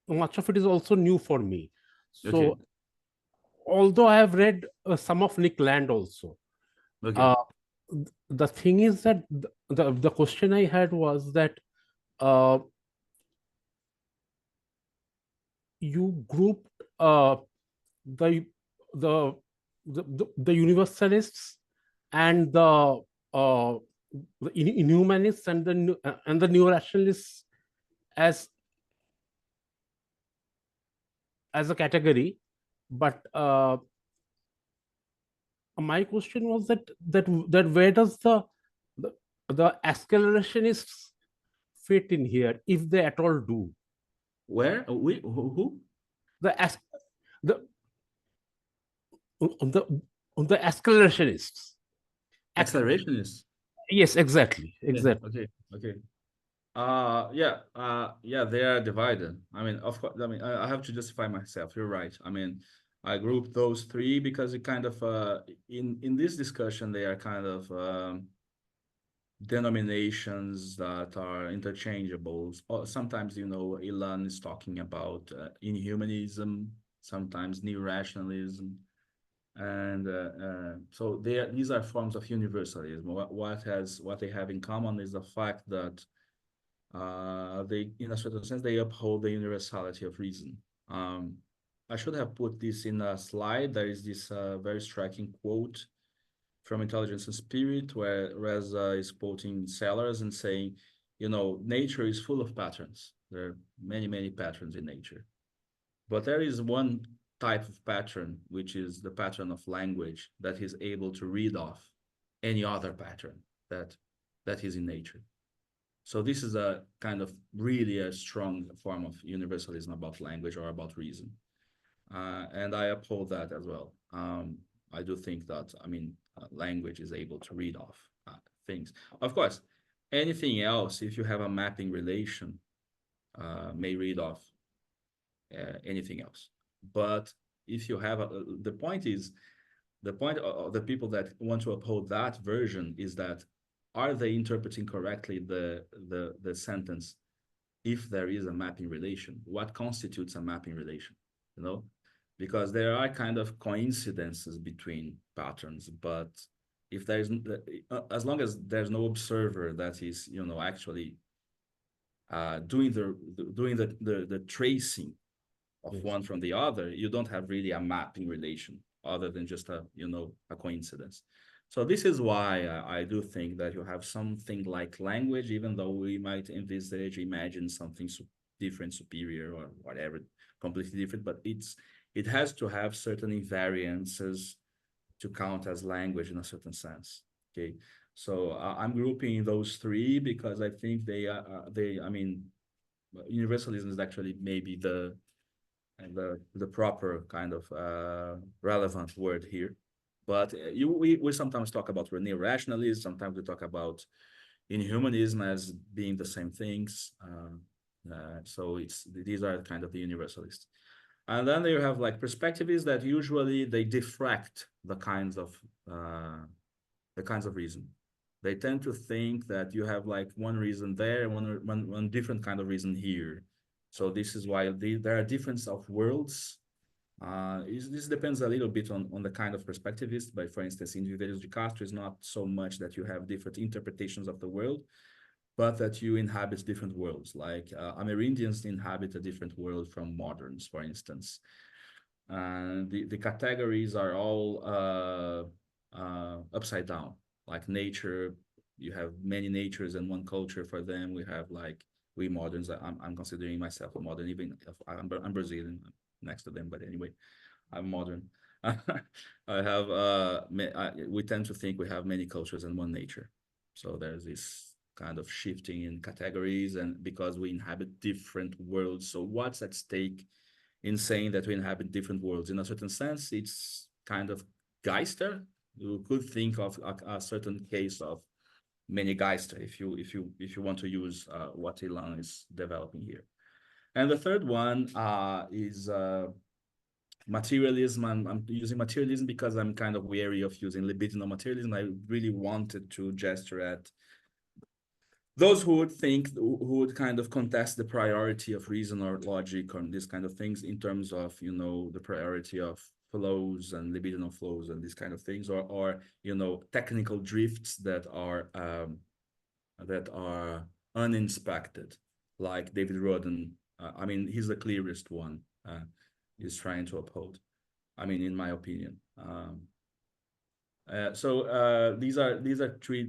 much of it is also new for me. So, Okay. although I have read some of Nick Land also, Okay. the thing is that the question I had was that you grouped the universalists and the inhumanists and the new rationalists as a category, but my question was that where does the accelerationists fit in here, if they at all do? Where? Who? The accelerationists. Accelerationists. Yes, exactly. Yeah, okay. Yeah, they are divided. I mean, of course, I have to justify myself. You're right. I mean, I grouped those three because it kind of in this discussion they are kind of denominations that are interchangeable. Sometimes, Hilan is talking about inhumanism, sometimes new rationalism. And so these are forms of universalism. What they have in common is the fact that they, in a certain sense, they uphold the universality of reason. I should have put this in a slide. There is this very striking quote from Intelligence and Spirit, where Reza is quoting Sellers and saying, nature is full of patterns. There are many, many patterns in nature. But there is one type of pattern, which is the pattern of language that is able to read off any other pattern that is in nature. So this is a kind of really a strong form of universalism about language or about reason. And I uphold that as well. I do think that, language is able to read off things. Of course, anything else, if you have a mapping relation, may read off anything else. But if you have the point of the people that want to uphold that version is that, are they interpreting correctly the sentence if there is a mapping relation? What constitutes a mapping relation? Because there are kind of coincidences between patterns, but if there is, as long as there's no observer that is, actually doing the tracing of one from the other, you don't have really a mapping relation other than just a coincidence. So this is why I do think that you have something like language, even though we might imagine something different, superior, or whatever, completely different, but it has to have certain invariances to count as language in a certain sense. Okay, so I'm grouping those three because I think universalism is actually maybe the proper kind of relevant word here. But we sometimes talk about new rationalism, sometimes we talk about inhumanism as being the same things. So these are kind of the universalists. And then you have like perspectivists that usually they diffract the kinds of reason. They tend to think that you have like one reason there, one different kind of reason here. So this is why there are difference of worlds. This depends a little bit on the kind of perspectivist. But for instance, in Nihilism, Castro is not so much that you have different interpretations of the world, but that you inhabit different worlds. Like Amerindians inhabit a different world from moderns, for instance. The categories are all upside down. Like nature, you have many natures and one culture for them. We have like we moderns. I'm considering myself a modern, even if I'm Brazilian next to them. But anyway, I'm modern. I have we tend to think we have many cultures and one nature. So there's this kind of shifting in categories, and because we inhabit different worlds. So what's at stake in saying that we inhabit different worlds? In a certain sense, it's kind of Geister. You could think of a certain case of many Geister if you want to use what Hilan is developing here. And the third one is materialism. I'm using materialism because I'm kind of wary of using libidinal materialism. I really wanted to gesture at those who would kind of contest the priority of reason or logic or these kind of things in terms of, the priority of flows and libidinal flows and these kind of things, or technical drifts that are uninspected, like David Rodin. I mean, he's the clearest one. Is trying to uphold. I mean, in my opinion. So these are three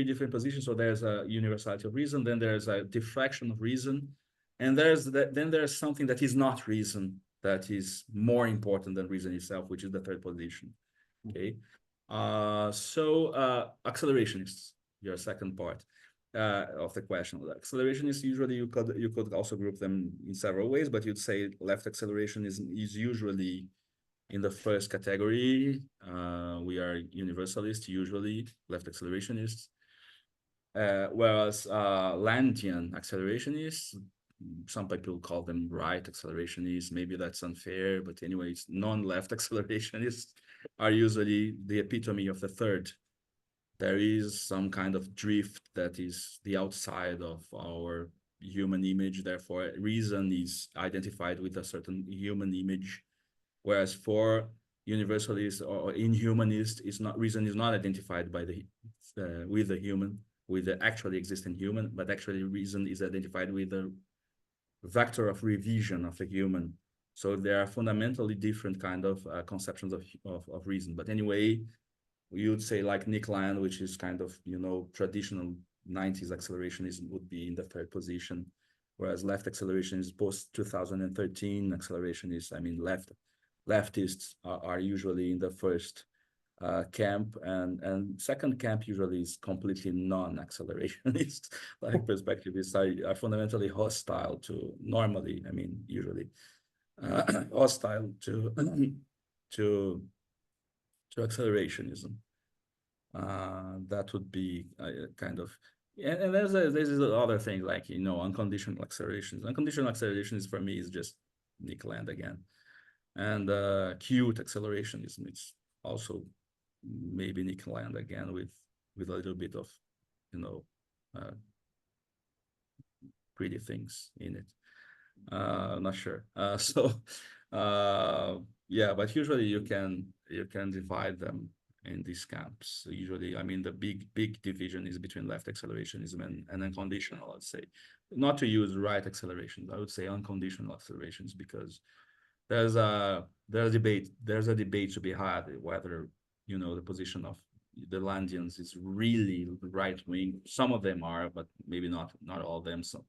different positions. So there's a universality of reason, then there's a diffraction of reason, and then there's something that is not reason, that is more important than reason itself, which is the third position. Okay. So accelerationists, your second part of the question. Accelerationists, usually you could also group them in several ways, but you'd say left acceleration is usually in the first category. We are universalists, usually left accelerationists, whereas Landian accelerationists, some people call them right accelerationists. Maybe that's unfair, but anyways, non-left accelerationists are usually the epitome of the third. There is some kind of drift that is the outside of our human image. Therefore, reason is identified with a certain human image, whereas for universalists or inhumanists, reason is not identified by with the human, with the actually existing human, but actually reason is identified with the vector of revision of the human. So there are fundamentally different kind of conceptions of reason. But anyway, you would say like Nick Land, which is kind of, traditional 90s accelerationism, would be in the third position, whereas left acceleration is post 2013 acceleration is, I mean, leftists are usually in the first camp, and second camp usually is completely non-accelerationist. Like perspectivists are fundamentally hostile to, normally, I mean, usually hostile to accelerationism. That would be kind of, and there's other things like, unconditional accelerations. Unconditional accelerations for me is just Nick Land again. And cute accelerationism, it's also maybe Nick Land again with a little bit of, pretty things in it. Not sure. Yeah, but usually you can divide them in these camps. So usually, I mean, the big division is between left accelerationism and unconditional, I'd say. Not to use right accelerations, I would say unconditional accelerations, because there's a debate to be had whether, the position of the Landians is really right wing. Some of them are, but maybe not all of them. So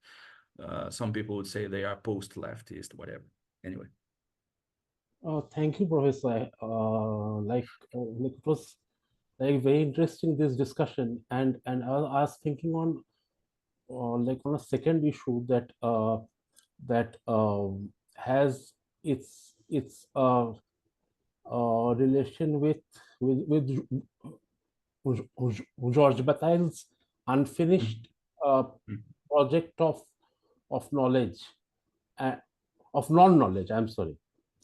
some people would say they are post-leftist, whatever. Anyway. Thank you, Professor. It was like very interesting, this discussion, and I was thinking on a second issue that has its relation with George Bataille's unfinished project of knowledge, of non-knowledge. I'm sorry.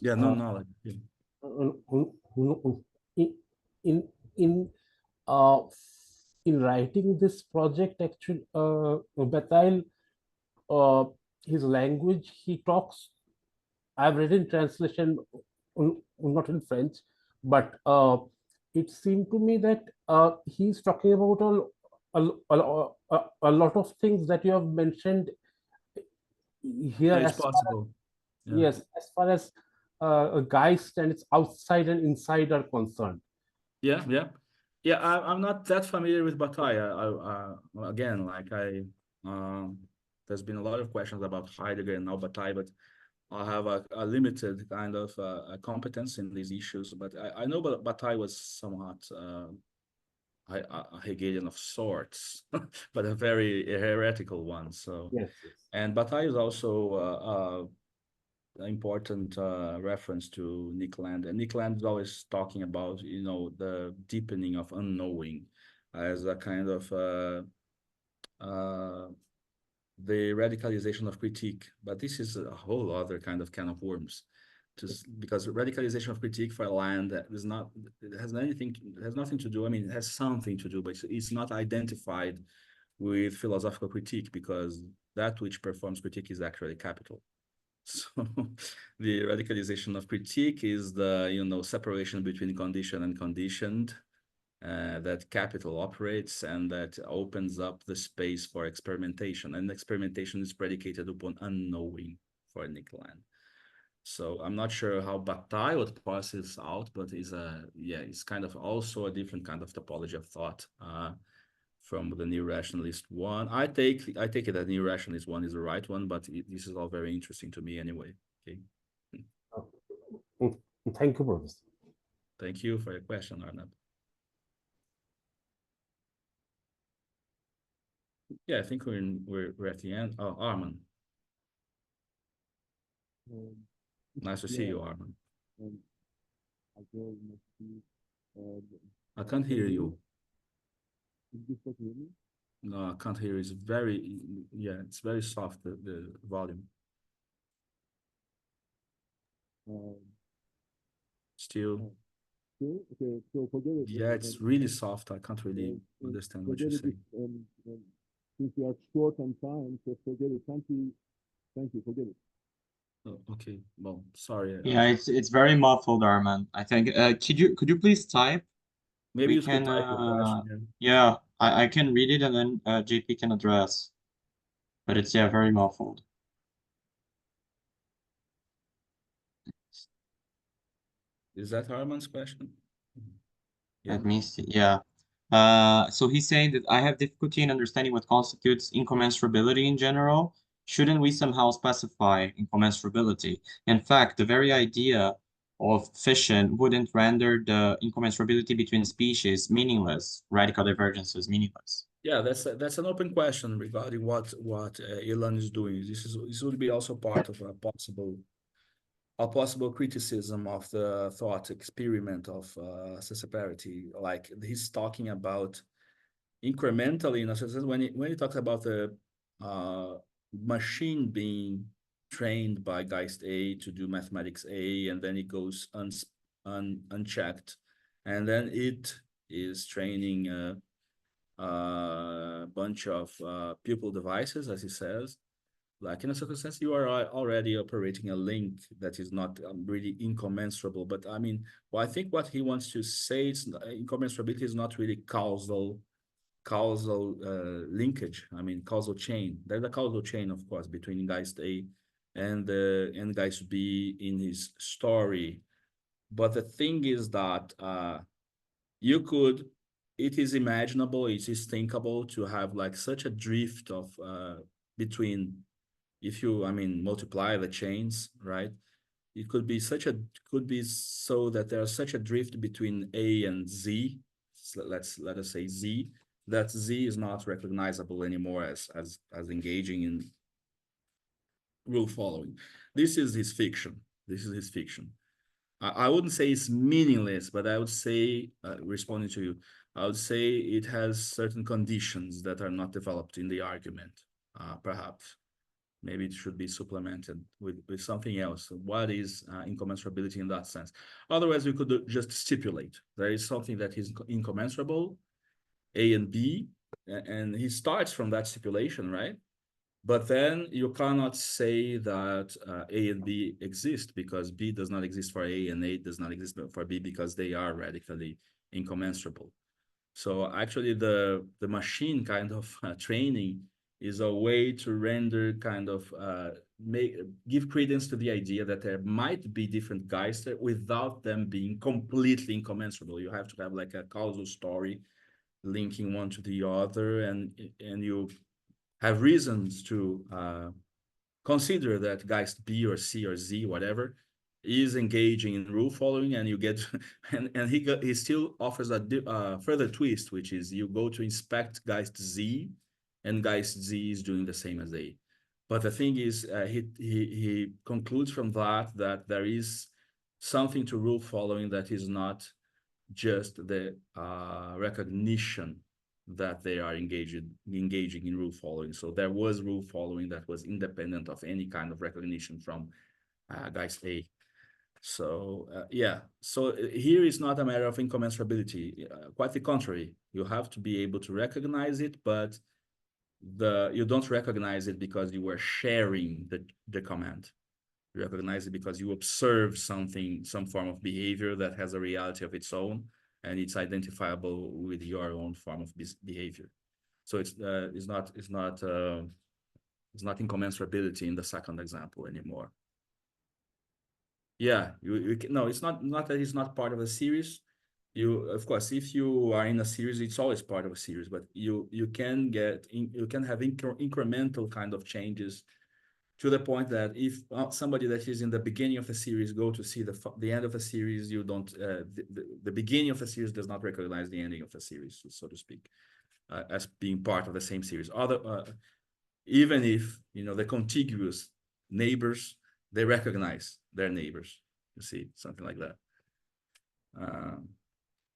Yeah, no knowledge. Yeah. in in in uh, in writing this project, actually, Bataille, uh, his language, he talks. I've read in translation, not in French, but it seemed to me that he's talking about a lot of things that you have mentioned here, Yeah, it's as far as, possible. Yeah. yes, as far as a Geist and its outside and inside are concerned. Yeah, yeah, yeah. I'm not that familiar with Bataille. Again, there's been a lot of questions about Heidegger and now Bataille, but I have a limited kind of competence in these issues. But I know Bataille was somewhat a Hegelian of sorts, but a very heretical one. So, Yes, yes. and Bataille is also important reference to Nick Land, and Nick Land is always talking about the deepening of unknowing as a kind of the radicalization of critique. But this is a whole other kind of can of worms, because radicalization of critique for Land is not, it has nothing to do. I mean, it has something to do, but it's not identified with philosophical critique, because that which performs critique is actually capital. So the radicalization of critique is the separation between condition and conditioned that capital operates, and that opens up the space for experimentation. And experimentation is predicated upon unknowing for Nick Land. So I'm not sure how Bataille would parse this out, but it's kind of also a different kind of topology of thought. From the new rationalist one, I take it that new rationalist one is the right one, but this is all very interesting to me anyway. Okay. Thank you, Professor. Thank you for your question, Arnab. Yeah, I think we're at the end. Oh, Arman. Nice to see you, Arman. I can't hear you. No, I can't hear. It's very soft, the volume. Still. Okay, so forget it. Yeah, it's really soft. I can't really understand what you're saying. Since you are short on time, so forget it. Thank you, forget it. Oh, okay. Well, sorry. Yeah, it's very muffled, Arman. I think. Could you please type? Maybe We you could can. type your question. Yeah, I can read it and then JP can address. But it's very muffled. Is that Arman's question? Yeah. Let me see. Yeah. So he's saying that I have difficulty in understanding what constitutes incommensurability in general. Shouldn't we somehow specify incommensurability? In fact, the very idea of fission wouldn't render the incommensurability between species meaningless, radical divergences meaningless. Yeah, that's an open question regarding what Hilan is doing. This would be also part of a possible criticism of the thought experiment of Scissiparity. Like, he's talking about incrementally, in a sense, when he talks about the machine being trained by Geist-A to do mathematics A, and then it goes unchecked, and then it is training a bunch of pupil devices, as he says. Like, in a certain sense, you are already operating a link that is not really incommensurable. But I mean, well, I think what he wants to say is incommensurability is not really causal linkage. I mean, causal chain. There's a causal chain, of course, between Geist-A and Geist-B in his story. But the thing is that it is imaginable, it is thinkable to have like such a drift of between, if you, I mean, multiply the chains, right? It could be so that there's such a drift between A and Z. So let us say Z, that Z is not recognizable anymore as engaging in rule following. This is his fiction. I wouldn't say it's meaningless, but I would say, responding to you, I would say it has certain conditions that are not developed in the argument, perhaps. maybe it should be supplemented with something else. What is incommensurability in that sense? Otherwise, we could just stipulate there is something that is incommensurable, A and B, and he starts from that stipulation, right? But then you cannot say that A and B exist because B does not exist for A and A does not exist for B because they are radically incommensurable. So actually the machine kind of training is a way to render kind of give credence to the idea that there might be different Geister without them being completely incommensurable. You have to have like a causal story linking one to the other, and you have reasons to consider that Geist B or C or Z, whatever, is engaging in rule following, and you get, and he still offers a further twist, which is you go to inspect Geist Z, and Geist Z is doing the same as A. But the thing is, he concludes from that there is something to rule following that is not just the recognition that they are engaging in rule following. So there was rule following that was independent of any kind of recognition from Geist-A. So yeah, so here is not a matter of incommensurability. Quite the contrary, you have to be able to recognize it, but you don't recognize it because you were sharing the command. You recognize it because you observe something, some form of behavior that has a reality of its own, and it's identifiable with your own form of behavior. So it's not incommensurability in the second example anymore. Yeah, no, it's not that it's not part of a series. You, of course, if you are in a series, it's always part of a series, but you can have incremental kind of changes to the point that if somebody that is in the beginning of the series go to see the end of the series, you don't the beginning of the series does not recognize the ending of the series, so to speak, as being part of the same series. Even if the contiguous neighbors, they recognize their neighbors. You see, something like that.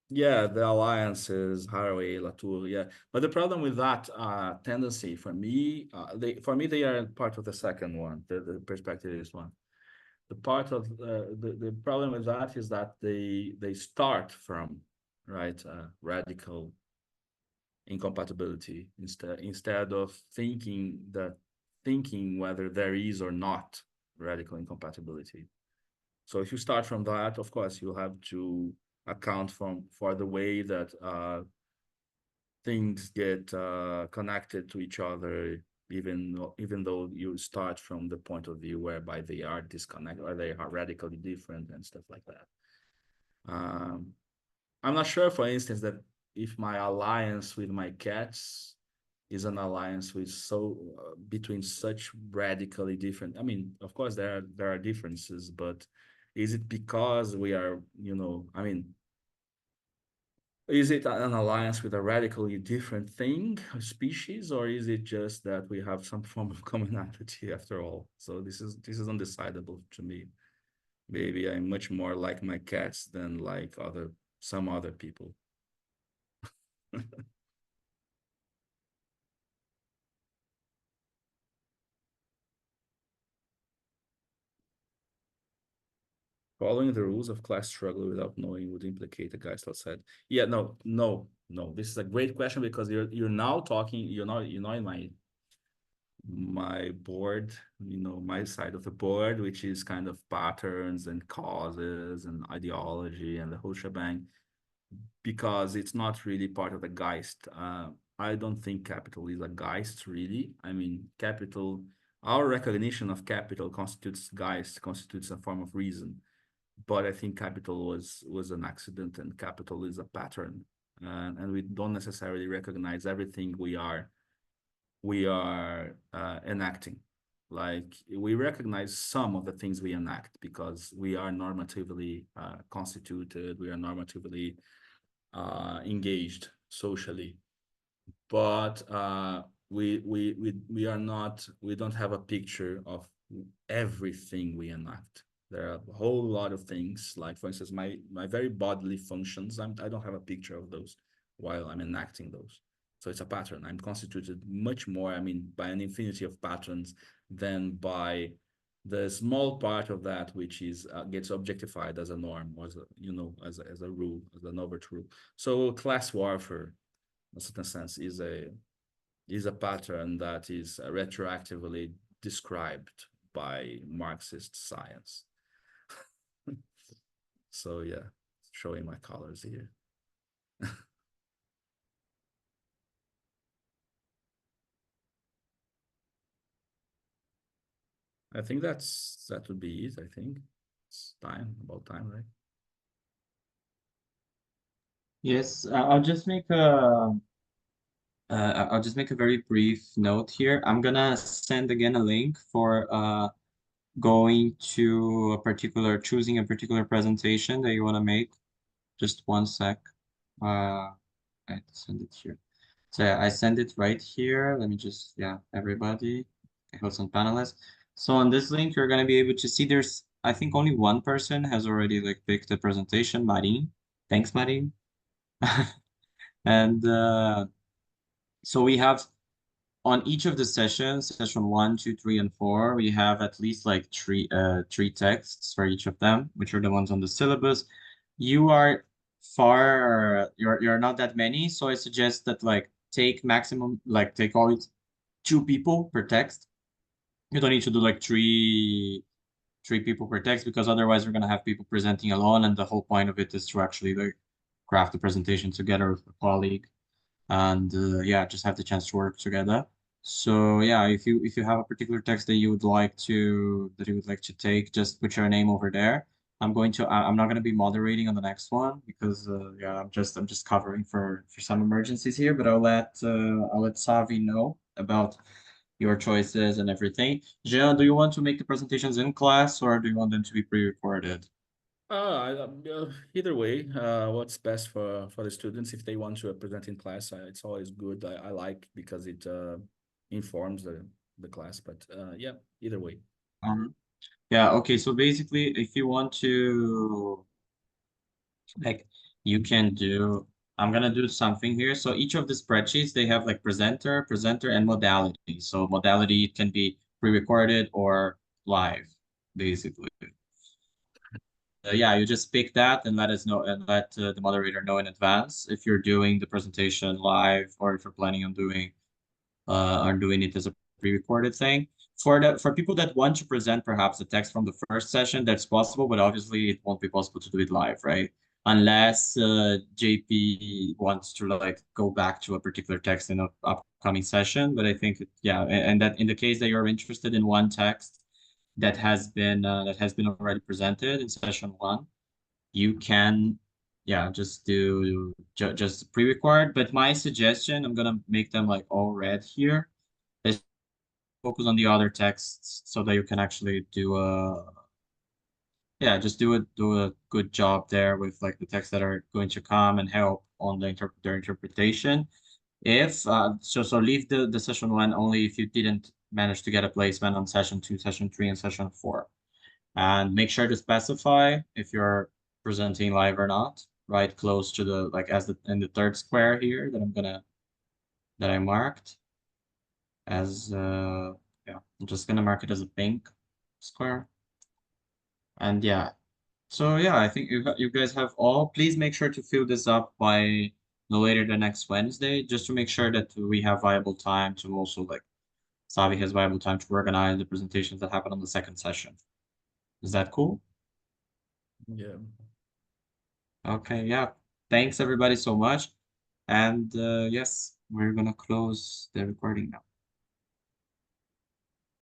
Yeah, the alliances, Haraway, Latour, yeah. But the problem with that tendency, for me, they are part of the second one, the perspectivist one. The part of the problem with that is that they start from radical incompatibility instead of thinking whether there is or not radical incompatibility. So if you start from that, of course, you have to account for the way that things get connected to each other, even though you start from the point of view whereby they are disconnected or they are radically different and stuff like that. I'm not sure, for instance, that if my alliance with my cats is an alliance with between such radically different. I mean, of course there are differences, but is it because we are, is it an alliance with a radically different thing, a species, or is it just that we have some form of commonality after all? So this is undecidable to me. Maybe I'm much more like my cats than like some other people. Following the rules of class struggle without knowing would implicate a Geist outside. Yeah, no. This is a great question because you're now talking. You're not in my board. My side of the board, which is kind of patterns and causes and ideology and the whole shebang, because it's not really part of the Geist. I don't think capital is a Geist really. I mean, capital. Our recognition of capital constitutes Geist, constitutes a form of reason. But I think capital was an accident, and capital is a pattern, and we don't necessarily recognize everything we are enacting. Like we recognize some of the things we enact because we are normatively constituted, we are normatively engaged socially, but we are not. We don't have a picture of everything we enact. There are a whole lot of things, like for instance, my very bodily functions. I don't have a picture of those while I'm enacting those. So it's a pattern. I'm constituted much more, I mean, by an infinity of patterns than by the small part of that which is gets objectified as a norm, or as a, you know, as a rule, as an overt rule. So class warfare, in a certain sense, is a pattern that is retroactively described by Marxist science. So yeah, showing my colors here. I think that would be it. I think it's about time, right? Yes, I'll just make a very brief note here. I'm gonna send again a link for going to choosing a particular presentation that you want to make. Just one sec. I send it here. So yeah, I send it right here. Let me just, yeah, everybody, hosts and panelists. So on this link, you're gonna be able to see there's, I think only one person has already like picked the presentation, Marin. Thanks, Marin. And so we have on each of the sessions, session 1, 2, 3, and 4, we have at least like three texts for each of them, which are the ones on the syllabus. You are you're not that many, so I suggest that like take always 2 people per text. You don't need to do like three people per text, because otherwise we're gonna have people presenting alone, and the whole point of it is to actually like craft the presentation together with a colleague, and yeah, just have the chance to work together. So yeah, if you have a particular text that you would like to take, just put your name over there. I'm not going to be moderating on the next one, because yeah, I'm just covering for some emergencies here, but I'll let Savi know about your choices and everything. Jean, do you want to make the presentations in class, or do you want them to be pre-recorded? Either way, what's best for the students. If they want to present in class, it's always good. I like, because it informs the class. But yeah, either way. Yeah, okay. So basically, if you want to, like, you can do, I'm gonna do something here. So each of the spreadsheets, they have like presenter, and modality. So modality can be pre-recorded or live, basically. Yeah, you just pick that and let us know, and let the moderator know in advance if you're doing the presentation live, or if you're planning on doing it as a pre-recorded thing. For people that want to present perhaps the text from the first session, that's possible, but obviously it won't be possible to do it live, right? Unless JP wants to like go back to a particular text in an upcoming session. But I think, yeah, and that in the case that you're interested in one text that has been already presented in session 1, you can, yeah, just do just pre-record. But my suggestion, I'm gonna make them like all red here, is focus on the other texts, so that you can actually do just do a good job there with like the texts that are going to come and help on their interpretation. If so leave the session 1 only if you didn't manage to get a placement on session 2, session 3, and session 4. And make sure to specify if you're presenting live or not, right close to the, like, in the third square here that I marked as yeah, I'm just gonna mark it as a pink square. And yeah, so yeah, I think you guys have all. Please make sure to fill this up by no later than next Wednesday, just to make sure that we have viable time to also, like, Savi has viable time to organize the presentations that happen on the second session. Is that cool? Yeah. Okay, yeah. Thanks everybody so much. And yes, we're gonna close the recording now.